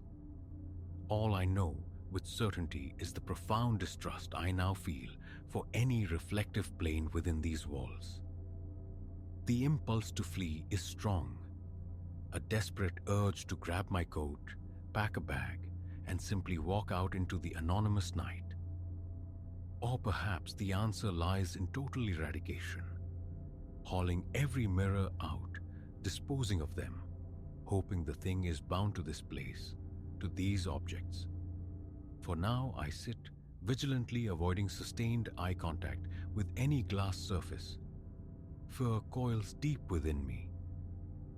A: All I know with certainty is the profound distrust I now feel for any reflective plane within these walls. The impulse to flee is strong, a desperate urge to grab my coat, pack a bag, and simply walk out into the anonymous night. Or perhaps the answer lies in total eradication, hauling every mirror out, disposing of them, hoping the thing is bound to this place, to these objects. For now, I sit, vigilantly avoiding sustained eye contact with any glass surface. Fear coils deep within me,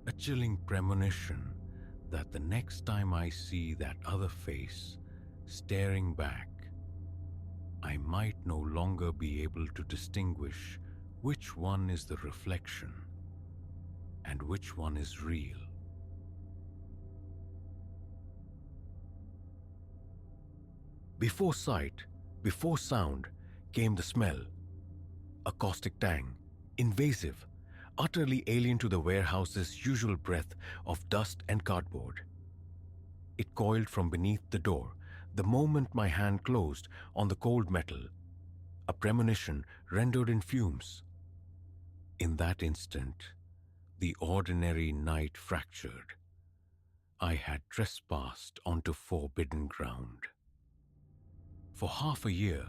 A: a chilling premonition that the next time I see that other face staring back, I might no longer be able to distinguish which one is the reflection and which one is real. Before sight, before sound, came the smell. A caustic tang, invasive, utterly alien to the warehouse's usual breath of dust and cardboard. It coiled from beneath the door the moment my hand closed on the cold metal, a premonition rendered in fumes. In that instant, the ordinary night fractured. I had trespassed onto forbidden ground. For half a year,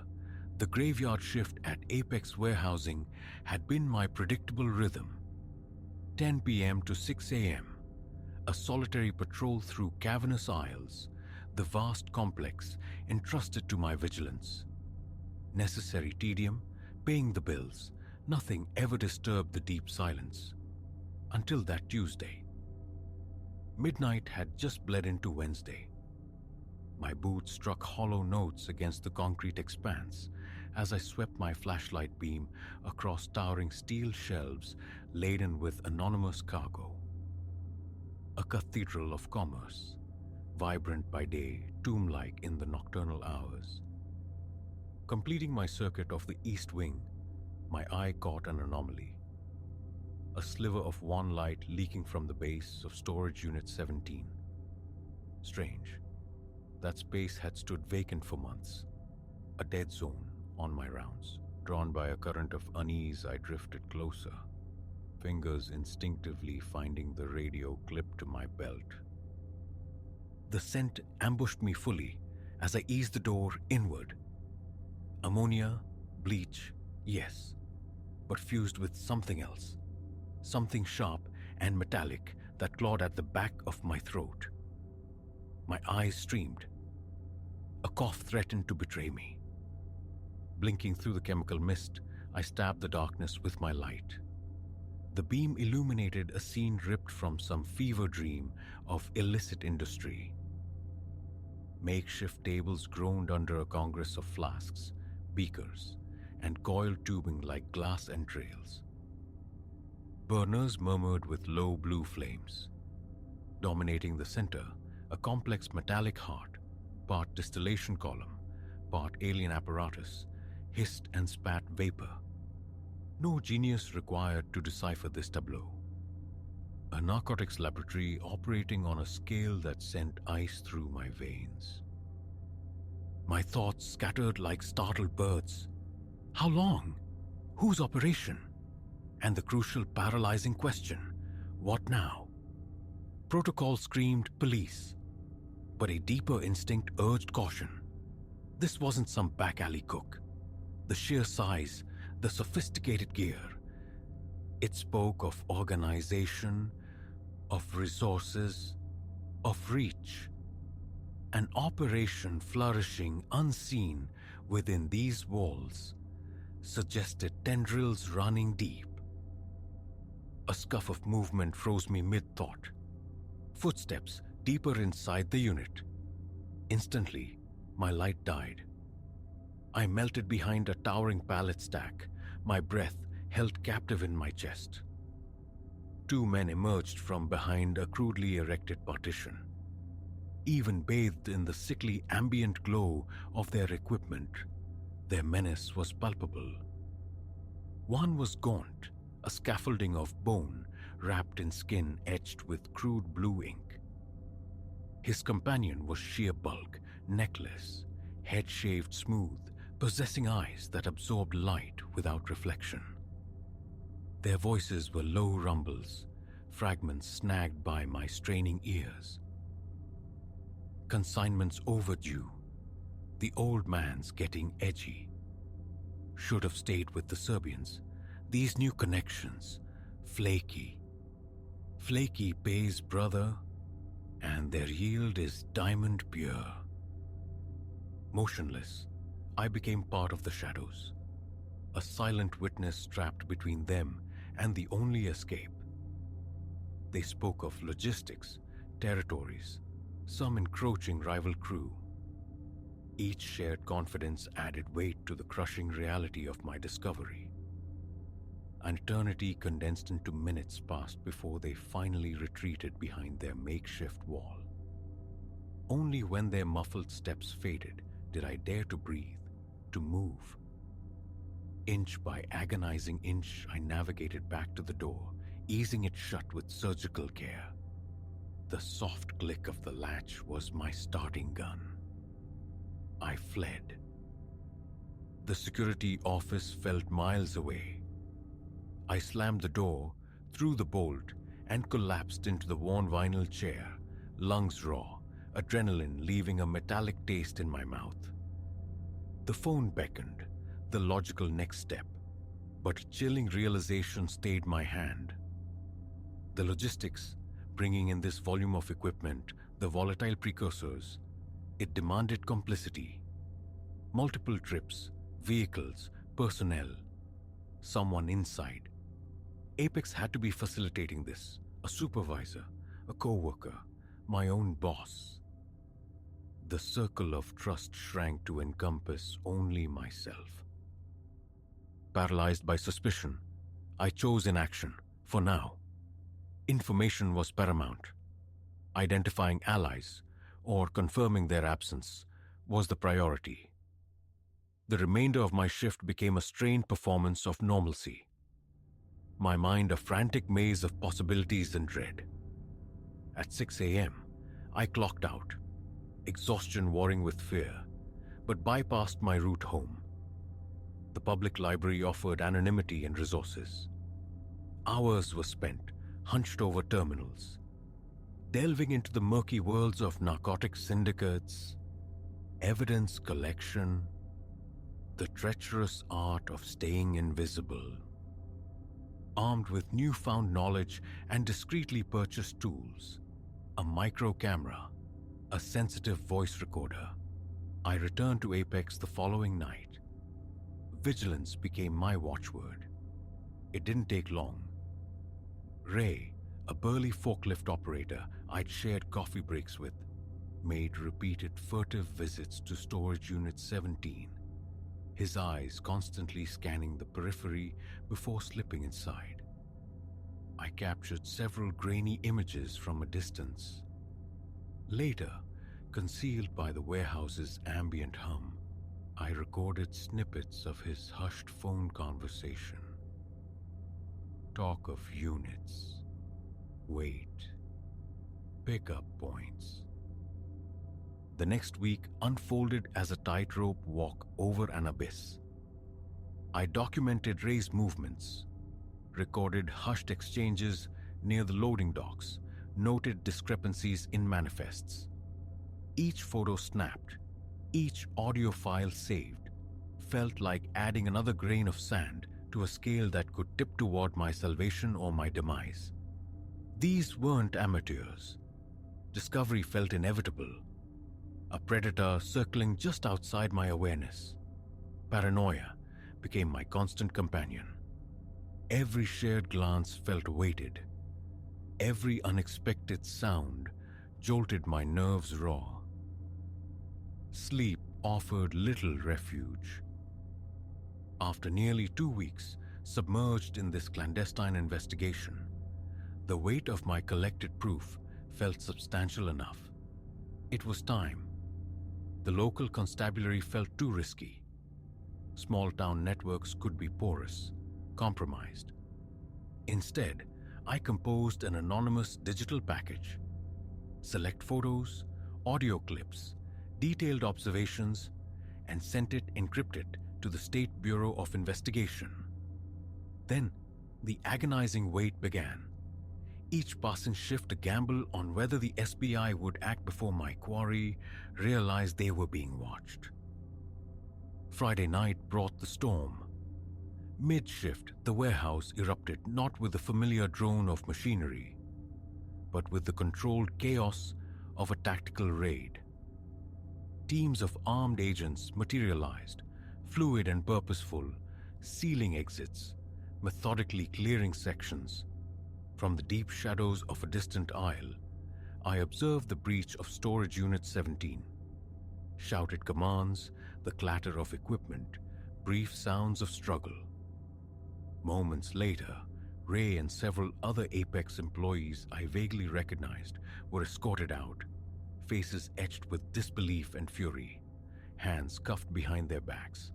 A: the graveyard shift at Apex Warehousing had been my predictable rhythm. 10 p.m. to 6 a.m., a solitary patrol through cavernous aisles, the vast complex entrusted to my vigilance. Necessary tedium, paying the bills, nothing ever disturbed the deep silence. Until that Tuesday. Midnight had just bled into Wednesday. My boots struck hollow notes against the concrete expanse as I swept my flashlight beam across towering steel shelves laden with anonymous cargo. A cathedral of commerce, vibrant by day, tomb-like in the nocturnal hours. Completing my circuit of the east wing, my eye caught an anomaly. A sliver of one light leaking from the base of storage unit 17. Strange. That space had stood vacant for months, a dead zone on my rounds. Drawn by a current of unease, I drifted closer, fingers instinctively finding the radio clipped to my belt. The scent ambushed me fully as I eased the door inward. Ammonia, bleach, yes, but fused with something else, something sharp and metallic that clawed at the back of my throat. My eyes streamed. A cough threatened to betray me. Blinking through the chemical mist, I stabbed the darkness with my light. The beam illuminated a scene ripped from some fever dream of illicit industry. Makeshift tables groaned under a congress of flasks, beakers, and coiled tubing like glass entrails. Burners murmured with low blue flames. Dominating the center, a complex metallic heart, part distillation column, part alien apparatus, hissed and spat vapor. No genius required to decipher this tableau. A narcotics laboratory operating on a scale that sent ice through my veins. My thoughts scattered like startled birds. How long? Whose operation? And the crucial paralyzing question, what now? Protocol screamed police, but a deeper instinct urged caution. This wasn't some back alley cook. The sheer size, the sophisticated gear. It spoke of organization, of resources, of reach. An operation flourishing unseen within these walls suggested tendrils running deep. A scuff of movement froze me mid-thought. Footsteps deeper inside the unit. Instantly, my light died. I melted behind a towering pallet stack, my breath held captive in my chest. Two men emerged from behind a crudely erected partition. Even bathed in the sickly ambient glow of their equipment, their menace was palpable. One was gaunt, a scaffolding of bone wrapped in skin etched with crude blue ink. His companion was sheer bulk, neckless, head shaved smooth, possessing eyes that absorbed light without reflection. Their voices were low rumbles, fragments snagged by my straining ears. Consignments overdue. The old man's getting edgy. Should have stayed with the Serbians. These new connections, flaky. Flaky pays brother, and their yield is diamond pure. Motionless, I became part of the shadows, a silent witness trapped between them and the only escape. They spoke of logistics, territories, some encroaching rival crew. Each shared confidence added weight to the crushing reality of my discovery. An eternity condensed into minutes passed before they finally retreated behind their makeshift wall. Only when their muffled steps faded did I dare to breathe, to move. Inch by agonizing inch, I navigated back to the door, easing it shut with surgical care. The soft click of the latch was my starting gun. I fled. The security office felt miles away. I slammed the door, threw the bolt, and collapsed into the worn vinyl chair, lungs raw, adrenaline leaving a metallic taste in my mouth. The phone beckoned, the logical next step, but a chilling realization stayed my hand. The logistics, bringing in this volume of equipment, the volatile precursors, it demanded complicity. Multiple trips, vehicles, personnel, someone inside. Apex had to be facilitating this, a supervisor, a co-worker, my own boss. The circle of trust shrank to encompass only myself. Paralyzed by suspicion, I chose inaction, for now. Information was paramount. Identifying allies, or confirming their absence, was the priority. The remainder of my shift became a strained performance of normalcy. My mind a frantic maze of possibilities and dread. At 6 a.m., I clocked out, exhaustion warring with fear, but bypassed my route home. The public library offered anonymity and resources. Hours were spent hunched over terminals, delving into the murky worlds of narcotic syndicates, evidence collection, the treacherous art of staying invisible. Armed with newfound knowledge and discreetly purchased tools, a micro camera, a sensitive voice recorder, I returned to Apex the following night. Vigilance became my watchword. It didn't take long. Ray, a burly forklift operator I'd shared coffee breaks with, made repeated furtive visits to Storage Unit 17, his eyes constantly scanning the periphery before slipping inside. I captured several grainy images from a distance. Later, concealed by the warehouse's ambient hum, I recorded snippets of his hushed phone conversation. Talk of units, weight, pickup points. The next week unfolded as a tightrope walk over an abyss. I documented Ray's movements, recorded hushed exchanges near the loading docks, noted discrepancies in manifests. Each photo snapped, each audio file saved, felt like adding another grain of sand to a scale that could tip toward my salvation or my demise. These weren't amateurs. Discovery felt inevitable. A predator circling just outside my awareness. Paranoia became my constant companion. Every shared glance felt weighted. Every unexpected sound jolted my nerves raw. Sleep offered little refuge. After nearly 2 weeks submerged in this clandestine investigation, the weight of my collected proof felt substantial enough. It was time. The local constabulary felt too risky. Small-town networks could be porous, compromised. Instead, I composed an anonymous digital package. Select photos, audio clips, detailed observations, and sent it encrypted to the State Bureau of Investigation. Then, the agonizing wait began. Each passing shift a gamble on whether the SBI would act before my quarry realized they were being watched. Friday night brought the storm. Mid-shift, the warehouse erupted not with the familiar drone of machinery, but with the controlled chaos of a tactical raid. Teams of armed agents materialized, fluid and purposeful, sealing exits, methodically clearing sections. From the deep shadows of a distant aisle, I observed the breach of Storage Unit 17. Shouted commands, the clatter of equipment, brief sounds of struggle. Moments later, Ray and several other Apex employees I vaguely recognized were escorted out, faces etched with disbelief and fury, hands cuffed behind their backs.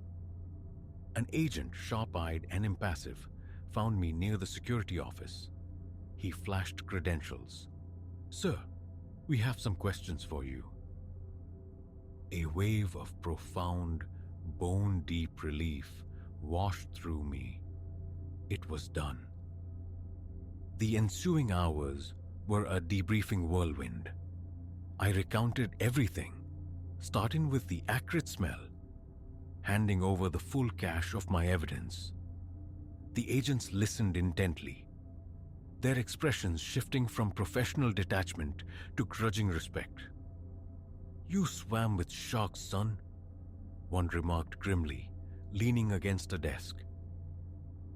A: An agent, sharp-eyed and impassive, found me near the security office. He flashed credentials. "Sir, we have some questions for you." A wave of profound, bone-deep relief washed through me. It was done. The ensuing hours were a debriefing whirlwind. I recounted everything, starting with the acrid smell, handing over the full cache of my evidence. The agents listened intently, their expressions shifting from professional detachment to grudging respect. "You swam with sharks, son," one remarked grimly, leaning against a desk.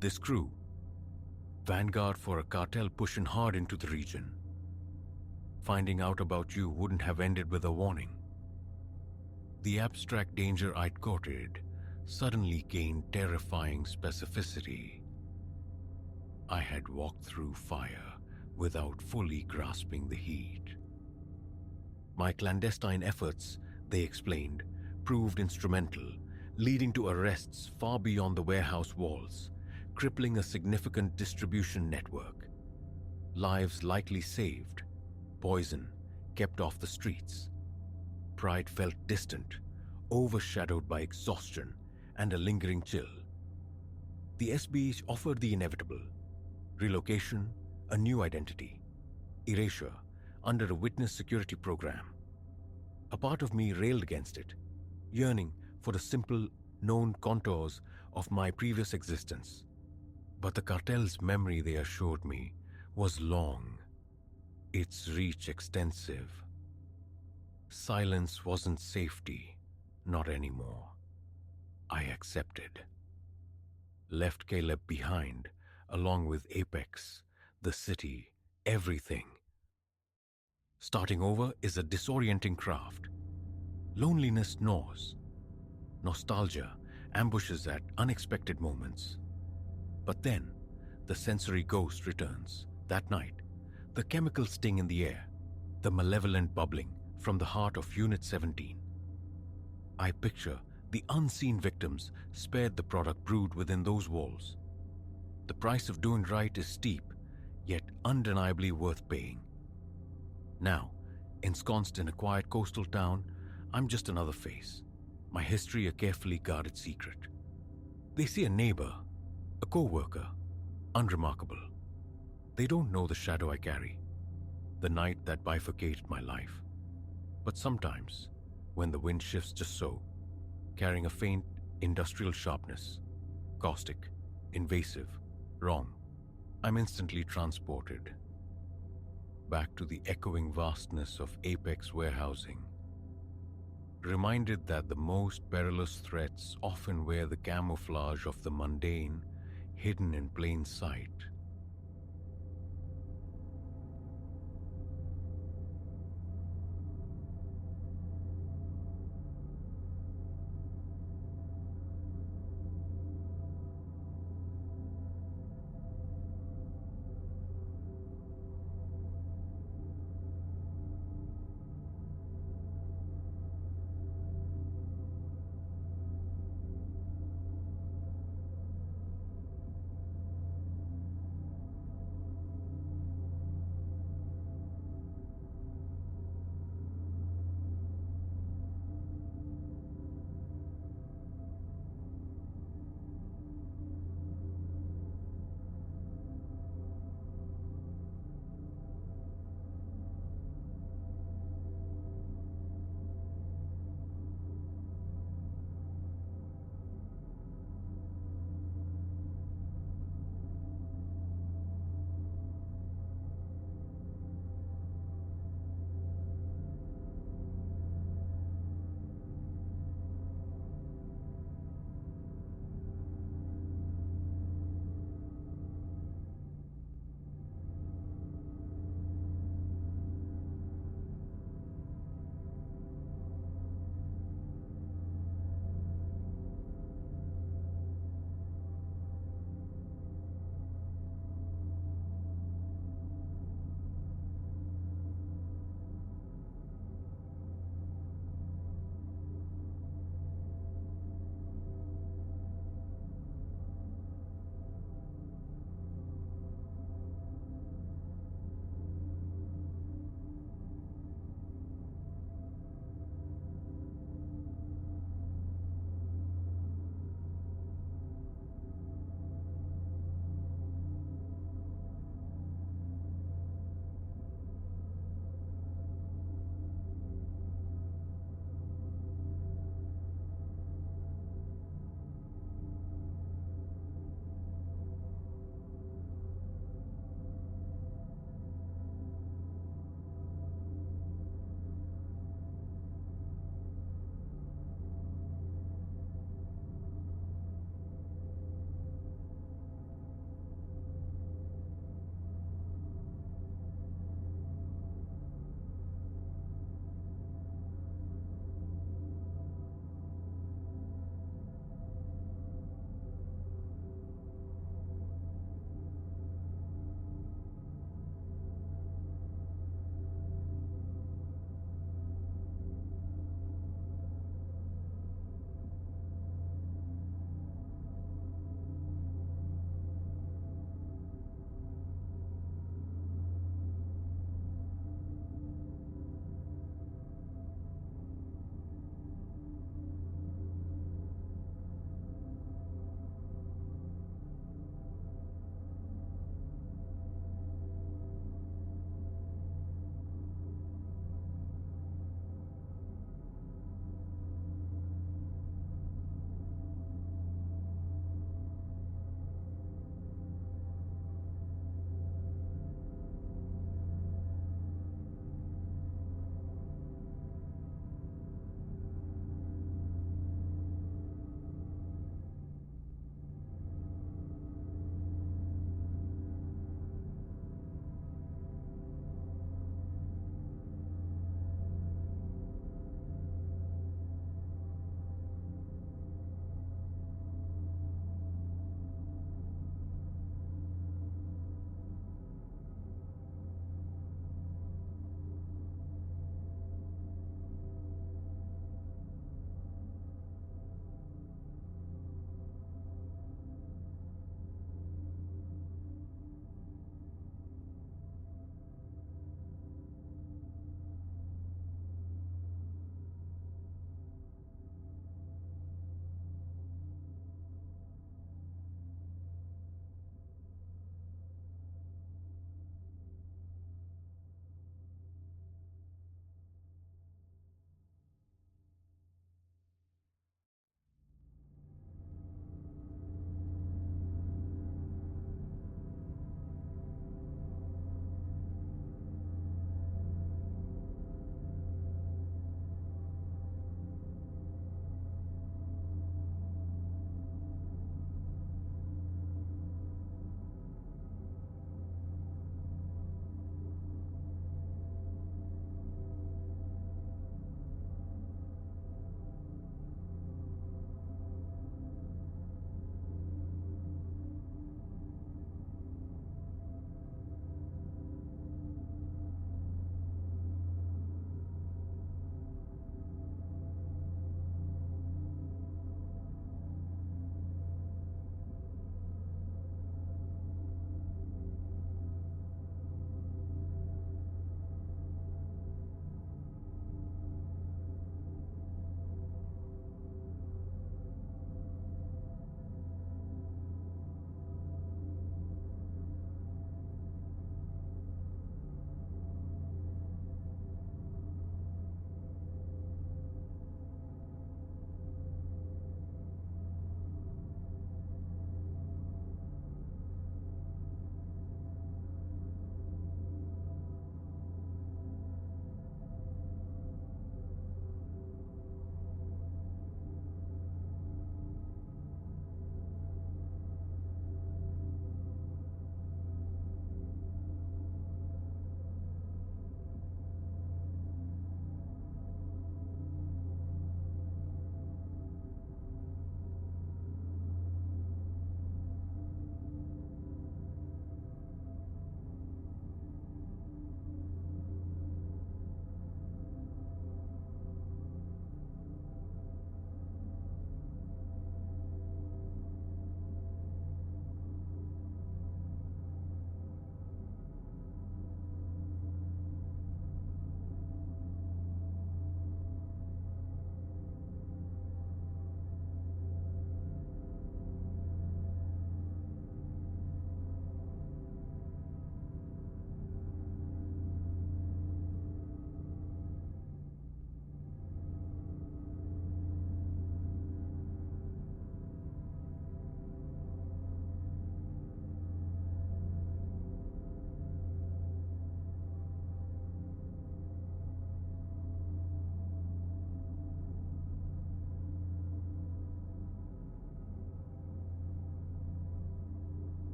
A: "This crew, vanguard for a cartel pushing hard into the region. Finding out about you wouldn't have ended with a warning." The abstract danger I'd courted suddenly gained terrifying specificity. I had walked through fire without fully grasping the heat. My clandestine efforts, they explained, proved instrumental, leading to arrests far beyond the warehouse walls, crippling a significant distribution network. Lives likely saved, poison kept off the streets. Pride felt distant, overshadowed by exhaustion and a lingering chill. The SBH offered the inevitable: relocation, a new identity, erasure under a witness security program. A part of me railed against it, yearning for the simple, known contours of my previous existence. But the cartel's memory, they assured me, was long, its reach extensive. Silence wasn't safety, not anymore. I accepted. Left Caleb behind, along with Apex, the city, everything. Starting over is a disorienting craft. Loneliness gnaws. Nostalgia ambushes at unexpected moments. But then, the sensory ghost returns, That night, the chemical sting in the air, the malevolent bubbling from the heart of Unit 17. I picture the unseen victims spared the product brewed within those walls. The price of doing right is steep, yet undeniably worth paying. Now, ensconced in a quiet coastal town, I'm just another face, my history a carefully guarded secret. They see a neighbor, a co-worker, unremarkable. They don't know the shadow I carry, the night that bifurcated my life. But sometimes, when the wind shifts just so, carrying a faint industrial sharpness, caustic, invasive, wrong, I'm instantly transported back to the echoing vastness of Apex warehousing, reminded that the most perilous threats often wear the camouflage of the mundane, hidden in plain sight.